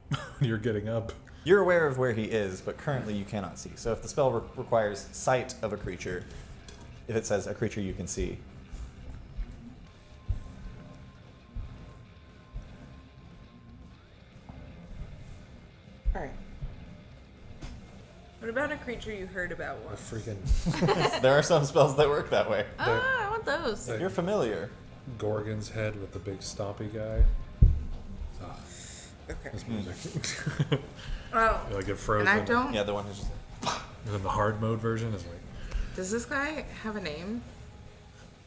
when you're getting up. You're aware of where he is, but currently you cannot see. So if the spell requires sight of a creature, if it says a creature you can see, All right. What about a creature you heard about A once? freaking there are some spells that work that way. Ah, I want those. Like You're familiar. Gorgon's head with the big stompy guy. Ah, Okay. this music. Oh, You like get frozen. And I don't. Yeah, the one who's just And then the hard mode version is like, Does this guy have a name?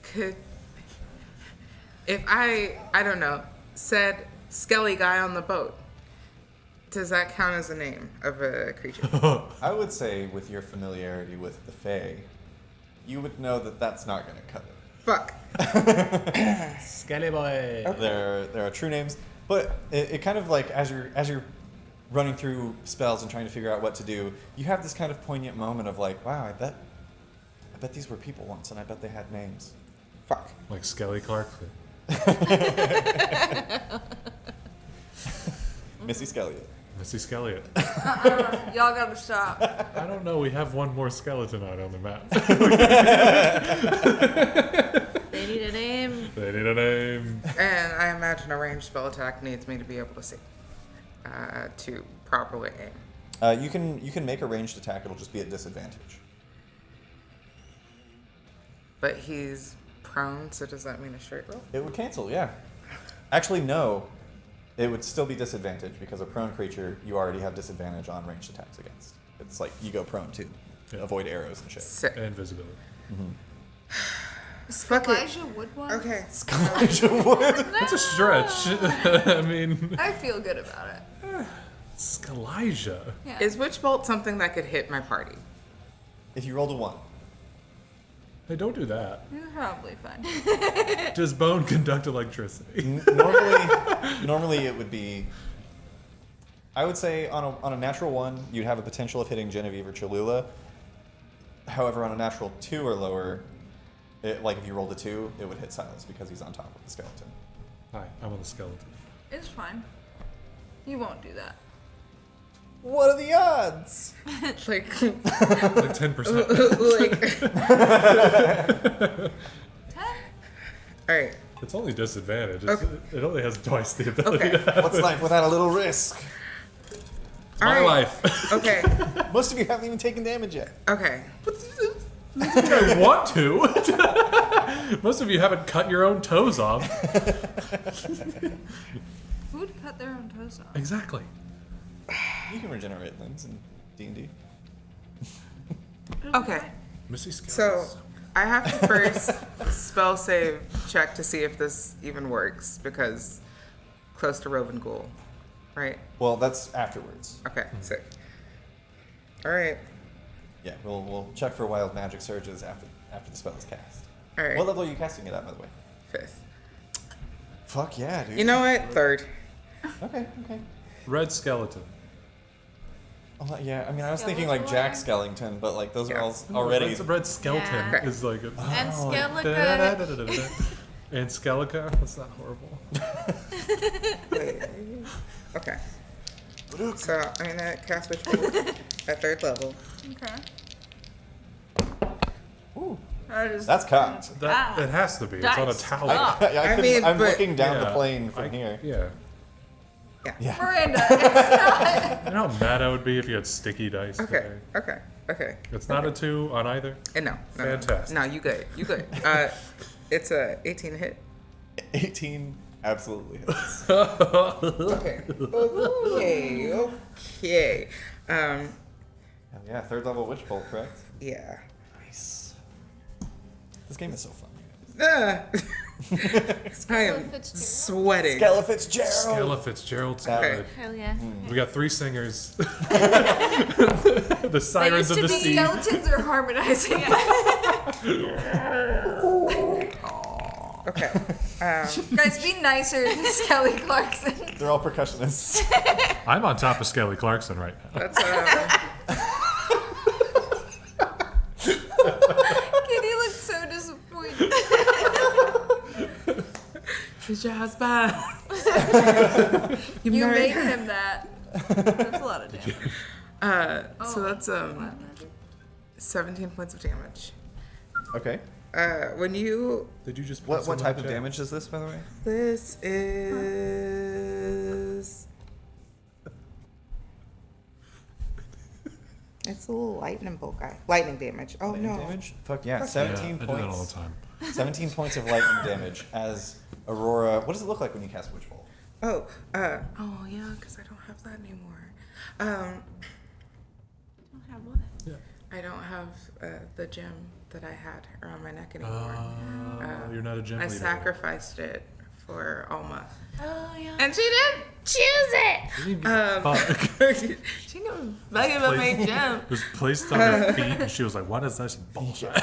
Could. If I don't know, said Skelly guy on the boat, does that count as a name of a creature? I would say with your familiarity with the Fae, you would know that that's not going to cut it. Fuck. Skelly boy. There are true names, but it kind of like as you're running through spells and trying to figure out what to do, you have this kind of poignant moment of like, wow, I bet these were people once, and I bet they had names. Fuck. like Skelly Clark. Missy Skelliot. Missy Skelliot. y'all gotta stop. I don't know. We have one more skeleton out on the map. They need a name. They need a name. And I imagine a ranged spell attack needs me to be able to see to properly aim. You can make a ranged attack. It'll just be at disadvantage. But he's prone, so does that mean a straight roll? It would cancel, yeah. Actually, no. It would still be disadvantage because a prone creature you already have disadvantage on ranged attacks against. It's like you go prone too. Yeah. Avoid arrows and shit. Sick. And visibility. Fuck it. Elijah Woodwine? Okay. It's a stretch. I mean, I feel good about it. Scalija. Yeah. Is Witch Bolt something that could hit my party? If you rolled a 1. Hey, don't do that. You're probably fine. Does bone conduct electricity? Normally it would be. I would say on a natural 1, you'd have a potential of hitting Genevieve or Cholula. However, on a natural 2 or lower, like if you rolled a 2, it would hit Silas because he's on top of the skeleton. Hi, I'm on the skeleton. It's fine. You won't do that. What are the odds? Like, Like 10%. like. All right. It's only disadvantage. Okay. It only has twice the ability Okay. to have What's it. life without a little risk? My All right. life. Okay. Most of you haven't even taken damage yet. Okay. I want to. Most of you haven't cut your own toes off. Who would cut their own toes off? Exactly. You can regenerate limbs in D&D. Okay. Missy So Skeletons. I have to first spell save check to see if this even works because close to Róvengül, right? Well, that's afterwards. Okay, sick. All right, Yeah, we'll check for wild magic surges after the spell is cast. all right. What level are you casting it at, by the way? 5th. Fuck yeah, dude. You know what? 3rd. Okay. Red skeleton. Oh, yeah, I mean, I was thinking like Jack Skellington, but like those are all already. Red skeleton Yeah. is like a. And Skelica. Da-da-da-da-da-da. And Skelica? That's not horrible. Wait. Okay. So I'm gonna cast Witch Bolt at 3rd level. Okay. Ooh, That is that's cocked. That, it has to be. It's on a That's tower. cocked. I'm mean, but- looking down the Yeah. plane from I- here. Yeah. Yeah. Miranda. It's not. You know how mad I would be if you had sticky dice Okay. today? Okay. It's not a 2 on either? And no. Fantastic. No, you good. You good. It's a 18 to hit. 18 absolutely hits. Okay. Okay. Hell yeah, 3rd level Witch Bolt, correct? Yeah. Nice. This game is so fun. I am Fitzgerald. sweating. Skella Fitzgerald. Skella Fitzgerald Okay. salad. Hell yeah. We got 3 singers. The They sirens used of to the be sea. Skeletons are harmonizing. Okay. Guys, be nicer to Skelly Clarkson. They're all percussionists. I'm on top of Skelly Clarkson right now. That's Kitty looks so disappointed. Who's your husband? You married made her. him that. That's a lot of damage. So that's 17 points of damage. Okay. When you Did you just What post what in type that of chat? damage is this, by the way? this is it's a little lightning bolt guy. Lightning damage. Oh Lightning no. damage? Fuck yeah, Fuck 17 I do points. that all the time. 17 points of lightning damage as Aurora. What does it look like when you cast Witch Bolt? Oh yeah, because I don't have that anymore. Don't have one. Yeah. I don't have the gem that I had around my neck anymore. You're not a gem I leader. sacrificed it for Alma. Oh yeah. And she didn't choose it! She didn't fucking about my gem. It was placed on her feet, and she was like, "What is this bullshit?"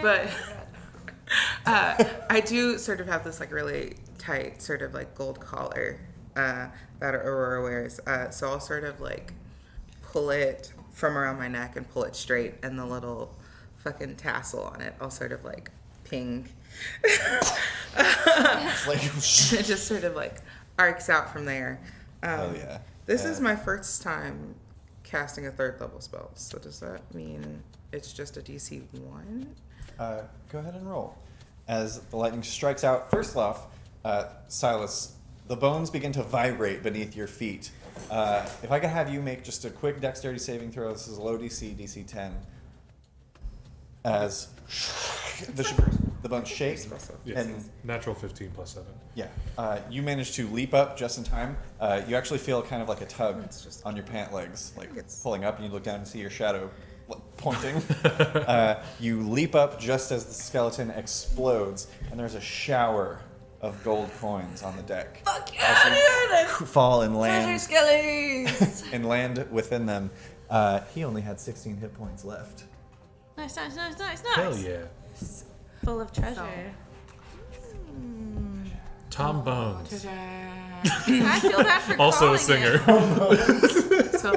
But I do sort of have this like really tight sort of like gold collar that Aurora wears. So I'll sort of like pull it from around my neck and pull it straight, and the little fucking tassel on it, I'll sort of like ping. It's like, It just sort of like arcs out from there. oh yeah. This Yeah. is my first time casting a 3rd level spell. So does that mean it's just a DC 1? Go ahead and roll. As the lightning strikes out, first off, Silas, the bones begin to vibrate beneath your feet. If I could have you make just a quick dexterity saving throw, this is low DC, DC 10. As the bones shake, Yeah. and Natural 15 plus 7. yeah, you manage to leap up just in time. You actually feel kind of like a tug It's just- on your pant legs, like It's- pulling up, and you look down and see your shadow pointing. You leap up just as the skeleton explodes, and there's a shower of gold coins on the deck. Fuck yeah, dude! Fall and Treasure land skellies! and land within them. He only had 16 hit points left. Nice. Hell yeah. Full of treasure. Tom Bones. I feel bad for Also a calling singer. it. So,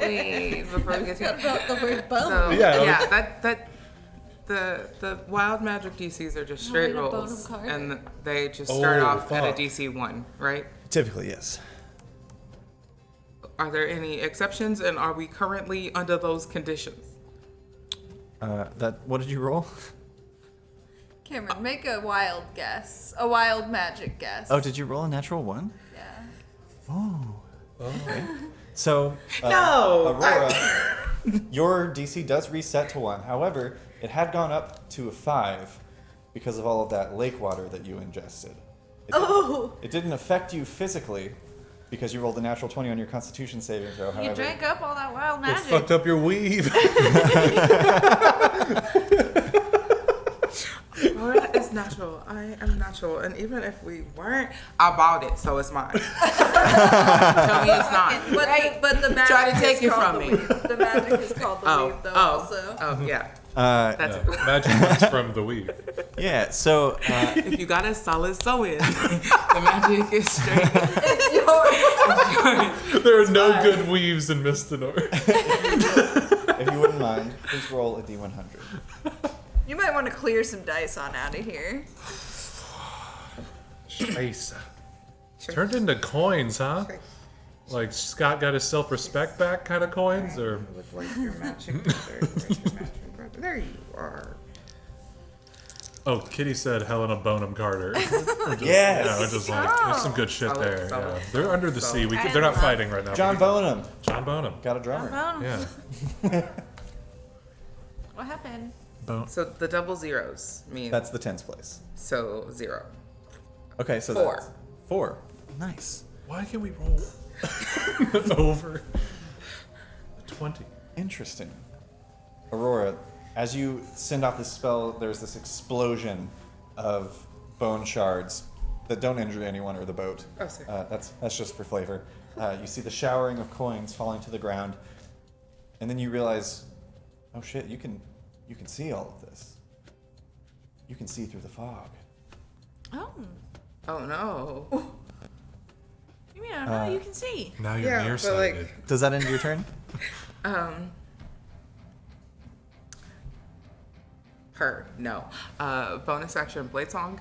wait, before we get to About the word bone. So, Yeah. that the wild magic DCs are just straight Wait, a rolls, bonum card? and they just start off at a fuck. DC 1, right? Typically, yes. Are there any exceptions, and are we currently under those conditions? What did you roll? Cameron, make a wild guess. A wild magic guess. Oh, did you roll a natural 1? Yeah. Oh. Okay. So, No! Aurora, your DC does reset to 1. However, it had gone up to a 5 because of all of that lake water that you ingested. It didn't affect you physically because you rolled a natural 20 on your Constitution saving throw. You However, drank up all that wild It magic. fucked up your weave. Aurora is natural. I am natural, and even if we weren't, I bought it, so it's mine. Tell me it's not. But the magic Try to take is it called from the me. weave. The magic is called the weave, though, also. Oh, yeah. That's Yeah, it. magic comes from the weave. yeah, so If you got a solid sew-in, the magic is straight. There are no good weaves in Mistador. if you wouldn't mind, please roll a D100. You might want to clear some dice on out of here. Scheiße. Turned into coins, huh? Like Scott got his self-respect back kind of coins, or Look like your matching brother. There you are. oh, Kitty said Helena Bonham Carter. Yes! Yeah, we're just like there's some good shit Solid, there. solid, Yeah. They're under the sea. solid. They're not fighting right now. John Bonham. John Bonham. Got a drummer. Yeah. What happened? So the double zeros mean That's the tens place. so 0. Okay, so 4. that's 4. Nice. Why can we roll over 20? Interesting. Aurora, as you send out this spell, there's this explosion of bone shards that don't injure anyone or the boat. Oh, sick. That's just for flavor. You see the showering of coins falling to the ground, and then you realize, oh shit, you can see all of this. You can see through the fog. Oh. Oh no. You mean I don't know? You can see. Now you're Yeah, but, nearsighted. like- Does that end your turn? Her. No. Bonus action blade song.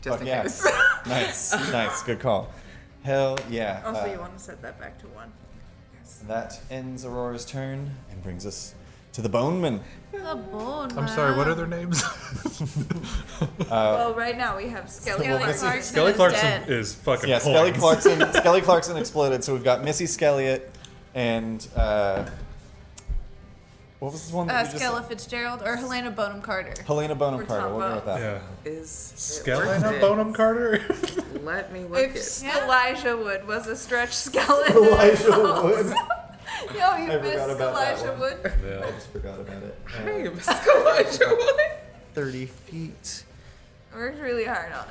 Just Fuck in yeah. case. Nice. Good call. Hell yeah. Also, you want to set that back to 1. That ends Aurora's turn and brings us to the Bonemen. The bone. I'm sorry, what are their names? Well, right now we have Skelly well, Clarkson. this is- Skelly Clarkson dead. is fucking Yeah, Skelly coins. Clarkson. Skelly Clarkson exploded. So we've got Missy Skelliot and what was this one? That you Skella Fitzgerald or Helena Bonham Carter. Helena Bonham Or Carter. Tom We'll go with that. Yeah. Is it Skelly worth it? Bonham Carter? Let me look If it. Elijah Wood was a stretch skeleton. Elijah Wood. Yo, you I forgot missed about that Elijah one. Wood. I Yeah. just forgot about it. Hey, Miss Elijah Wood. 30 feet. Worked really hard on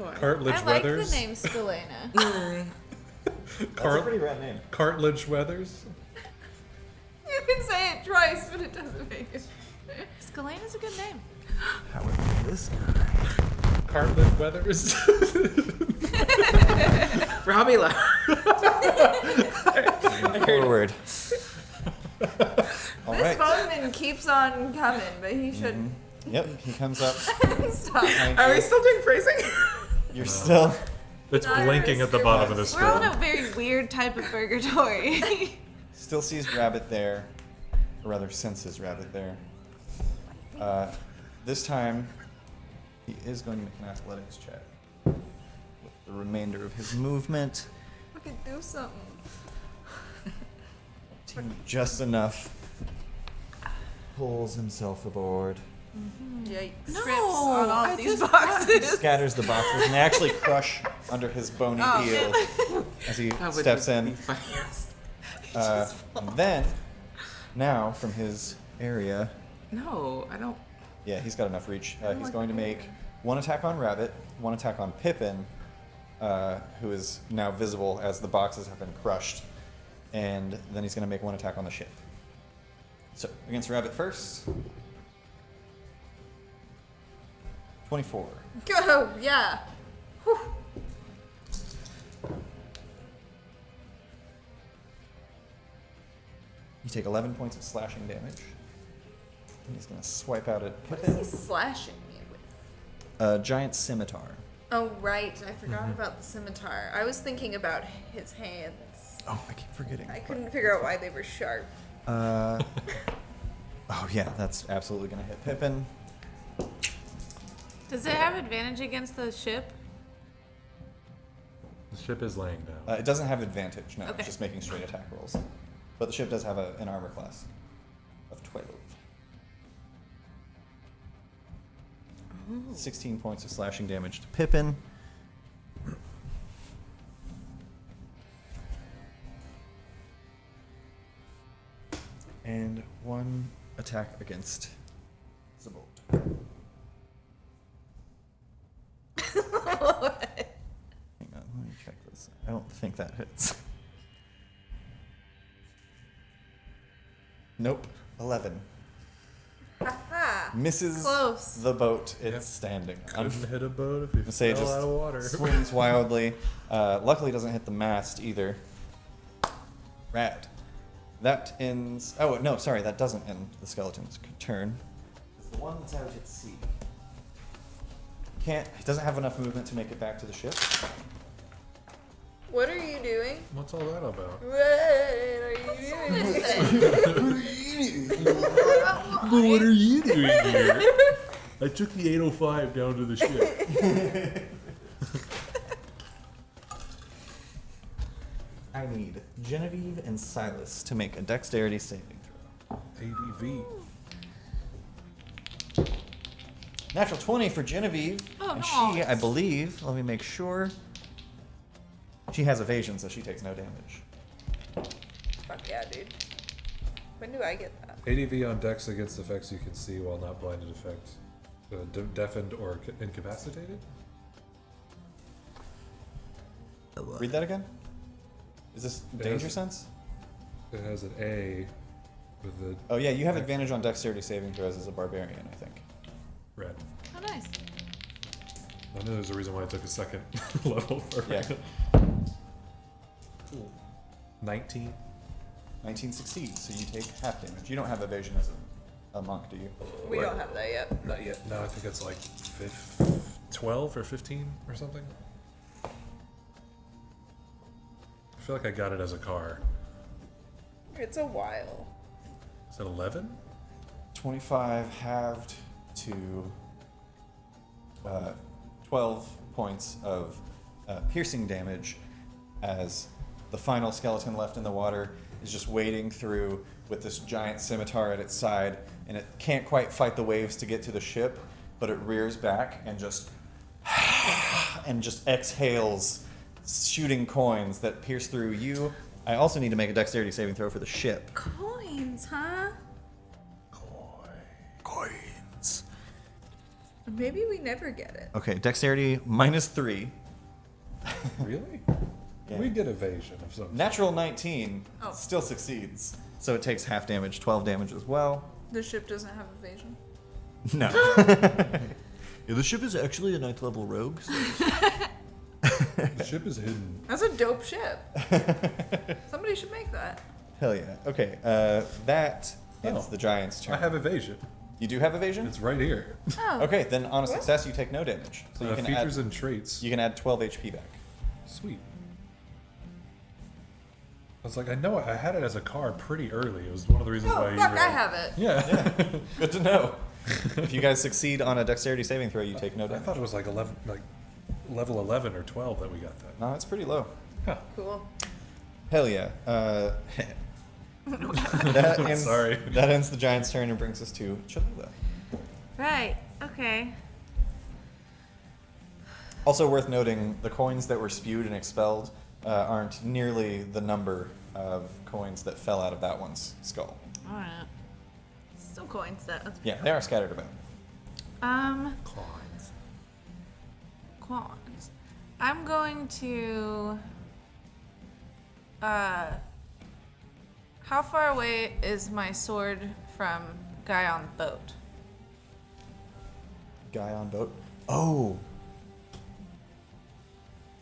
it. Cartilage I like Weathers. the name Skelena. That's a pretty rad name. Cartilage Weathers. You can say it twice, but it doesn't make it. Skelena's a good name. However, this guy. Cartilage Weathers. Robbie left. Forward. All This right. boatman keeps on coming, but he should Yep, he comes up. stop. behind Are we you. still doing phrasing? You're still. It's Not blinking at the bottom of this We're on film. a very weird type of purgatory. Still sees Rabbit there, or rather senses Rabbit there. This time, he is going to make an athletics check with the remainder of his movement. We could do something. Just enough. Pulls himself aboard. Yikes. No, Trips on all I these just- boxes. Scatters the boxes, and they actually crush under his bony heel as he That would steps be in. funniest. And then, now from his area, No, I don't. yeah, he's got enough reach. He's going to make 1 attack on Rabbit, 1 attack on Pippin, who is now visible as the boxes have been crushed, and then he's going to make 1 attack on the ship. So, against Rabbit first. 24. Go, yeah. Whew. You take 11 points of slashing damage. And he's going to swipe out at What is Pippin. he slashing me with? A giant scimitar. Oh, right. I forgot about the scimitar. I was thinking about his hands. Oh, I keep forgetting. I couldn't figure out why they were sharp. Oh, yeah, that's absolutely going to hit Pippin. Does it have advantage against the ship? The ship is laying down. It doesn't have advantage, no. Okay. It's just making straight attack rolls. But the ship does have an armor class of 12. 16 points of slashing damage to Pippin. And 1 attack against Zabold. Hang on, let me check this. I don't think that hits. Nope. 11. Misses Close. the boat it's Yep. standing. Couldn't hit a boat if he Say fell just out of water. swings wildly. Luckily, doesn't hit the mast either. Rad. That ends. Oh no, sorry, that doesn't end the skeleton's turn. It's the one that's out at sea. Can't. It doesn't have enough movement to make it back to the ship. What are you doing? What's all that about? What are you doing? What are you doing here? I took the 805 down to the ship. I need Genevieve and Silas to make a dexterity saving throw. ADV. Natural 20 for Genevieve. Oh, and nice. she, I believe, let me make sure. She has evasion, so she takes no damage. Fuck yeah, dude. When do I get that? ADV on dex against effects you can see while not blinded effects. Deafened or incapacitated? Read that again. Is this danger Yes. sense? It has an A with the Oh yeah, you have advantage on dexterity saving throws as a barbarian, I think. red. Oh, nice. I know there's a reason why I took a second level for Yeah. red. Cool. 19. 19 succeeds, so you take half damage. You don't have evasion as a monk, do you? We don't have that yet. Not yet. No, I think it's like 12 or 15 or something. I feel like I got it as a car. It's a while. Is that 11? 25 halved to 12 points of piercing damage as the final skeleton left in the water is just wading through with this giant scimitar at its side, and it can't quite fight the waves to get to the ship, but it rears back and just exhales shooting coins that pierce through you. I also need to make a dexterity saving throw for the ship. Coins, huh? Coins. Maybe we never get it. Okay, dexterity -3. Really? Yeah. We get evasion of some Natural 19 Oh. still succeeds, so it takes half damage, 12 damage as well. The ship doesn't have evasion. No. Yeah, the ship is actually a 9th level rogue. So. The ship is hidden. That's a dope ship. Somebody should make that. Hell yeah. Okay, that ends Oh. the giant's turn. I have evasion. You do have evasion? It's right here. Oh. Okay, then on a success you take no damage. So you can Features add, and traits. you can add 12 HP back. Sweet. I was like, I know I had it as a car pretty early. It was one of the reasons why Oh, you fuck, were I have it. Yeah. Good to know. If you guys succeed on a dexterity saving throw, you take no I damage. thought it was like 11, like level 11 or 12 that we got that. No, it's pretty low. Huh. Cool. Hell yeah. That ends, Sorry. That ends the giant's turn and brings us to Cholula. Right. Okay. Also worth noting, the coins that were spewed and expelled aren't nearly the number of coins that fell out of that one's skull. All right. Still coins, though. Yeah, they are scattered about. Coins. coins. I'm going to. How far away is my sword from guy on boat? Guy on boat. Oh.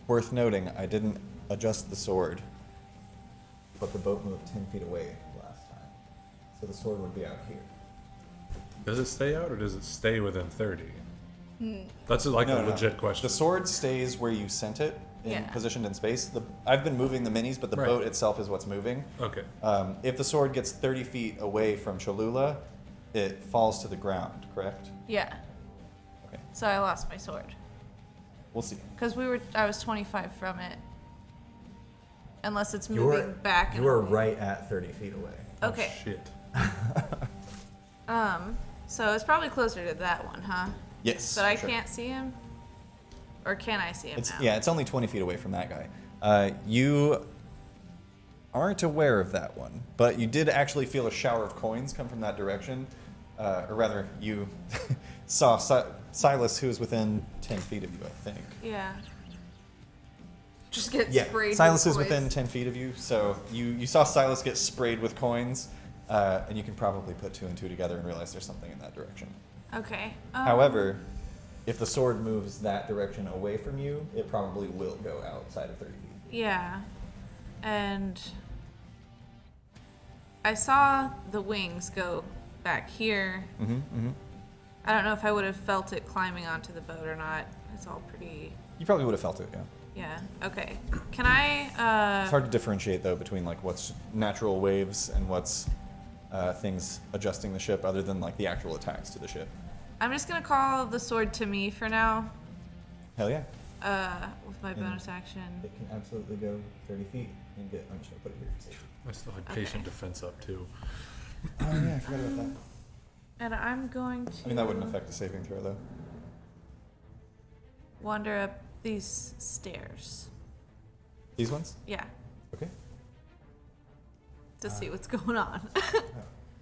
Worth noting, I didn't adjust the sword, but the boat moved 10 feet away last time. So the sword would be out here. Does it stay out or does it stay within 30? That's like a legit question. The sword stays where you sent it, positioned in space. I've been moving the minis, but the boat itself is what's moving. Okay. If the sword gets 30 feet away from Cholula, it falls to the ground, correct? Yeah. Okay. So I lost my sword. We'll see. Because I was 25 from it. Unless it's moving back. You are right at 30 feet away. Okay. Oh, shit. So it's probably closer to that one, huh? Yes. But I sure. can't see him? Or can I see him now? Yeah, it's only 20 feet away from that guy. You aren't aware of that one, but you did actually feel a shower of coins come from that direction. Or rather, you saw Silas, who was within 10 feet of you, I think. Yeah. Just get Yeah, sprayed. Silas with is coins. within 10 feet of you, so you saw Silas get sprayed with coins, and you can probably put two and two together and realize there's something in that direction. Okay. However, if the sword moves that direction away from you, it probably will go outside of 30 feet. Yeah. And I saw the wings go back here. I don't know if I would have felt it climbing onto the boat or not. It's all pretty... You probably would have felt it, yeah. Yeah, okay. Can I... It's hard to differentiate, though, between like what's natural waves and what's things adjusting the ship, other than like the actual attacks to the ship. I'm just going to call the sword to me for now. Hell yeah. With my bonus action. It can absolutely go 30 feet and get... I'm just going to put it here for safety. I still had patient defense up too. Oh yeah, I forgot about that. And I'm going to... I mean, that wouldn't affect the saving throw, though. wander up these stairs. These ones? Yeah, Okay. to see what's going on.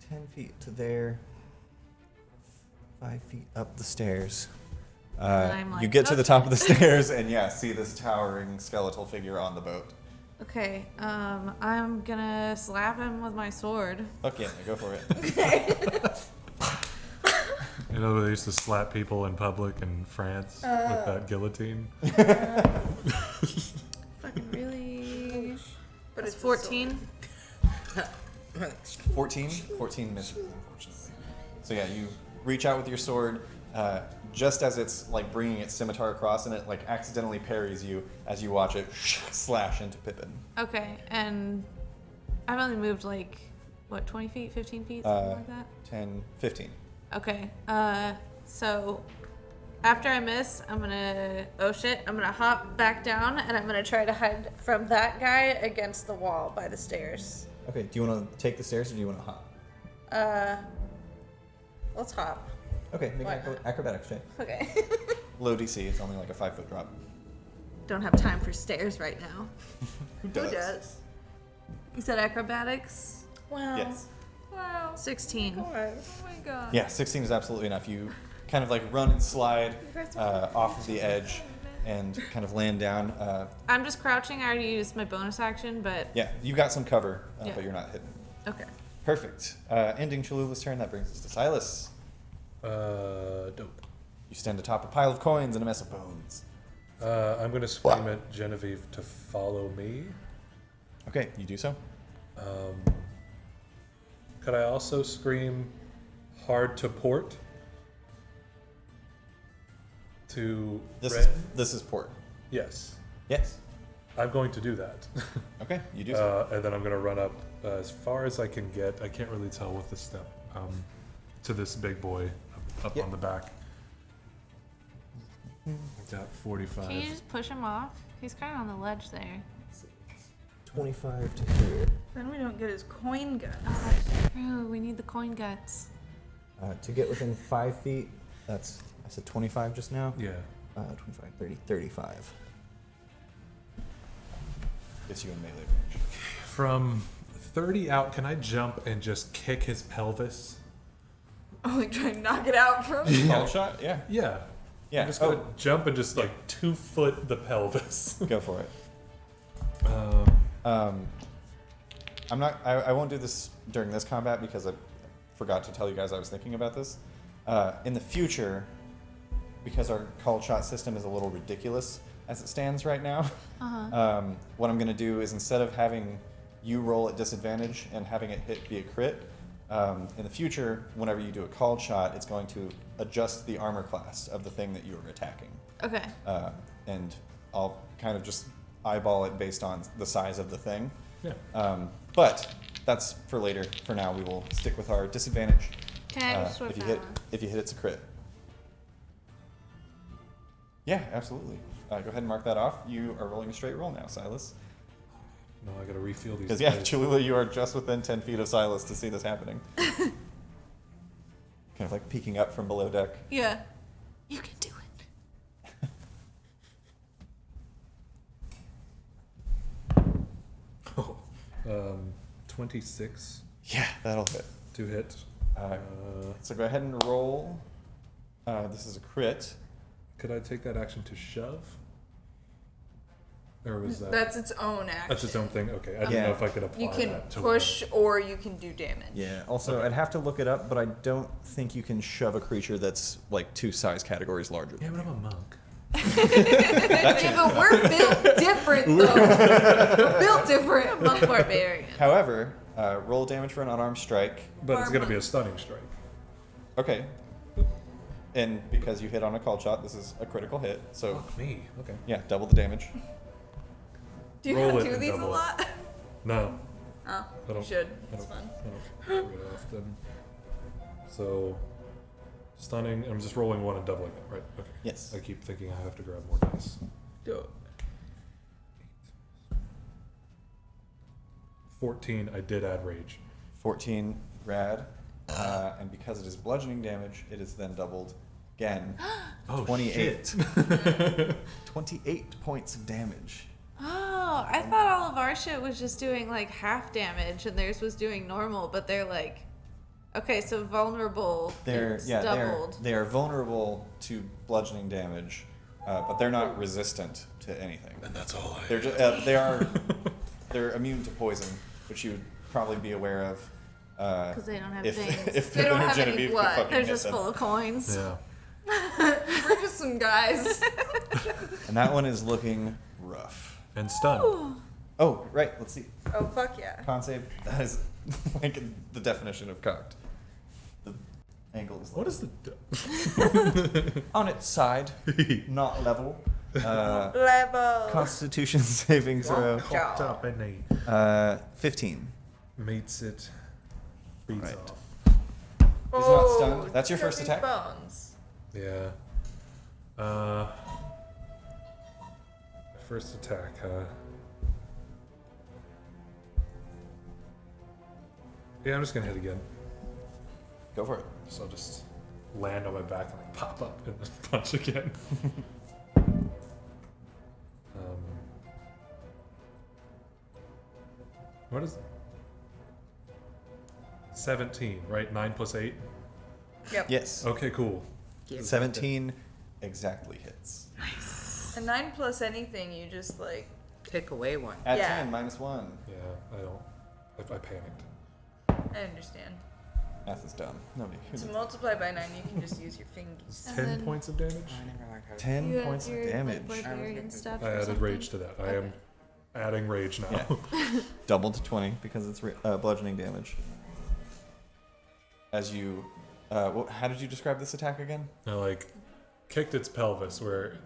10 feet to there. 5 feet up the stairs. I'm like, You get to the okay. top of the stairs and see this towering skeletal figure on the boat. Okay, I'm gonna slap him with my sword. Fuck yeah, go for it. You know, they used to slap people in public in France with that guillotine. Fucking really? But It's it's 14. 14? 14 misses, unfortunately. So yeah, you reach out with your sword, just as it's like bringing its scimitar across, and it like accidentally parries you as you watch it slash into Pippin. Okay, and I've only moved like, what, 20 feet, 15 feet, something like that? 10, 15. Okay, so after I miss, I'm gonna, oh shit, I'm gonna hop back down and I'm gonna try to hide from that guy against the wall by the stairs. Okay, do you want to take the stairs or do you want to hop? Let's hop. Okay, make Why an not? acrobatics check. Okay. Low DC, it's only like a 5-foot drop. Don't have time for stairs right now. Who Who does? You said acrobatics? Wow. Yes. Wow. 16. Oh my god. Yeah, 16 is absolutely enough. You kind of like run and slide off of the edge and kind of land down. I'm just crouching. I already used my bonus action, but Yeah, you got some cover, Yeah. but you're not hidden. okay. Perfect. Ending Cholula's turn, that brings us to Silas. Dope. You stand atop a pile of coins and a mess of bones. I'm going to scream at Genevieve to follow me. Okay, you do so. Could I also scream hard to port? To This Ren? is this is port. Yes. Yes. I'm going to do that. Okay, you do so. And then I'm going to run up as far as I can get. I can't really tell with the step. To this big boy up Yep. on the back. Got 45. Can you just push him off? He's kind of on the ledge there. 25 to here. Then we don't get his coin gun. True, we need the coin guts. To get within 5 feet, that's, I said 25 just now? Yeah. 25, 30, 35. Gets you in melee range. From 30 out, can I jump and just kick his pelvis? Oh, like try and knock it out from. Call shot? Yeah. Yeah. Yeah. I'm just gonna jump and just like 2-foot the pelvis. Go for it. I'm not. I won't do this during this combat because I forgot to tell you guys I was thinking about this. In the future, because our call shot system is a little ridiculous as it stands right now, what I'm going to do is instead of having you roll at disadvantage and having it hit be a crit, in the future, whenever you do a called shot, it's going to adjust the armor class of the thing that you are attacking. Okay. And I'll kind of just eyeball it based on the size of the thing. Yeah. But that's for later. For now, we will stick with our disadvantage. Can I just swap if you that hit, one? if you hit, it's a crit. Yeah, absolutely. Go ahead and mark that off. You are rolling a straight roll now, Silas. No, I gotta refuel these. Because yeah, dice. Cholula, you are just within 10 feet of Silas to see this happening. Kind of like peeking up from below deck. Yeah. You can do it. Oh, 26 Yeah, that'll hit. to hit. So go ahead and roll. This is a crit. Could I take that action to shove? Or was that? That's its own action. That's its own thing. Okay, I didn't Yeah. know if I could apply You can that to push or you can do damage. Yeah. Also, I'd have to look it up, but I don't think you can shove a creature that's like 2 size categories larger. Yeah, but I'm a monk. Yeah, but we're built different, though. We're built different. Monk barbarian. However, roll damage for an unarmed strike. But it's gonna be a stunning strike. Okay. And because you hit on a call shot, this is a critical hit. So Fuck me. Okay. yeah, double the damage. Do you Roll not it do and these a double it. lot? No. Oh, I you don't- should. I It's don't- fun. I don't do it often. So, stunning. I'm just rolling one and doubling it, right? Okay. Yes. I keep thinking I have to grab more dice. 14. I did add rage. 14 rad. And because it is bludgeoning damage, it is then doubled again. Oh 28. shit. 28 points of damage. Oh, I thought all of our shit was just doing like half damage and theirs was doing normal, but they're like, okay, so vulnerable. It's doubled. They are vulnerable to bludgeoning damage, but they're not resistant to anything. And that's all I. They're just, they're immune to poison, which you would probably be aware of. Because they don't have if, veins. if They don't have any Genevieve could blood. fucking They're hit just them. full of coins. Yeah. We're just some guys. And that one is looking rough. And stun. Oh, right. Let's see. Oh, fuck yeah. Con save. That is like the definition of cocked. The angle is What is the? on its side, not level. Level. Constitution saving throw. Cocked up, isn't he? 15. Meets it. Beats Right. off. He's not stunned. That's your first Kirby's attack? Bones. Yeah. First attack, huh? Yeah, I'm just gonna hit again. Go for it. So I'll just land on my back and like pop up and just punch again. What is 17, right? 9 plus 8? Yep. Yes. Okay, cool. 17 exactly hits. A 9 plus anything, you just like. Pick away one. Add Yeah. 10 minus 1. Yeah, I don't. I panicked. I understand. Math is dumb. Nobody. Who To knows? multiply by 9, you can just use your fingers. And 10 then- points of damage? I never learned how to. 10 You have points of your, damage. Like, barbarian stuff. I or added something? rage to that. I am adding rage now. Yeah. Doubled to 20 because it's bludgeoning damage. As you. How did you describe this attack again? I like kicked its pelvis where.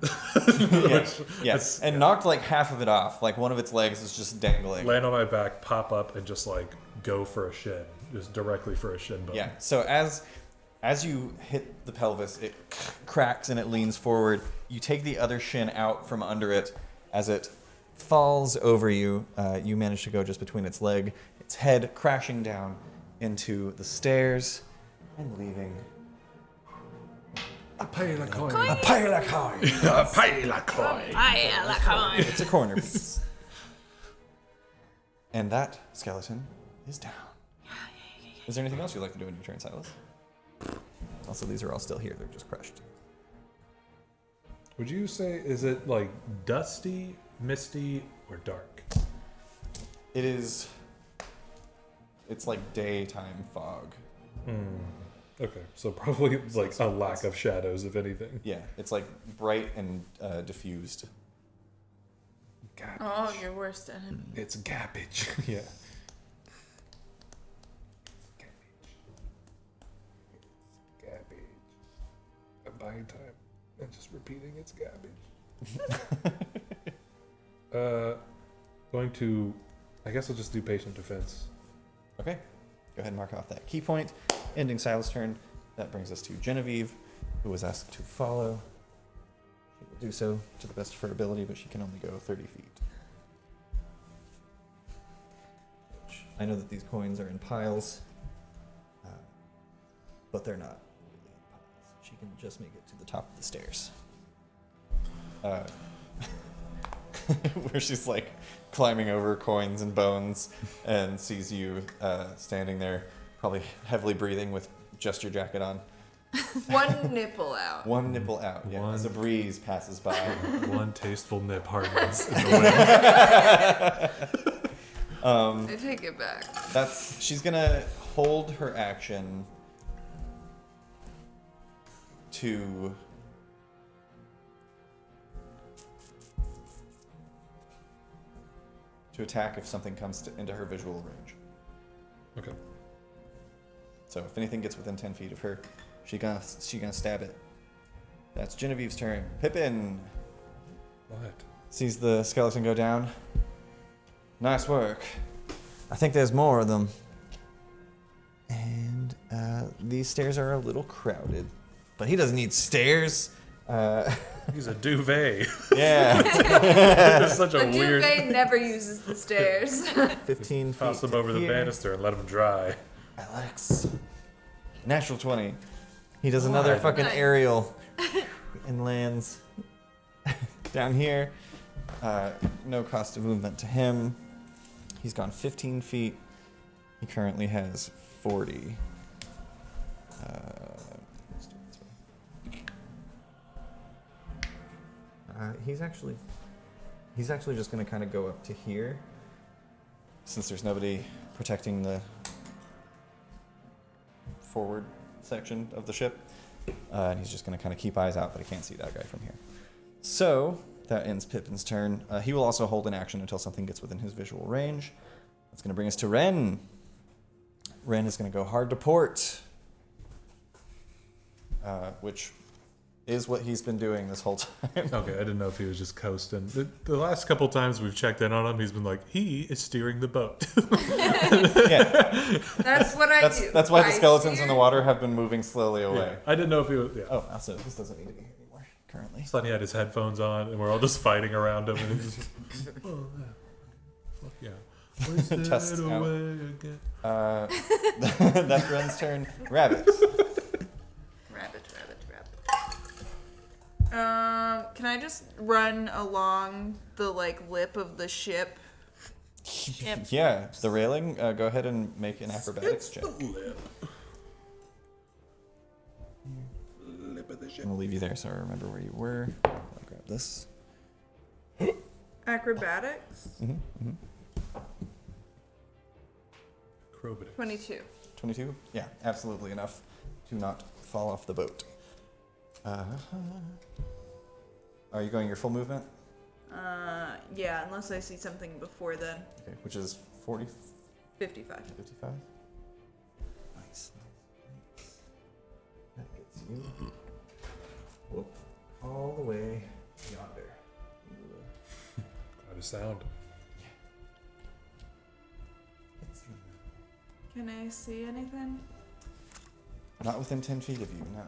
Yes. And knocked like half of it off. Like one of its legs is just dangling. Land on my back, pop up, and just like go for a shin. Just directly for a shin bone. Yeah. So as you hit the pelvis, it cracks and it leans forward. You take the other shin out from under it. As it falls over you, you manage to go just between its leg, its head crashing down into the stairs and leaving A pile of coin. a pile of coin. A pile of coin. It's a corner piece. And that skeleton is down. Is there anything else you'd like to do in your turn, Silas? Also, these are all still here. They're just crushed. Would you say, is it like dusty, misty, or dark? It is. It's like daytime fog. Okay, so probably like a lack of shadows, if anything. Yeah, it's like bright and diffused. Garbage. Oh, your worst enemy. It's garbage. Yeah. Garbage. I'm buying time and just repeating it's garbage. Going to, I guess I'll just do patient defense. Okay, go ahead and mark off that key point. Ending Silas' turn. That brings us to Genevieve, who was asked to follow. She will do so to the best of her ability, but she can only go 30 feet. Which, I know that these coins are in piles, but they're not really in piles. She can just make it to the top of the stairs. Where she's like climbing over coins and bones and sees you standing there, probably heavily breathing with just your jacket on. One nipple out. One nipple out, yeah, as a breeze passes by. One tasteful nip hardens in the wind. I take it back. She's gonna hold her action to attack if something comes into her visual range. Okay. So if anything gets within 10 feet of her, she gonna stab it. That's Genevieve's turn. Pippin What? sees the skeleton go down. Nice work. I think there's more of them. And these stairs are a little crowded, but he doesn't need stairs. He's a duvet. Yeah. It's such a The weird. duvet never uses the stairs. 15 feet. Toss him to over the here. banister and let him dry. Alex. Natural 20. He does another What? fucking Nice. aerial and lands down here. No cost of movement to him. He's gone 15 feet. He currently has 40. Let's do it this way. He's actually just going to kind of go up to here, since there's nobody protecting the forward section of the ship. And he's just going to kind of keep eyes out, but he can't see that guy from here. So that ends Pippin's turn. He will also hold an action until something gets within his visual range. That's going to bring us to Ren. Ren is going to go hard to port, which is what he's been doing this whole time. Okay, I didn't know if he was just coasting. The last couple times we've checked in on him, he's been like, he is steering the boat. Yeah, That's what I do. that's why the I skeletons steer- in the water have been moving slowly away. I didn't know if he was. Yeah. Oh, also, this doesn't need to be here anymore currently. Thought he had his headphones on, and we're all just fighting around him. And he's just, oh, yeah. Fuck yeah. Wasted Tests out. away again. That's Ren's turn. Rabbit. Rabbit. Can I just run along the lip of the ship? Yeah, the railing. Go ahead and make an acrobatics check. Lip. Lip of the ship. I'm gonna leave you there so I remember where you were. I'll grab this. Acrobatics? Acrobatics. 22. 22? Yeah, absolutely enough to not fall off the boat. Are you going your full movement? Yeah, unless I see something before then. Okay, which is 40, 55. 55? Nice. That gets you whoop, all the way yonder. Got a sound. Can I see anything? Not within 10 feet of you, no.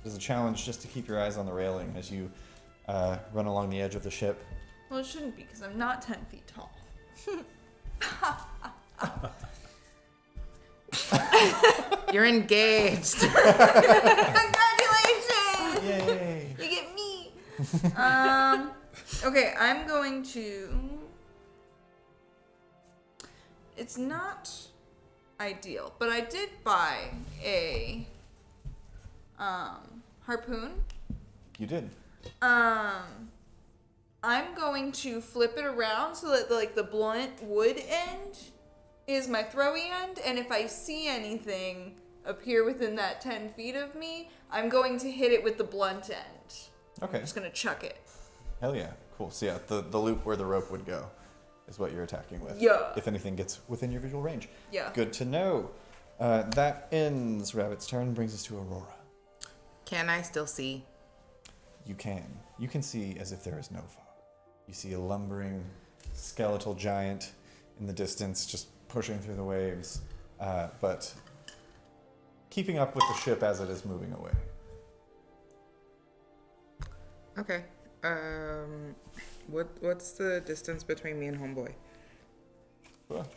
There's a challenge just to keep your eyes on the railing as you run along the edge of the ship. Well, it shouldn't be because I'm not 10 feet tall. You're engaged. Congratulations! Yay! You get me! Okay, I'm going to... It's not ideal, but I did buy a harpoon. You did. I'm going to flip it around so that like the blunt wood end is my throwy end, and if I see anything appear within that 10 feet of me, I'm going to hit it with the blunt end. Okay. I'm just gonna chuck it. Hell yeah. Cool. So yeah, the loop where the rope would go is what you're attacking with. Yeah. If anything gets within your visual range. Yeah. Good to know. That ends Rabbit's turn, brings us to Aurora. Can I still see? You can. You can see as if there is no fog. You see a lumbering skeletal giant in the distance just pushing through the waves, but keeping up with the ship as it is moving away. Okay. What's the distance between me and Homeboy? Well,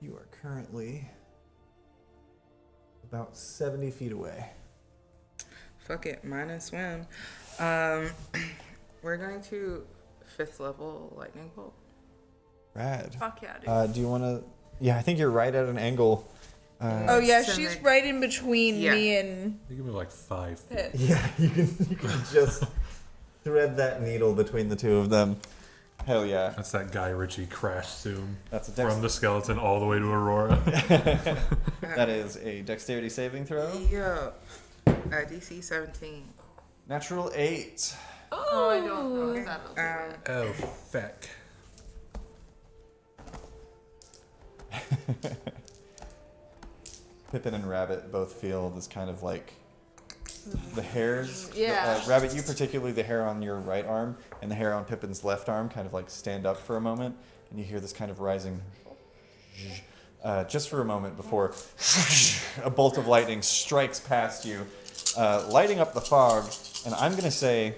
you are currently about 70 feet away. Fuck it, mine is swim. We're going to 5th level lightning bolt. Rad. Fuck yeah, dude. Do you want to... Yeah, I think you're right at an angle. Oh yeah, so she's then- right in between Yeah. me and You give me like 5 feet. Pip. Yeah, you can just thread that needle between the two of them. Hell yeah. That's that Guy Ritchie crash zoom That's a from the skeleton all the way to Aurora. That is a dexterity saving throw. Yeah. DC 17. Natural 8. Oh, I don't know if that'll do it. Oh, feck. Pippin and Rabbit both feel this kind of like the hairs. Yeah. Rabbit, you particularly, the hair on your right arm and the hair on Pippin's left arm kind of like stand up for a moment, and you hear this kind of rising just for a moment before a bolt of lightning strikes past you, lighting up the fog. And I'm going to say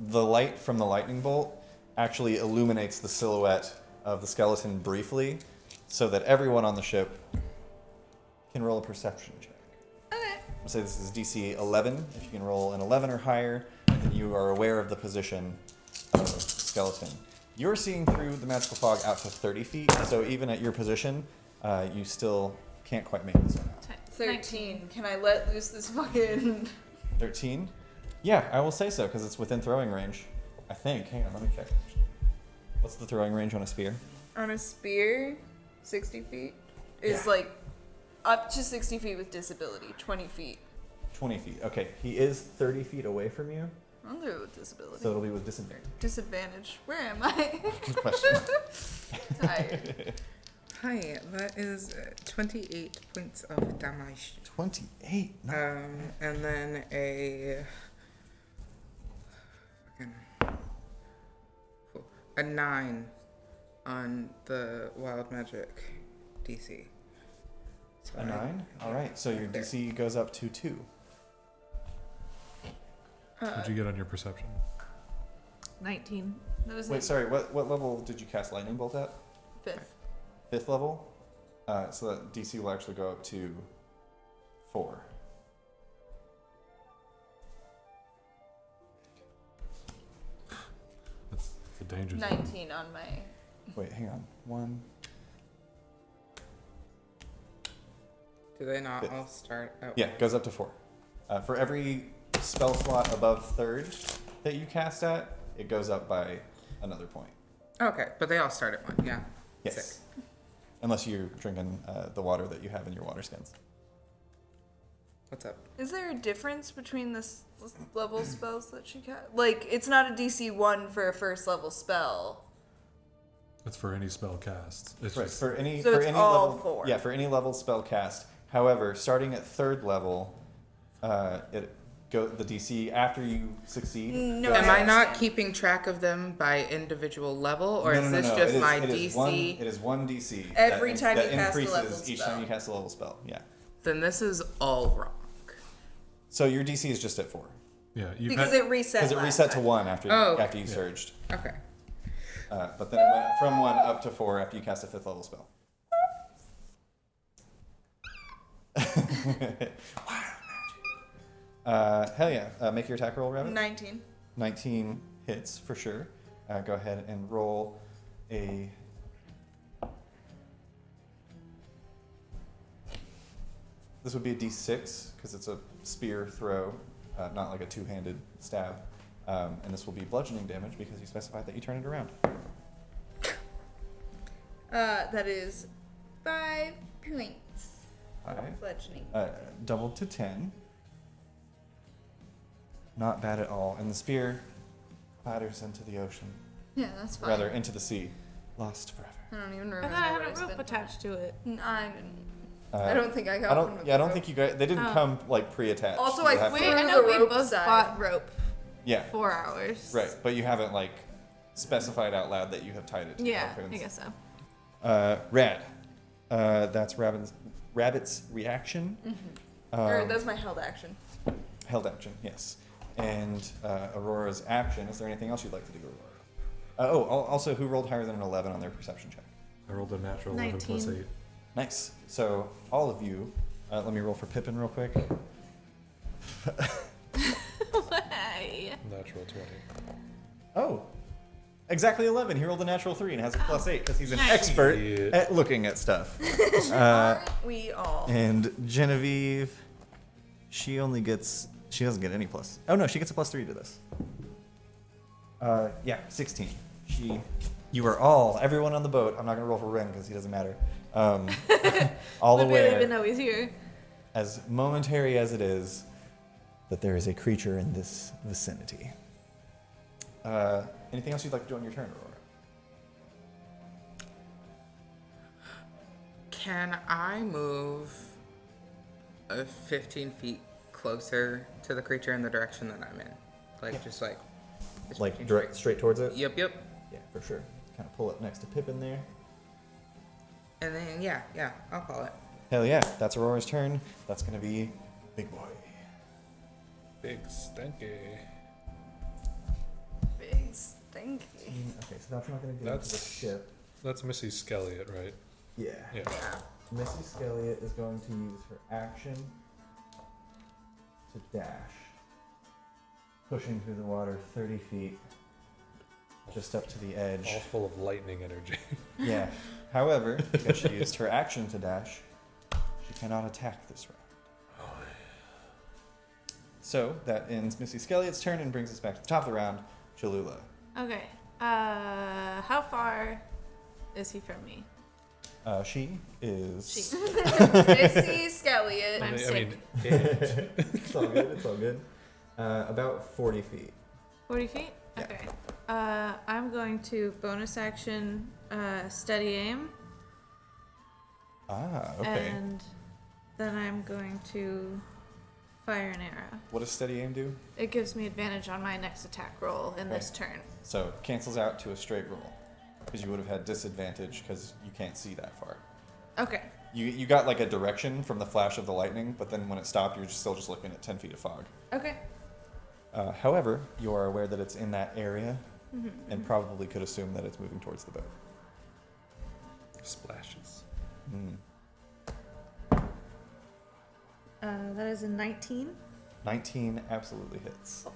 the light from the lightning bolt actually illuminates the silhouette of the skeleton briefly, so that everyone on the ship can roll a perception check. Okay. I'll say this is DC 11. If you can roll an 11 or higher, then you are aware of the position of the skeleton. You're seeing through the magical fog out to 30 feet, so even at your position, you still can't quite make this one out. 13. Can I let loose this fucking... 13? Yeah, I will say so, because it's within throwing range. I think. Hang on, let me check. What's the throwing range on a spear? On a spear, 60 feet is Yeah. like up to 60 feet with disability, 20 feet. 20 feet. Okay, he is 30 feet away from you, I'll do it with disability. so it'll be with disadvantage. Disadvantage. Where am I? Good question. Tired. Hi, that is 28 points of damage. 28. And then a 9 on the wild magic DC. So A 9? Alright, so your DC goes up to 2. What'd you get on your perception? 19. That was Wait, it. sorry, what level did you cast Lightning Bolt at? 5th. 5th level? So that DC will actually go up to 4. That's a danger zone. 19 on my... Wait, hang on. 1. do they not Fifth. all start at Yeah, it goes up to 4. For every spell slot above 3rd that you cast at, it goes up by another point. Okay, but they all start at 1, yeah. Yes. Sick. Unless you're drinking the water that you have in your water skins. What's up? Is there a difference between the level spells that she cast? Like, it's not a DC 1 for a first level spell. That's for any spell cast. It's Right, just, for any So for it's any all level 4. Yeah, for any level spell cast. However, starting at 3rd level, the DC after you succeed. No, Am I not understand. keeping track of them by individual level, or No, is no, this no. just It is- my it DC? is one DC. Every that, time that you cast a increases level each spell. time you cast a level spell. Yeah. Then this is all wrong. So your DC is just at 4 yeah, you've Because had, it reset because it last reset to time. 1 after Oh. after you surged. Okay. But then it went from 1 up to 4 after you cast a 5th level spell. Hell yeah. Make your attack roll, Rabbit. 19. 19 hits for sure. Go ahead and roll a. This would be a d6 because it's a spear throw. not like a two-handed stab. And this will be bludgeoning damage because you specified that you turn it around. That is 5 points. All right. Bludgeoning. Doubled to 10. Not bad at all. And the spear clatters into the ocean. Yeah, that's fine. Rather, into the sea. Lost forever. I don't even I remember. thought I what had a rope spent attached to it. on. I didn't. I don't think I got I one don't. with Yeah, I the don't rope. think you guys. They didn't come like pre-attached. Also, You I have to- threw I the know we rope both side. bought rope. Yeah. 4 hours. Right, but you haven't like specified out loud that you have tied it. To Yeah, your I guess so. Rad. That's Rabbit's reaction. Or that's my held action. Held action, yes. And Aurora's action. Is there anything else you'd like to do, Aurora? Also, who rolled higher than an 11 on their perception check? I rolled a natural 11 plus 19. 8. Nice. So all of you, let me roll for Pippin real quick. Why? Natural 20. Oh, exactly 11. He rolled a natural 3 and has a plus 8 because he's an Nice. expert Yeah. at looking at stuff. Aren't we all? And Genevieve, she doesn't get any plus. Oh no, she gets a plus 3 to this. Yeah, 16. You are all, everyone on the boat, I'm not going to roll for Ren because he doesn't matter, all We barely even aware, know he's here. as momentary as it is, that there is a creature in this vicinity. Anything else you'd like to do on your turn, Aurora? Can I move 15 feet closer to the creature in the direction that I'm in? Like, just like... just Like 15 direct straight towards it? feet. Yep. Yeah, for sure. Kind of pull up next to Pippin there. And then, yeah, I'll call it. Hell yeah, that's Aurora's turn. That's going to be Big Boy. Big stinky. Big stinky. Okay, so that's not going to go That's- to the ship. That's Missy Skelliot, right? Yeah. Yeah. Yeah. Missy Skelliot is going to use her action to dash, pushing through the water 30 feet, just up to the All edge. full of lightning energy. Yeah. However, because she used her action to dash, she cannot attack this round. So that ends Missy Skelliot's turn and brings us back to the top of the round. Cholula. Okay. How far is he from me? She is. She. Missy Skelliot. I'm I sick. mean, It's all good. It's all good. About 40 feet. 40 feet? Yeah. Okay. I'm going to bonus action steady aim. Okay. And then I'm going to fire an arrow. What does steady aim do? It gives me advantage on my next attack roll in this turn. So it cancels out to a straight roll because you would have had disadvantage because you can't see that far. Okay. You got like a direction from the flash of the lightning, but then when it stopped, you're still just looking at 10 feet of fog. Okay. However, you are aware that it's in that area and probably could assume that it's moving towards the boat. splashes. That is a 19. 19 absolutely hits.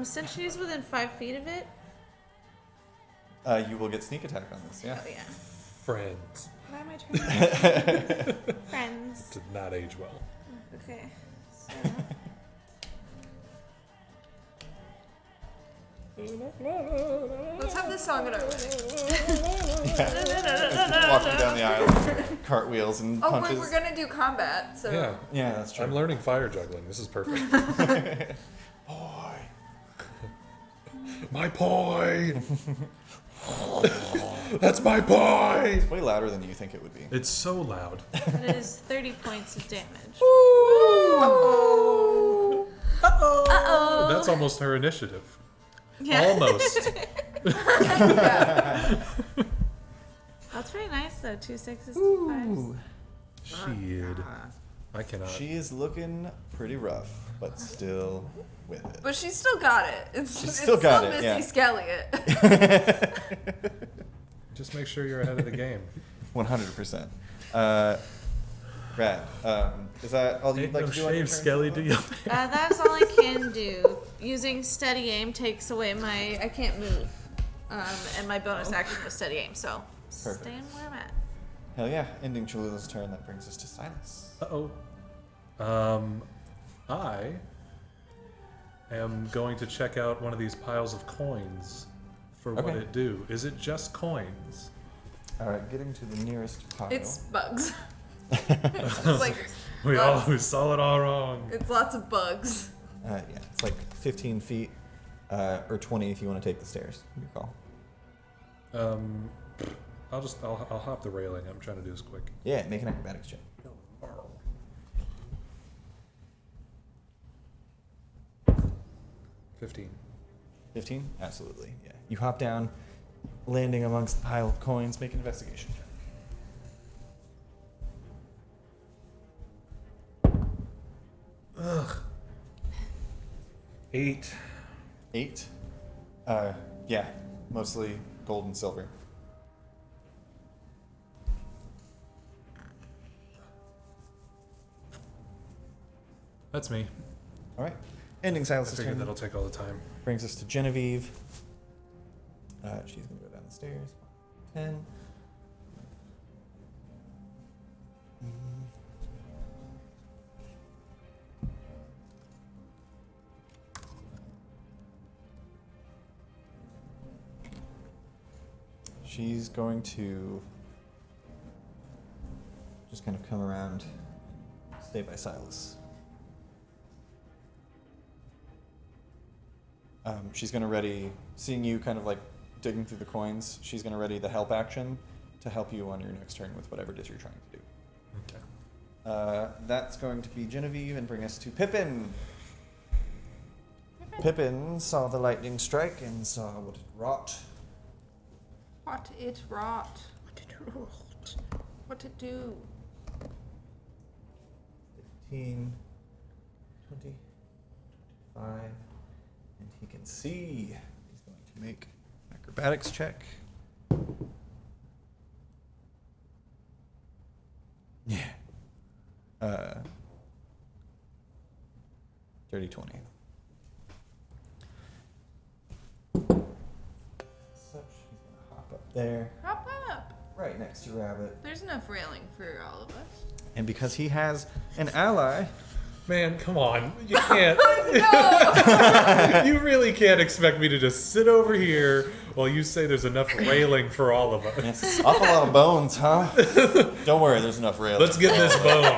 Since she's within 5 feet of it. You will get sneak attack on this, yeah. Oh yeah. Friends. Why am I turning? Friends. Did not age well. Okay. So. Let's have this song at our wedding. Walking down the aisle, cartwheels and Oh, punches. we're gonna do combat, so. Yeah. Yeah, that's true. I'm learning fire juggling. This is perfect. Boy. My pie! That's my pie! It's way louder than you think it would be. It's so loud. That is 30 points of damage. Uh-oh. Uh-oh. That's almost her initiative. Yeah. Almost. Yeah. That's pretty nice though. 2 6s, 2 Ooh. Shit. I cannot. She is looking pretty rough, but still with it. But she's still got it. She's still got it, Missy yeah. Skelliot. Just make sure you're ahead of the game. 100%. Rad. Is that all you'd Ain't like no to do on your shame, turn? Skelly, do you? That's all I can do. Using steady aim takes away my. I can't move. And my bonus action was steady aim, so Perfect. staying where I'm at. Hell yeah. Ending Cholula's turn. That brings us to Silas. Uh-oh. I am going to check out one of these piles of coins for what Okay. it do. Is it just coins? All right, getting to the nearest pile. It's bugs. It's like We bugs. saw it all wrong. It's lots of bugs. Yeah, it's like 15 feet, or 20 if you want to take the stairs. Your call. I'll hop the railing. I'm trying to do this quick. Yeah, make an acrobatics check. 15. 15? Absolutely, yeah. You hop down, landing amongst the pile of coins, make an investigation check. Ugh. 8. 8? Yeah, mostly gold and silver. That's me. All right. Ending I Silas's figured turn that'll take all the time. brings us to Genevieve. She's going to go down the stairs. 10. She's going to just kind of come around, stay by Silas. She's going to ready, seeing you kind of like digging through the coins, she's going to ready the help action to help you on your next turn with whatever it is you're trying to do. Okay. That's going to be Genevieve and bring us to Pippin. Pippin saw the lightning strike and saw what it wrought. What it wrought. What it wrought. What it do. 15, 20, 25, and he can see. He's going to make an acrobatics check. Yeah. Dirty 20. Such, he's gonna hop up there, Hop up. right next to Rabbit. There's enough railing for all of us. And because he has an ally, Man, come on. You can't. You really can't expect me to just sit over here while you say there's enough railing for all of us. yes, awful lot of bones, huh? Don't worry, there's enough rail. Let's get this bone.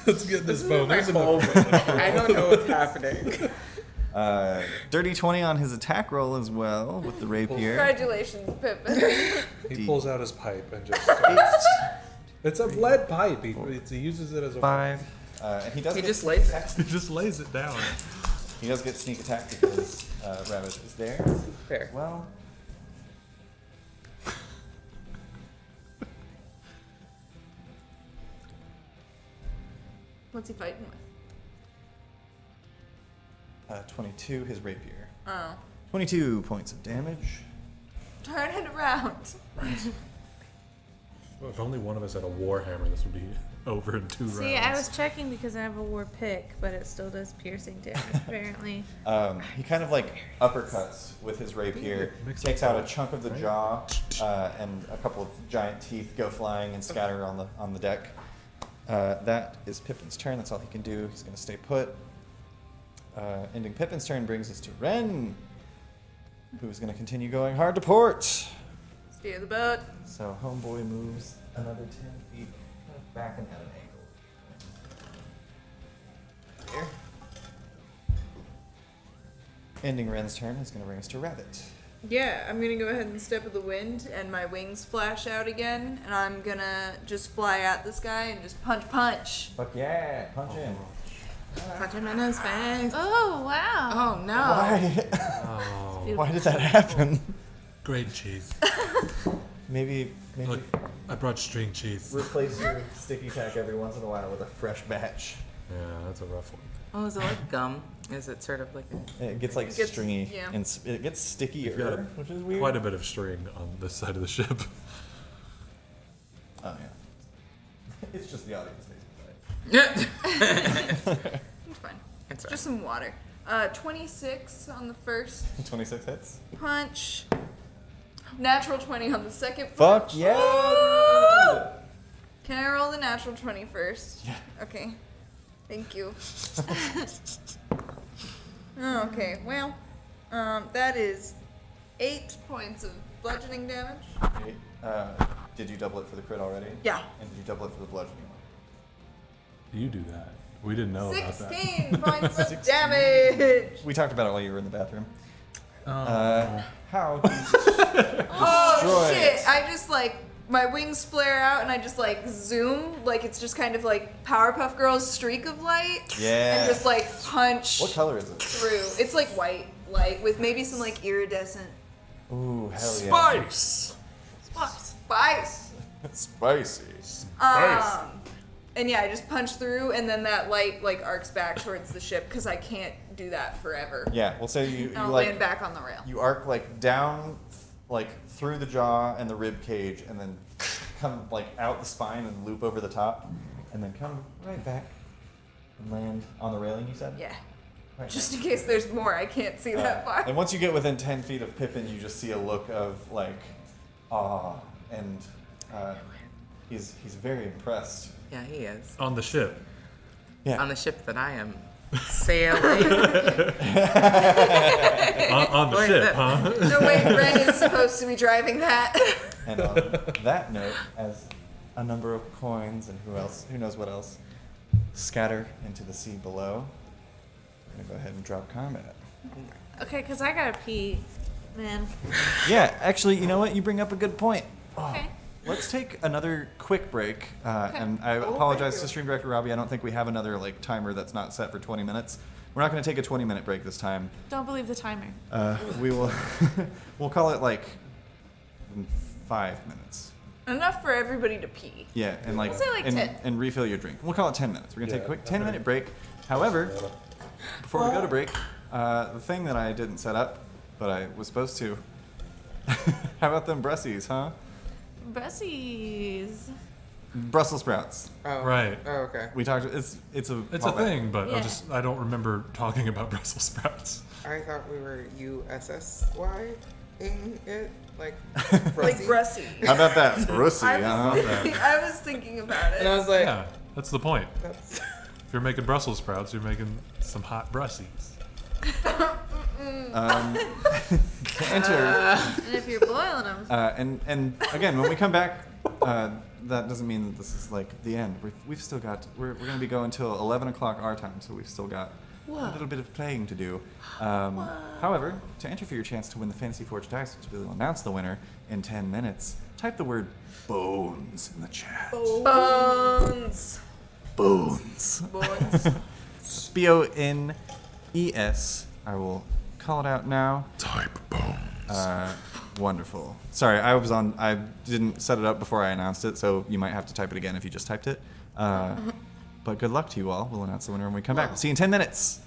Let's get this bone. There's enough. I don't know what's happening. Dirty 20 on his attack roll as well with the rapier. Congratulations, Pippin. He pulls out his pipe and just. It's a lead pipe. He uses it as a. 5. And he does He get just sneak lays attack. He just lays it down. He does get sneak attack because Rabbit is there Fair. as well. What's he fighting with? 22, his rapier. Oh. 22 points of damage. Turn it around. Well, if only one of us had a warhammer, this would be over in 2 rounds. See, I was checking because I have a war pick, but it still does piercing damage, apparently. He kind of like uppercuts with his rapier, takes out a chunk of the jaw, and a couple of giant teeth go flying and scatter on the deck. That is Pippin's turn. That's all he can do. He's going to stay put. Ending Pippin's turn brings us to Ren, who's going to continue going hard to port. Steer the boat. So Homeboy moves another 10 feet, kind of backing at an angle. Here. Ending Ren's turn is going to bring us to Rabbit. Yeah, I'm gonna go ahead and step of the wind, and my wings flash out again, and I'm gonna just fly at this guy and just punch. Fuck yeah, punch in. Punch him in his face. Oh, wow. Oh no. Why? Oh, Why did that happen? great cheese. Maybe Look, I brought string cheese. replace your sticky tack every once in a while with a fresh batch. Yeah, that's a rough one. Oh, is it like gum? Is it sort of like a... It gets like It gets- stringy yeah. and it gets stickier, got which is weird. Quite a bit of string on this side of the ship. Oh yeah. It's just the audience Yeah. It's fine. It's Just some water. 26 on the first 26 hits. punch. Natural 20 on the second Fuck punch. yeah! Can I roll the natural 20 first? Yeah. Okay. Thank you. Okay, well, that is 8 points of bludgeoning damage. Okay, did you double it for the crit already? Yeah. And did you double it for the bludgeoning? You do that. We didn't know about that. 16 points of damage. We talked about it while you were in the bathroom. Oh. How do you Oh destroy shit! it? I just like my wings flare out and I just like zoom, like it's just kind of like Powerpuff Girls streak of light. Yeah. And just like punch What color is it? through. It's like white light with maybe some like iridescent Ooh, hell yeah. Spice! spice. Spicy. And yeah, I just punch through and then that light like arcs back towards the ship because I can't do that forever. Yeah, we'll say you I'll like land back on the rail. you arc like down, like through the jaw and the rib cage, and then come like out the spine and loop over the top, and then come right back and land on the railing. You said. Yeah. Right. Just in case there's more, I can't see that far. And once you get within 10 feet of Pippin, you just see a look of like awe, and he's very impressed. Yeah, he is. On the ship. Yeah. On the ship that I am sailing. On the Wait, ship, that- huh? No way, Ren is supposed to be driving that. And on that note, as a number of coins and who knows what else, scatter into the sea below, we're gonna go ahead and drop combat. Okay, because I gotta pee, man. Yeah, actually, you know what? You bring up a good point. Okay. Let's take another quick break, and I apologize to Stream Director Robbie. I don't think we have another like timer that's not set for 20 minutes. We're not going to take a 20-minute break this time. Don't believe the timer. We will, we'll call it like 5 minutes. Enough for everybody to pee. Yeah, and like, We'll say, like, and, 10. and refill your drink. We'll call it 10 minutes. We're gonna take a quick Yeah, 10-minute break. However, before we go to break, the thing that I didn't set up, but I was supposed to. How about them Brussies, huh? Brussies. Brussels sprouts. Oh, Right. Oh, okay. We talked. It's a It's a callback. thing, but Yeah. I don't remember talking about Brussels sprouts. I thought we were USSY-ing it, like Like Brussy. Brussy. How about that, Brussie? I was thinking about And I it. was like, Yeah, that's the point. that's If you're making Brussels sprouts, you're making some hot Brussies. To enter, And if you're boiling them, and again, when we come back, that doesn't mean that this is like the end. We've still got. We're going to be going till 11 o'clock our time, so we've still got a little bit of playing to do. However, to enter for your chance to win the Fantasy Forge dice, which we'll announce the winner in 10 minutes, type the word bones in the chat. Bones. Bones. Bones. BONES. I will call it out now. Type bones. Wonderful. Sorry, I didn't set it up before I announced it, so you might have to type it again if you just typed it. But good luck to you all. We'll announce the winner when we come back. We'll see you in 10 minutes.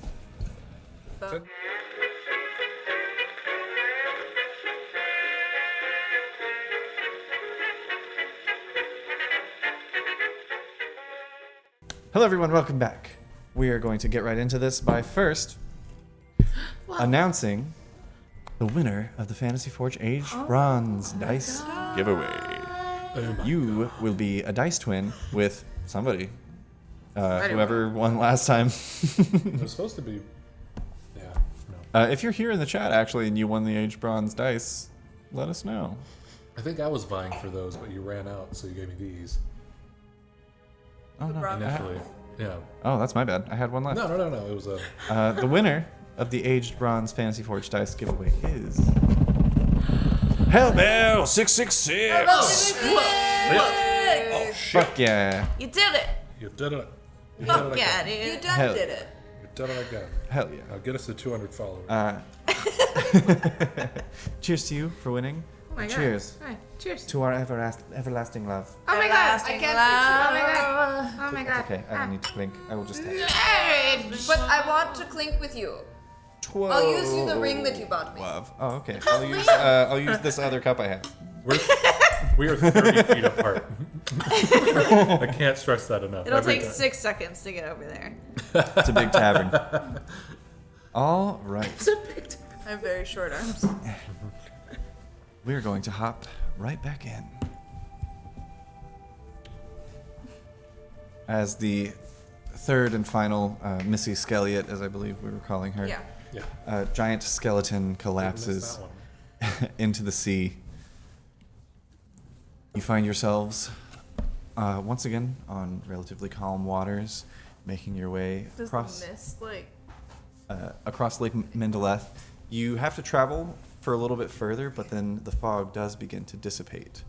Hello, everyone. Welcome back. We are going to get right into this by first announcing the winner of the Fantasy Forge Age Bronze Dice Giveaway. You will be a dice twin with somebody. Whoever won last time. It was supposed to be. Yeah, no. If you're here in the chat, actually, and you won the Age Bronze Dice, let us know. I think I was vying for those, but you ran out, so you gave me these Oh, no. initially. Yeah. Oh, that's my bad. I had one left. No. It was a. The winner of the Aged Bronze Fantasy Forge Dice Giveaway is... Hellbell 666! Fuck yeah. you did it. You did it. You did Fuck it yeah, again. You dude. done Hell did it. You did it again. Hell yeah. Now get us to 200 followers. Cheers to you for winning. oh my god. Cheers. Hi. Cheers. To our everlasting love. Oh my god. I can't. love. Oh my god. Oh my god. Okay, I don't need to clink. I will just... But I want to clink with you. I'll use you the ring that you bought me. Love. Oh, okay. I'll use this other cup I have. We are 30 feet apart. I can't stress that enough. It'll Every take time. 6 seconds to get over there. It's a big tavern. All right. I have very short arms. We're going to hop right back in. As the third and final Missy Skelliot, as I believe we were calling her. Yeah. Yeah. Giant skeleton I missed collapses that one. into the sea. You find yourselves once again on relatively calm waters, making your way Does across the mist like? across Lake Mindileth. You have to travel for a little bit further, but then the fog does begin to dissipate.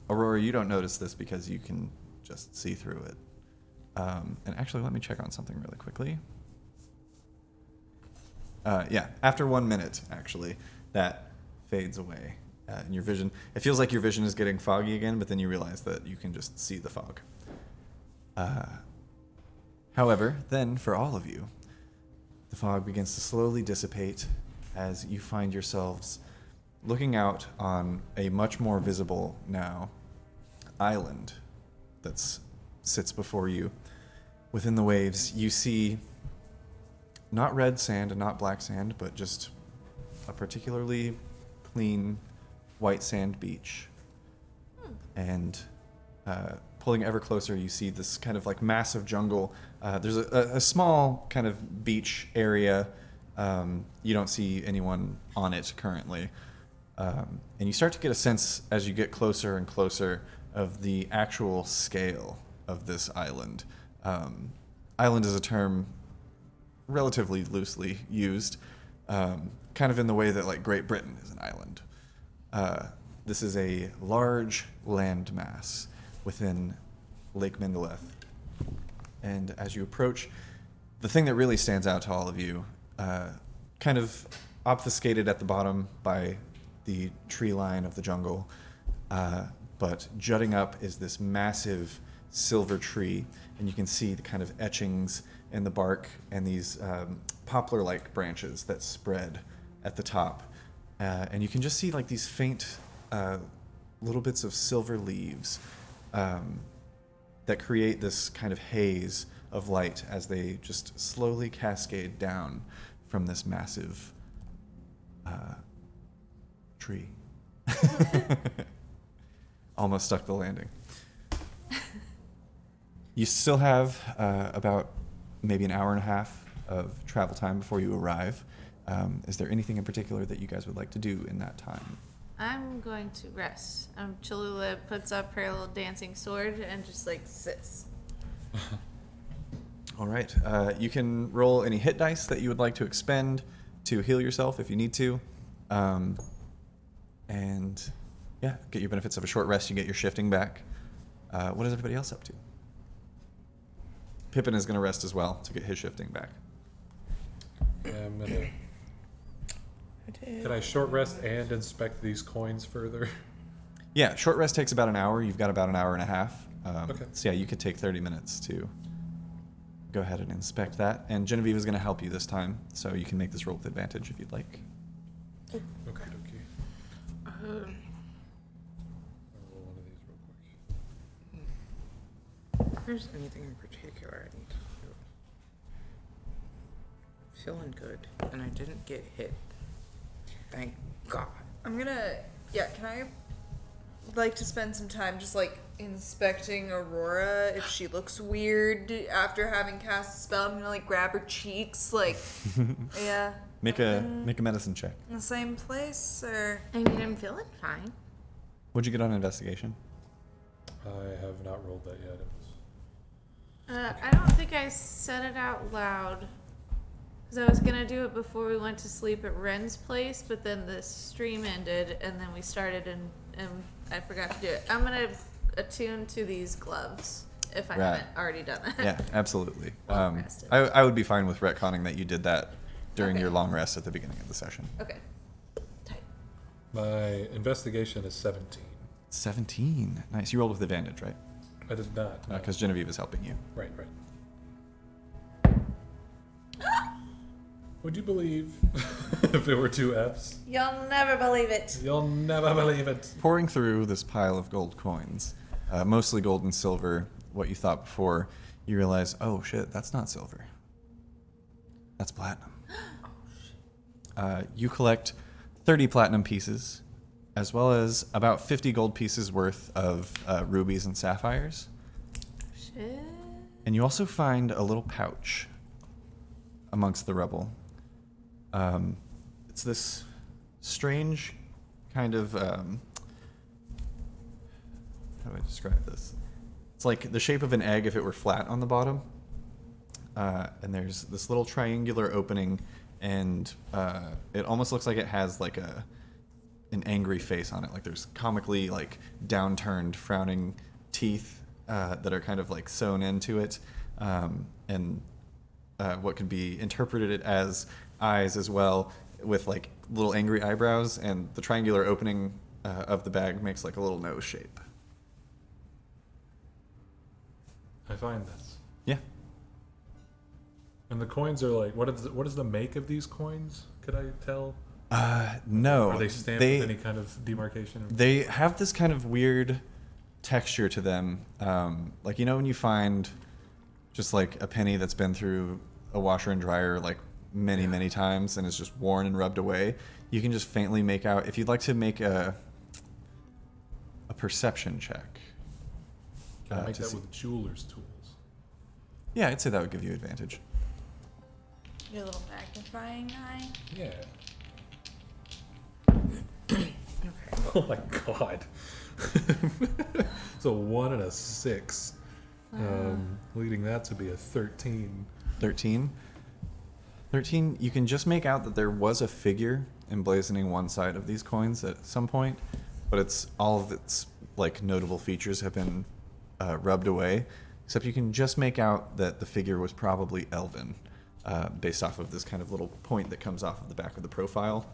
Aurora, you don't notice this because you can just see through it. And actually, let me check on something really quickly. Yeah, after 1 minute, actually, that fades away in your vision. It feels like your vision is getting foggy again, but then you realize that you can just see the fog. However, then for all of you, the fog begins to slowly dissipate as you find yourselves looking out on a much more visible now island that sits before you. Within the waves, you see not red sand and not black sand, but just a particularly clean white sand beach. And pulling ever closer, you see this kind of like massive jungle. There's a small kind of beach area. You don't see anyone on it currently. And you start to get a sense as you get closer and closer of the actual scale of this island. Island is a term relatively loosely used, kind of in the way that like Great Britain is an island. This is a large landmass within Lake Mindileth. And as you approach, the thing that really stands out to all of you, kind of obfuscated at the bottom by the tree line of the jungle, but jutting up is this massive silver tree, and you can see the kind of etchings in the bark and these poplar-like branches that spread at the top. And you can just see like these faint little bits of silver leaves that create this kind of haze of light as they just slowly cascade down from this massive tree. Almost stuck the landing. You still have about maybe an hour and a half of travel time before you arrive. Is there anything in particular that you guys would like to do in that time? I'm going to rest. Cholula puts up her little dancing sword and just like sits. All right. You can roll any hit dice that you would like to expend to heal yourself if you need to. And yeah, get your benefits of a short rest. You get your shifting back. What is everybody else up to? Pippin is going to rest as well to get his shifting back. Yeah, I'm gonna. Can I short rest and inspect these coins further? Yeah, short rest takes about an hour. You've got about an hour and a half. Okay. So yeah, you could take 30 minutes to go ahead and inspect that. And Genevieve is going to help you this time, so you can make this roll with advantage if you'd like. Okay, okay. I'll roll one of these real quick. If there's anything in particular I need to do. Feeling good, and I didn't get hit. Thank God. I'm gonna. Yeah. Can I like to spend some time just like inspecting Aurora if she looks weird after having cast a spell? I'm gonna like grab her cheeks, like yeah. Make a medicine check. In the same place, or I mean, I'm feeling fine. What'd you get on investigation? I have not rolled that yet. It was... I don't think I said it out loud. Because I was going to do it before we went to sleep at Ren's place, but then the stream ended, and then we started, and I forgot to do it. I'm going to attune to these gloves, if I Right. haven't already done that. Yeah, absolutely. Long rested. I would be fine with retconning that you did that during Okay. your long rest at the beginning of the session. Okay. Tight. My investigation is 17. 17. Nice. You rolled with advantage, right? I did not. No. Because Genevieve is helping you. Right, right. Would you believe if there were 2 Fs? You'll never believe it. You'll never believe it. Pouring through this pile of gold coins, mostly gold and silver, what you thought before, you realize, oh shit, that's not silver. That's platinum. You collect 30 platinum pieces, as well as about 50 gold pieces worth of rubies and sapphires. Shit. And you also find a little pouch amongst the rubble. It's this strange kind of, how do I describe this? It's like the shape of an egg if it were flat on the bottom. And there's this little triangular opening, and it almost looks like it has like an angry face on it. Like there's comically like downturned, frowning teeth that are kind of like sewn into it, and what could be interpreted as eyes as well, with like little angry eyebrows, and the triangular opening of the bag makes like a little nose shape. I find this. Yeah. And the coins are like, what is the make of these coins? Could I tell? No. Are they stamped with any kind of demarcation? They have this kind of weird texture to them. Like, you know, when you find just like a penny that's been through a washer and dryer like many times and is just worn and rubbed away, you can just faintly make out. If you'd like to make a perception check. Can I make to that see- with jeweler's tools? Yeah, I'd say that would give you advantage. Your little magnifying eye. Yeah. Oh my god. It's a 1 and a 6. Leading that to be a 13. 13. 13, you can just make out that there was a figure emblazoning one side of these coins at some point, but it's all of its like notable features have been rubbed away, except you can just make out that the figure was probably elven, based off of this kind of little point that comes off of the back of the profile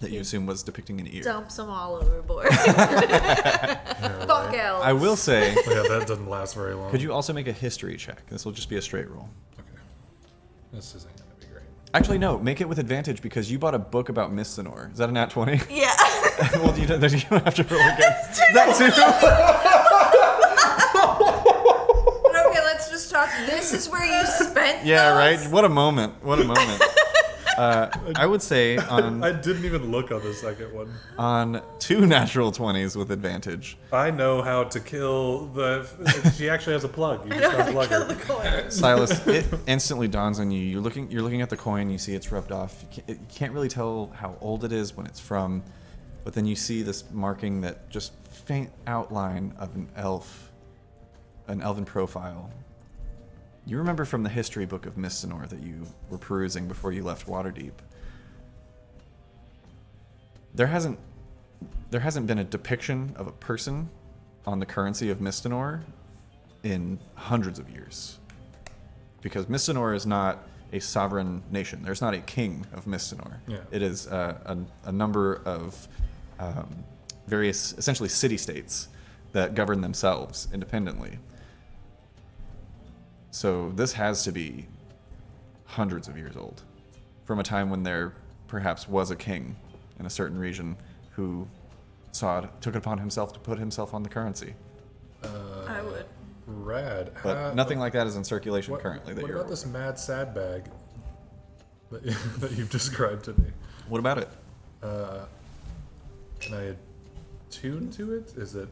that you assume was depicting an ear. Dumps them all overboard. Yeah, Fuck right. elves. I will say, Yeah, that doesn't last very long. could you also make a history check? This will just be a straight roll. Okay. This isn't going to be great. Actually, no, make it with advantage because you bought a book about Misthanor. Is that a nat 20? Yeah. Well, you don't have to roll against that But okay, let's just talk. This is where you spent Yeah, those? right? What a moment. What a moment. I would say I didn't even look on the second one. on 2 natural 20s with advantage. I know how to kill the. She actually has a plug. You just unplug her. Silas, it instantly dawns on you. You're looking at the coin. You see it's rubbed off. You can't really tell how old it is when it's from, but then you see this marking that just faint outline of an elven profile. You remember from the history book of Misthanor that you were perusing before you left Waterdeep. There hasn't been a depiction of a person on the currency of Misthanor in hundreds of years. Because Misthanor is not a sovereign nation. There's not a king of Misthanor. Yeah. It is a number of various, essentially city-states that govern themselves independently. So this has to be hundreds of years old, from a time when there perhaps was a king in a certain region who took it upon himself to put himself on the currency. I would. Rad. But nothing like that is in circulation currently. What about this mad sad bag that you've described to me? What about it? Can I attune to it? Is it?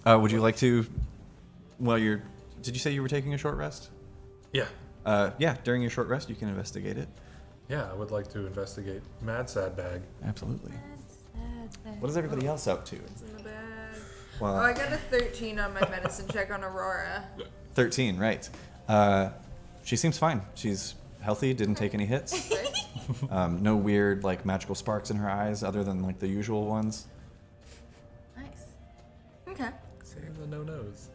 Would you like to? Did you say you were taking a short rest? Yeah. Yeah. During your short rest, you can investigate it. Yeah, I would like to investigate mad sad bag. Absolutely. What is everybody else up to? It's in the bag. Well, Oh, I got a 13 on my medicine check on Aurora. 13, right? She seems fine. She's healthy. Didn't take any hits. No weird like magical sparks in her eyes, other than like the usual ones. Nice. Okay. Saying the no-nos.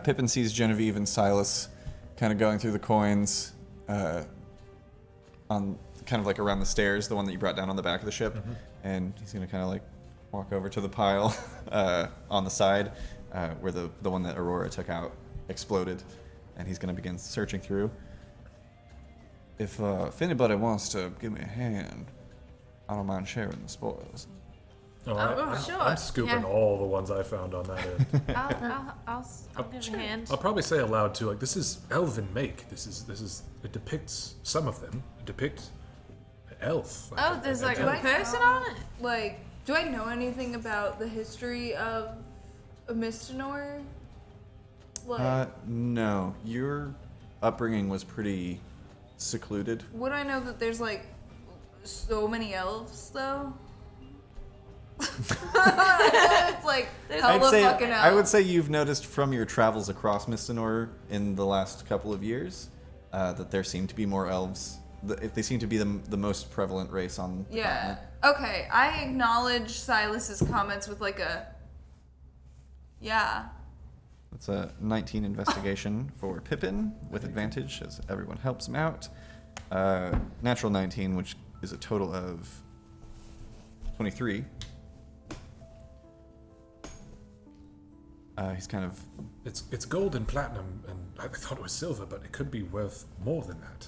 Pippin sees Genevieve and Silas kind of going through the coins on kind of like around the stairs, the one that you brought down on the back of the ship. Mm-hmm. And he's going to kind of like walk over to the pile on the side where the one that Aurora took out exploded. And he's going to begin searching through. If anybody wants to give me a hand, I don't mind sharing the spoils. Oh, sure. I'm scooping Yeah. all the ones I found on that end. I'll give a hand. I'll probably say aloud too, like, this is elven make. This is it depicts some of them. It depicts an elf. Oh, there's like a Do I person know- on it? Like, do I know anything about the history of Misthanor? No. Your upbringing was pretty secluded. Would I know that there's like so many elves though? It's like hella fucking elves. I would say you've noticed from your travels across Mistinor in the last couple of years that there seem to be more elves. They seem to be the most prevalent race on the continent. Okay, I acknowledge Silas's comments with like a yeah. It's a 19 investigation for Pippin with advantage as everyone helps him out. Natural 19, which is a total of 23. He's kind of... It's gold and platinum, and I thought it was silver, but it could be worth more than that,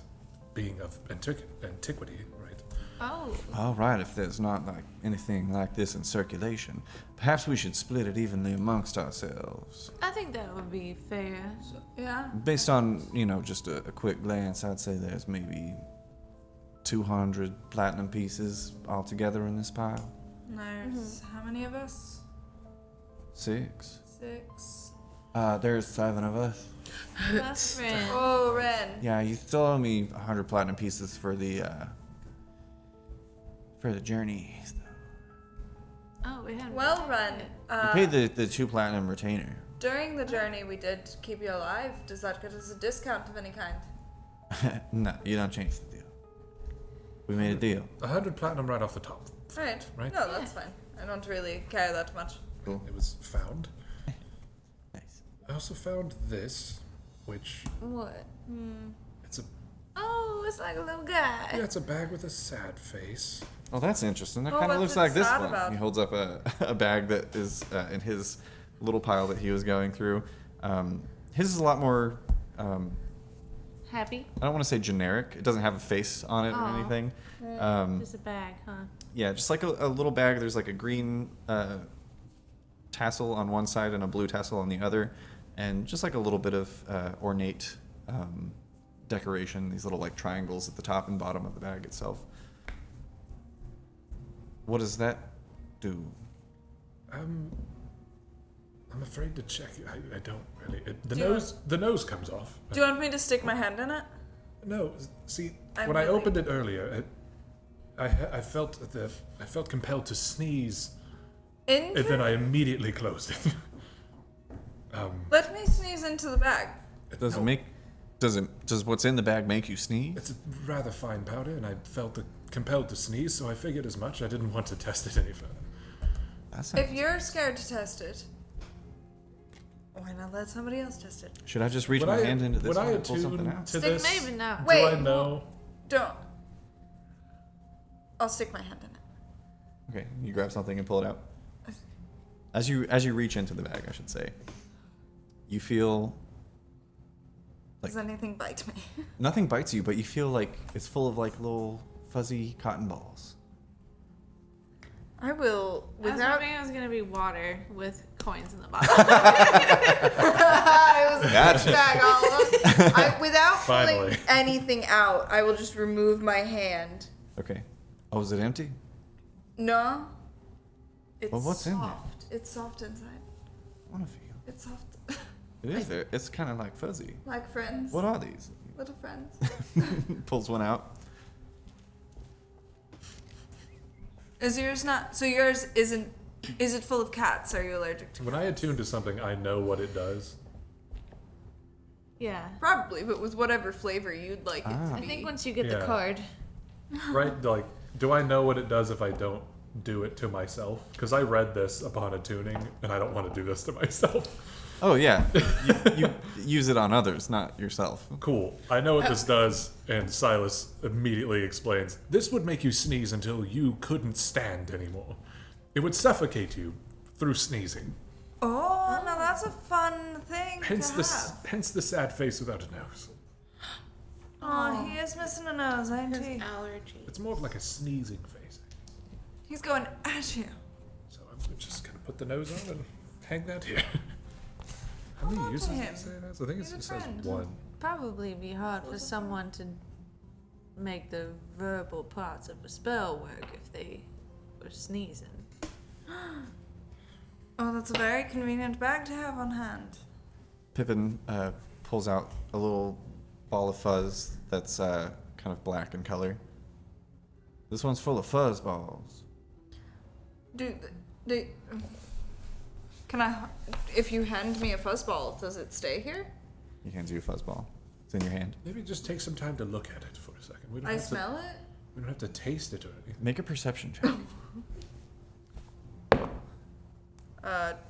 being of antiquity, right? Oh. All right, if there's not like anything like this in circulation, perhaps we should split it evenly amongst ourselves. I think that would be fair. Yeah. Based on, just a quick glance, I'd say there's maybe 200 platinum pieces altogether in this pile. There's how many of us? 6. 6. There's 7 of us. Best friend. Oh, Ren. Yeah, you still owe me 100 platinum pieces for the journey. Oh, we had. Well, Ren. You paid the 2 platinum retainer. During the journey, we did keep you alive. Does that get us a discount of any kind? No, you don't change the deal. We made a deal. 100 platinum right off the top. Right. Right. No, that's fine. I don't really care that much. Cool. It was found. Nice. I also found this, which What? it's a It's like a little guy. yeah, it's a bag with a sad face. Oh, that's interesting. That Oh, kind of what's looks it like this sad one. about? He holds up a bag that is in his little pile that he was going through. His is a lot more... Happy? I don't want to say generic. It doesn't have a face on it or Aw. anything. Just a bag, huh? Yeah, just like a little bag. There's like a green tassel on one side and a blue tassel on the other. And just like a little bit of ornate decoration. These little like triangles at the top and bottom of the bag itself. What does that do? I'm afraid to check. I don't really. The Do you nose comes off. Do you want me to stick my hand in it? No, see, I'm when I really- opened it earlier, I felt compelled to sneeze, and then I immediately closed it. Let me sneeze into the bag. Does it make? Does what's in the bag make you sneeze? It's a rather fine powder, and I felt compelled to sneeze, so I figured as much. I didn't want to test it any further. That's If you're scared to test it, why not let somebody else test it? Should I just reach Would my I- hand into this would one I and pull something attune out? to Stick this? maybe not. Wait. Do I know? Don't. I'll stick my hand in it. Okay, you grab something and pull it out. As you reach into the bag, I should say, you feel Does anything bite me? nothing bites you, but you feel like it's full of like little fuzzy cotton balls. I will, I was without... hoping it was gonna be water with coins in the bottom. I was Gotcha. back all without Finally. pulling anything out, I will just remove my hand. Okay. Oh, is it empty? No. It's Well, what's in there? soft. It's soft inside. I want to feel. It's soft. It is there. It's kind of like fuzzy. Like friends. What are these? Little friends. Pulls one out. Is yours not? So yours isn't. Is it full of cats? Are you allergic to? When I attune to something, I know what it does. Yeah. Probably, but with whatever flavor you'd like it to Ah. be. I think once you get Yeah. the card. Right? Like, do I know what it does if I don't do it to myself? Because I read this upon attuning, and I don't want to do this to myself. Oh yeah. you use it on others, not yourself. Cool. I know what this does, and Silas immediately explains, this would make you sneeze until you couldn't stand anymore. It would suffocate you through sneezing. Oh, now that's a fun thing Hence to the have. hence the sad face without a nose. Oh, he is missing a nose, ain't he? Allergy. It's more of like a sneezing face. He's going at you. So I'm just gonna put the nose on and hang that here. How Hold many on uses to does him. it say it has? I think He's a it says friend. one. Probably be hard for someone to make the verbal parts of a spell work if they were sneezing. Oh, that's a very convenient bag to have on hand. Pippin pulls out a little ball of fuzz that's kind of black in color. This one's full of fuzz balls. Can I? If you hand me a fuzzball, does it stay here? He hands you a fuzz ball. It's in your hand. Maybe just take some time to look at it for a second. We don't I have smell it. We don't have to taste it or anything. Make a perception check.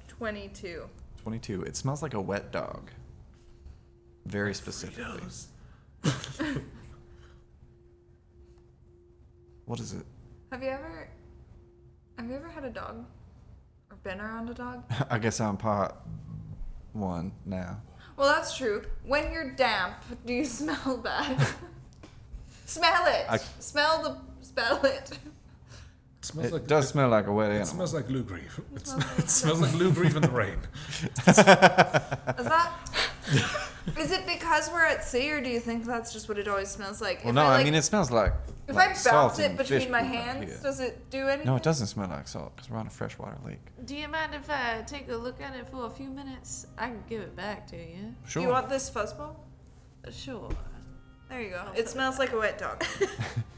22. 22. It smells like a wet dog. Very specifically. What is it? Have you ever had a dog? Or been around a dog? I guess I'm part one now. Well, that's true. When you're damp, do you smell bad? Smell it. Smell it. It smells It like does smell like a wet It animal. smells like Lou Grieve. It smells like Lou Grieve in the rain. Is it because we're at sea, or do you think that's just what it always smells like? Well, no, I mean, it smells like. If like I salt bounce it and fish between my poop out hands, here. does it do anything? No, it doesn't smell like salt because we're on a freshwater lake. Do you mind if I take a look at it for a few minutes? I can give it back to you. Sure. You want this fuzzball? Sure. There you go. It smells like a wet dog.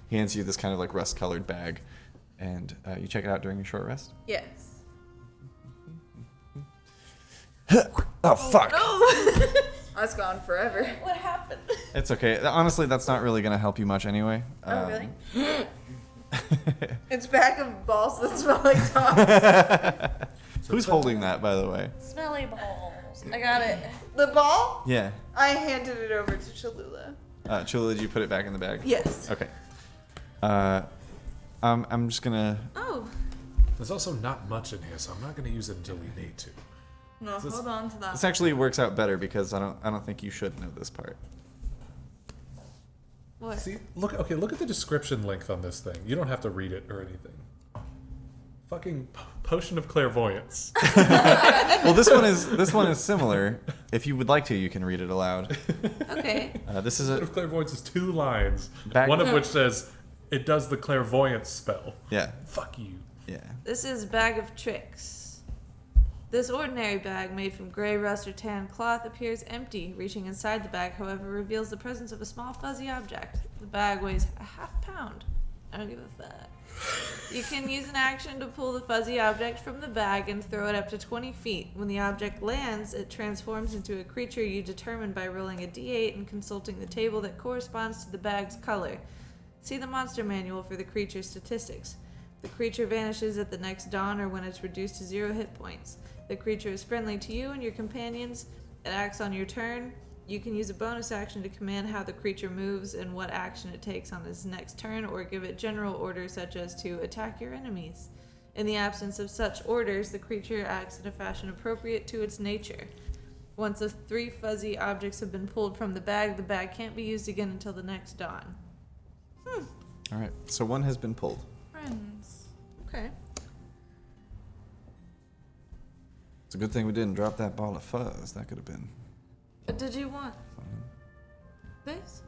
He hands you this kind of like rust-colored bag, and you check it out during your short rest. Yes. Oh fuck! No! That's gone forever. What happened? It's okay. Honestly, that's not really gonna help you much anyway. Oh, really? It's a bag of balls that smell like dogs. Who's holding that, by the way? Smelly balls. I got it. The ball? Yeah. I handed it over to Cholula. Chula, did you put it back in the bag? Yes. Okay. I'm just gonna. Oh. There's also not much in here, so I'm not going to use it until we need to. No, This- hold on to that. This actually works out better because I don't think you should know this part. What? See, look at the description length on this thing. You don't have to read it or anything. Fucking potion of clairvoyance. Well, this one is similar. If you would like to, you can read it aloud. Okay. This is Potion a of clairvoyance is 2 lines, Back- one of which says it does the clairvoyance spell. yeah. Fuck you. Yeah. This is Bag of Tricks. This ordinary bag made from gray rust or tan cloth appears empty. Reaching inside the bag, however, reveals the presence of a small fuzzy object. The bag weighs a half pound. I don't give a fuck. You can use an action to pull the fuzzy object from the bag and throw it up to 20 feet. When the object lands, it transforms into a creature you determine by rolling a d8 and consulting the table that corresponds to the bag's color. See the monster manual for the creature's statistics. The creature vanishes at the next dawn or when it's reduced to 0 hit points. The creature is friendly to you and your companions. It acts on your turn. You can use a bonus action to command how the creature moves and what action it takes on its next turn, or give it general orders such as to attack your enemies. In the absence of such orders, the creature acts in a fashion appropriate to its nature. Once the 3 fuzzy objects have been pulled from the bag can't be used again until the next dawn. All right. So one has been pulled. Friends. Okay. It's a good thing we didn't drop that ball of fuzz. That could have been. Did you want this?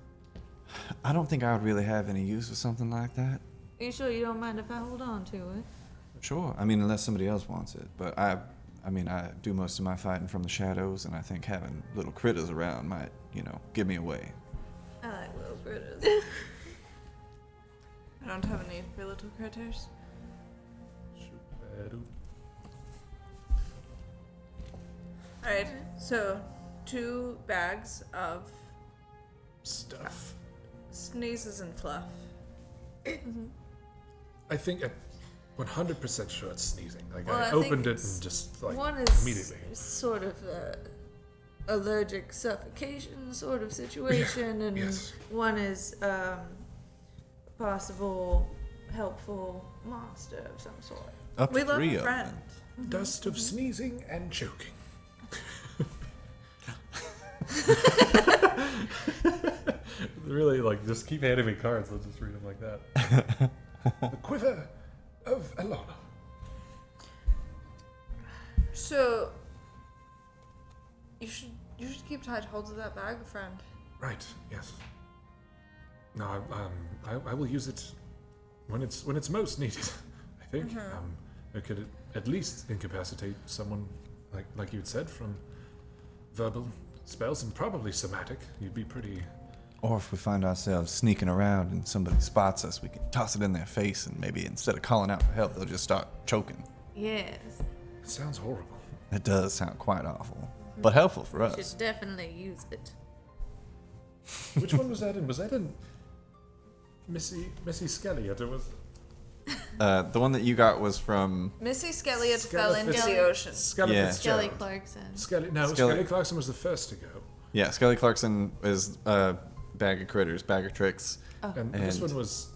I don't think I would really have any use for something like that. Are you sure you don't mind if I hold on to it? Sure. I mean, unless somebody else wants it. But I do most of my fighting from the shadows, and I think having little critters around might, give me away. I like little critters. I don't have a need for little critters. Alright, so 2 bags of Stuff. sneezes and fluff. I think I'm 100% sure it's sneezing. Like, Well, I I think opened it it's- and just, like, One is immediately. sort of allergic suffocation sort of situation, and Yes. one is possible helpful monster of some sort. Up to We love 3 a of friend. them. Dust of sneezing and choking. Really, like, just keep handing me cards. I'll just read them like that. The Quiver of Alana. So you should keep tight hold of that bag, friend. Right. Yes. No, I will use it when it's most needed. I think it could at least incapacitate someone, like you had said, from verbal spells and probably somatic. You'd be pretty... Or if we find ourselves sneaking around and somebody spots us, we can toss it in their face and maybe instead of calling out for help, they'll just start choking. Yes. It sounds horrible. It does sound quite awful, but helpful for us. Should definitely use it. Which one was that in? Was that in Missy Skelliot? Or was The one that you got was from... Missy Skelliot fell into the ocean. Skelly Yeah. Skelly Fitzgerald? Clarkson. Skelly Clarkson was the first to go. Yeah, Skelly Clarkson is Bag of Critters, Bag of Tricks. And this one was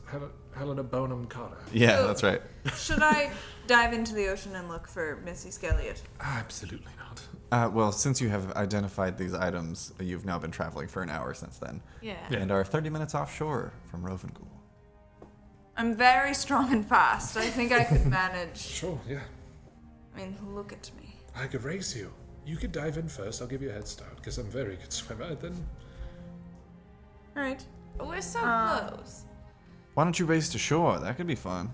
Helena Bonham Carter. Yeah, Oh. that's right. Should I dive into the ocean and look for Missy Skelliot? Absolutely not. Well, since you have identified these items, you've now been traveling for an hour since then. Yeah. Yeah. And are 30 minutes offshore from Róvengül. I'm very strong and fast. I think I could manage. Sure, yeah. I mean, look at me. I could race you. You could dive in first. I'll give you a head start because I'm a very good swimmer. Then All right. We're so close. Why don't you race to shore? That could be fun.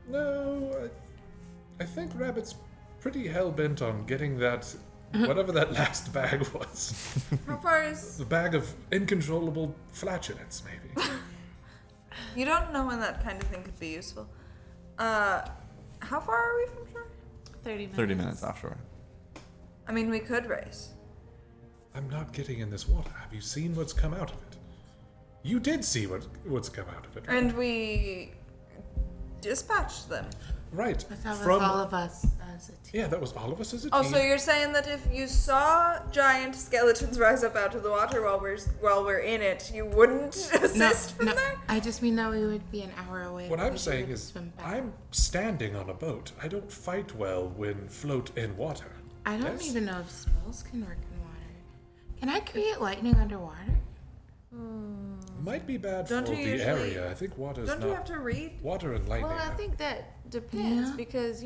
no, I think Rabbit's pretty hell bent on getting that whatever that last bag was. How far is... The bag of incontrollable flatulence, maybe. You don't know when that kind of thing could be useful. How far are we from shore? 30 minutes. 30 minutes offshore. I mean, we could race. I'm not getting in this water. Have you seen what's come out of it? You did see what's come out of it, right? And we dispatched them. Right. But that was From all of us as a team. yeah, that was all of us as a Oh, team. so you're saying that if you saw giant skeletons rise up out of the water while we're in it, you wouldn't assist from there? I just mean that we would be an hour away. What but I'm we saying would is, swim back. I'm standing on a boat. I don't fight well when float in water. I don't Yes? even know if spells can work in water. Can I create lightning underwater? Might be bad Don't for you the usually- area. I think water's Don't not. you have to read? Water and lightning. Well, I think that depends Yeah. because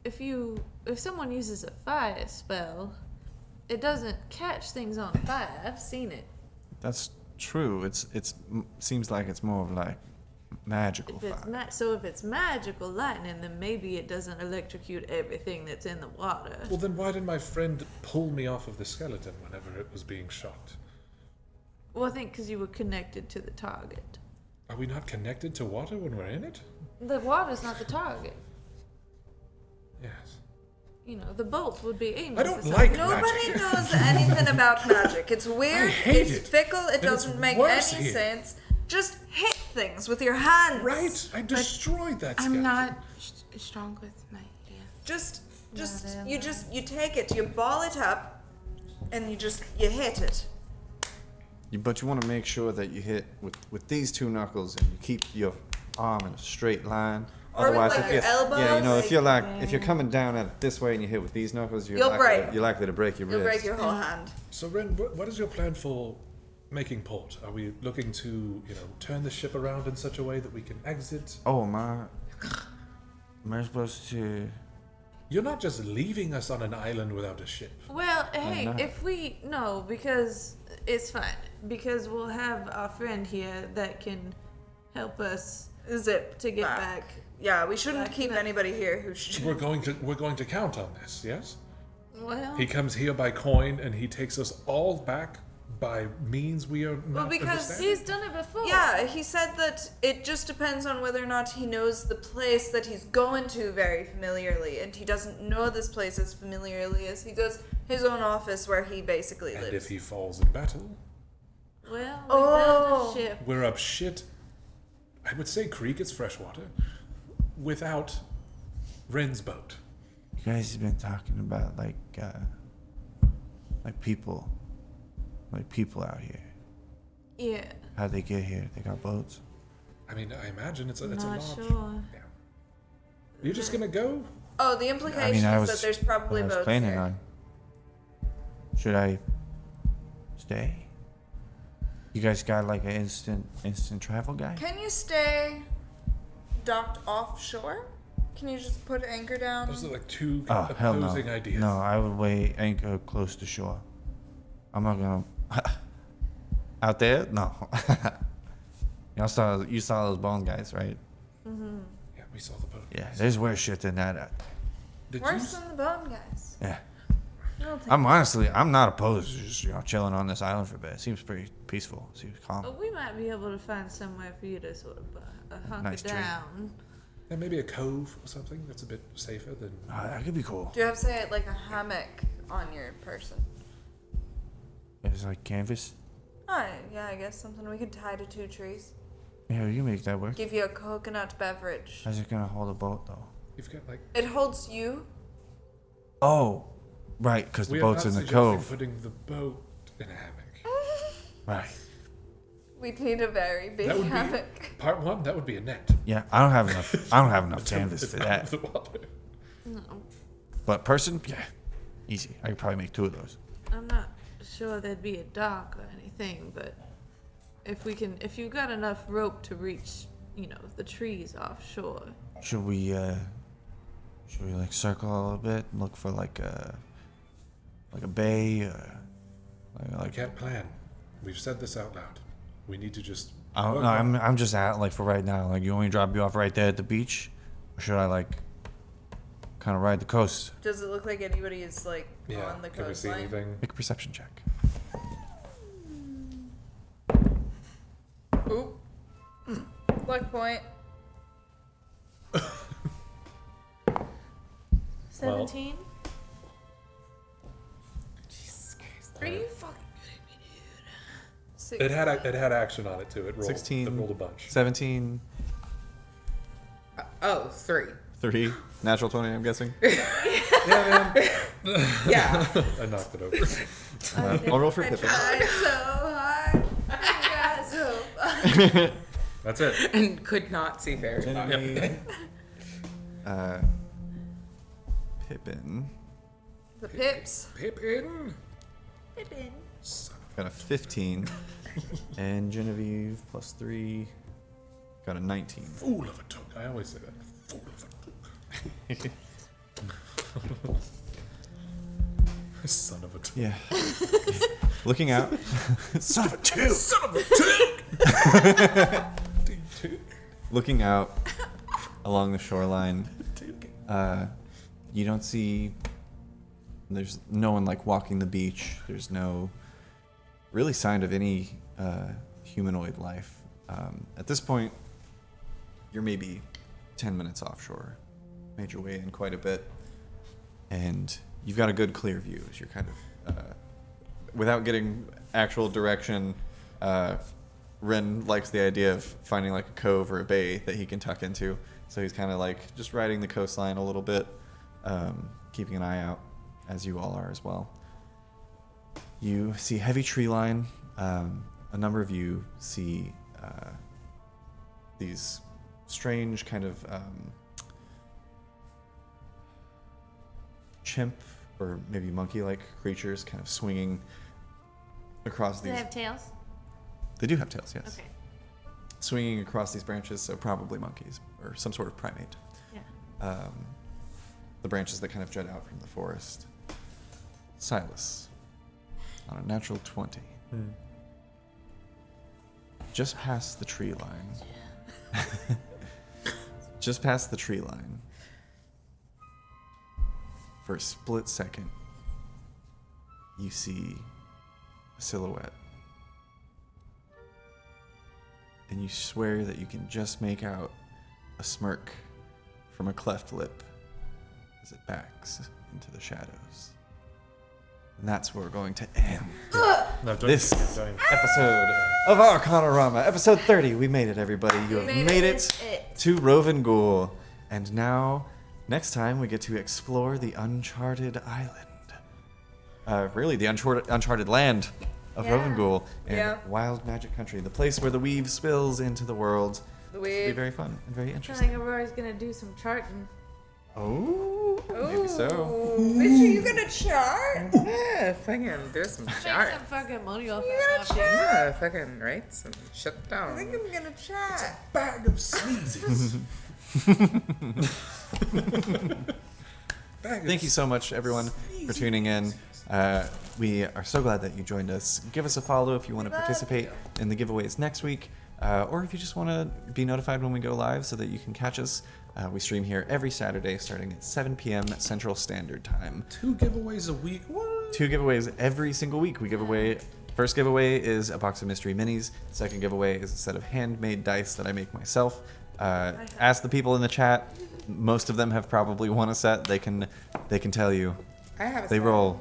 if someone uses a fire spell, it doesn't catch things on fire. I've seen it. That's true. Seems like it's more of like magical If it's fire. so if it's magical lightning, then maybe it doesn't electrocute everything that's in the water. Well, then why did my friend pull me off of the skeleton whenever it was being shot? Well, I think because you were connected to the target. Are we not connected to water when we're in it? The water's not the target. Yes. You know, the bolt would be aimless. I don't or like something. Nobody magic. knows anything about magic. It's weird. I hate it's it. fickle. It And it's doesn't make worse any here. sense. Just hit things with your hands. Right. I destroyed that skeleton. I'm not strong with my hands. Just they're you take it, you ball it up, and you hit it. But you want to make sure that you hit with these two knuckles and you keep your arm in a straight line. Or with, like, if your you're, elbow, yeah, you know, like- if you're coming down at it this way and you hit with these knuckles, You'll break. you're likely to break your You'll wrist. break your whole hand. So, Ren, what is your plan for making port? Are we looking to, turn the ship around in such a way that we can exit? Oh, am I supposed to? You're not just leaving us on an island without a ship. Well, hey, not? because it's fine. Because we'll have our friend here that can help us Zip to get back. Yeah, we shouldn't Back keep back. anybody here who should. We're going to count on this, yes? Well, He comes here by coin and he takes us all back by means we are not because understanding. he's done it before. Yeah, he said that it just depends on whether or not he knows the place that he's going to very familiarly, and he doesn't know this place as familiarly as he does his own office where he basically And lives. if he falls in battle, Well, we Oh. built a ship. we're up shit. I would say creek, it's freshwater, without Ren's boat. You guys have been talking about like people out here. Yeah, How'd they get here? They got boats. I mean, I imagine it's a not large. sure. Yeah. You're just gonna go? Oh, the implication is that there's probably what I was boats planning here. on. Should I stay? You guys got like an instant travel guy? Can you stay docked offshore? Can you just put anchor down? Those are like two Oh hell no! opposing ideas. No, I would weigh anchor close to shore. I'm not gonna out there. No. You saw those bone guys, right? Yeah, we saw the boat. Yeah, there's worse shit than that. Did Worse you? than the bone guys. Yeah. I'm not opposed to just chilling on this island for a bit. It seems pretty peaceful. It seems calm. But we might be able to find somewhere for you to sort of hunker Nice tree. down. And maybe a cove or something that's a bit safer than. That could be cool. Do you have, say, like a hammock on your person? It's like canvas. Oh, yeah, I guess something we could tie to 2 trees. Yeah, you make that work. Give you a coconut beverage. How's it gonna hold a boat though? You've got like. It holds you. Oh, right, because the We are boat's not in the suggesting cove. Putting the boat in a hammock. Right. We'd need a very big That would hammock. be part one. That would be a net. Yeah, I don't have enough. I don't have enough canvas It's for out that. of the water. But person, yeah, easy. I could probably make 2 of those. I'm not sure there'd be a dock or anything, but if you've got enough rope to reach, the trees offshore. Should we like circle a little bit and look for like a bay or I like can't plan. We've said this out loud. We need to just. I don't know. I'm just at like for right now. Like you want me to drop you off right there at the beach, or should I like kind of ride the coast? Does it look like anybody is like Yeah. on the Can we see coastline? anything? Make a perception check. Oop. Luck point. 17? Are you fucking It had action on it too. It rolled. 16. It rolled a bunch. 17, Oh, 3. 3, natural 20, I'm guessing. Yeah, man. Yeah. I knocked it over. I'll roll for Pippin. tried so hard. I got so far. That's it. And could not see fairy. Pippin The pips. Pippin. got a 15, and Genevieve plus 3 got a 19. Fool of a took. I always say that. Fool of a took. Son of a took. Yeah. Looking out. Son of a two. Son of a took. Looking out along the shoreline, you don't see. There's no one like walking the beach. There's no really sign of any humanoid life. At this point, you're maybe 10 minutes offshore. Made your way in quite a bit, and you've got a good clear view as you're kind of, without getting actual direction. Ren likes the idea of finding like a cove or a bay that he can tuck into. So he's kind of like just riding the coastline a little bit, keeping an eye out, as you all are as well. You see heavy tree line. A number of you see these strange kind of chimp or maybe monkey-like creatures kind of swinging across Do these. they have tails? They do have tails, yes. Okay. Swinging across these branches, so probably monkeys or some sort of primate. Yeah. The branches that kind of jut out from the forest. Silas, on a natural 20. Just past the tree line. Just past the tree line. For a split second, you see a silhouette. And you swear that you can just make out a smirk from a cleft lip as it backs into the shadows. And that's where we're going to end No, don't this don't. episode of Arcanarama. Episode 30. We made it, everybody. You have made it to Róvengül. And now, next time, we get to explore the uncharted island. Really, the uncharted land of Róvengül in Wild Magic Country. The place where the weave spills into the world. The This will be weave. very fun and very I think interesting. Aurora's gonna do some charting. Oh, maybe so. Bitch, are you gonna chart? Yeah, fucking do some Make chart. some fucking money off You're that. gonna chart? Yeah, fucking write some shit I down. think I'm gonna chart. Bag of sneezes. Thank you so much, everyone, for tuning in. We are so glad that you joined us. Give us a follow if you want to participate in the giveaways next week. or if you just want to be notified when we go live so that you can catch us. We stream here every Saturday starting at 7 p.m. Central Standard Time. 2 giveaways a week. What? 2 giveaways every single week. We give away. First giveaway is a box of mystery minis. Second giveaway is a set of handmade dice that I make myself. Ask the people in the chat. Most of them have probably won a set. They can tell you. I have a They set. roll.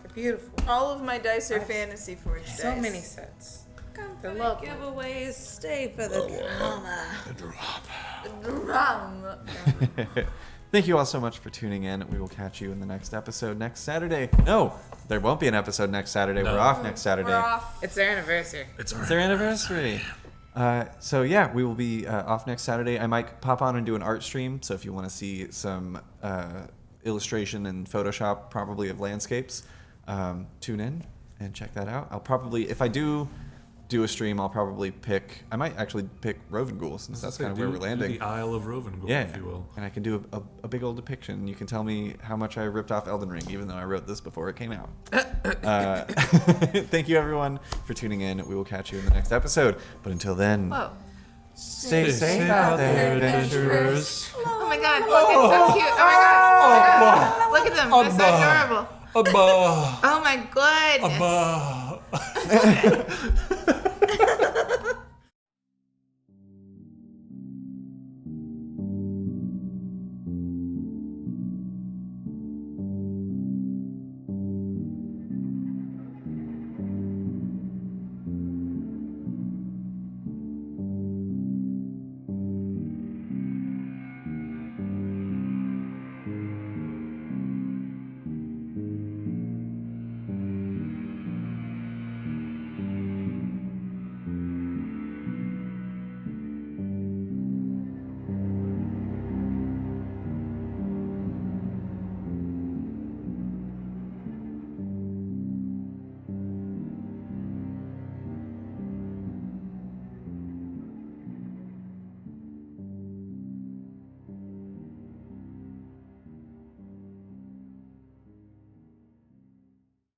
They're beautiful. All of my dice are fantasy forged dice. So many sets. Come They're for lovely. the giveaways, stay for the drama. Drama. Thank you all so much for tuning in. We will catch you in the next episode next Saturday. No, there won't be an episode next Saturday. No. We're off next Saturday. We're off. It's their anniversary. It's It's their anniversary. So yeah, we will be off next Saturday. I might pop on and do an art stream. So if you want to see some illustration and Photoshop, probably of landscapes, tune in and check that out. I'll probably, if I do a stream, I'll probably I might actually pick Róvengül, since that's kind of where we're landing. The Isle of Róvengül, Yeah, if you will. and I can do a big old depiction. You can tell me how much I ripped off Elden Ring, even though I wrote this before it came out. Thank you, everyone, for tuning in. We will catch you in the next episode. But until then, Whoa. stay safe out there, adventurers. Oh my god, look, it's so cute. Oh my god. Oh my god. Look at them. They're so adorable. Abba. Oh my goodness. Abba.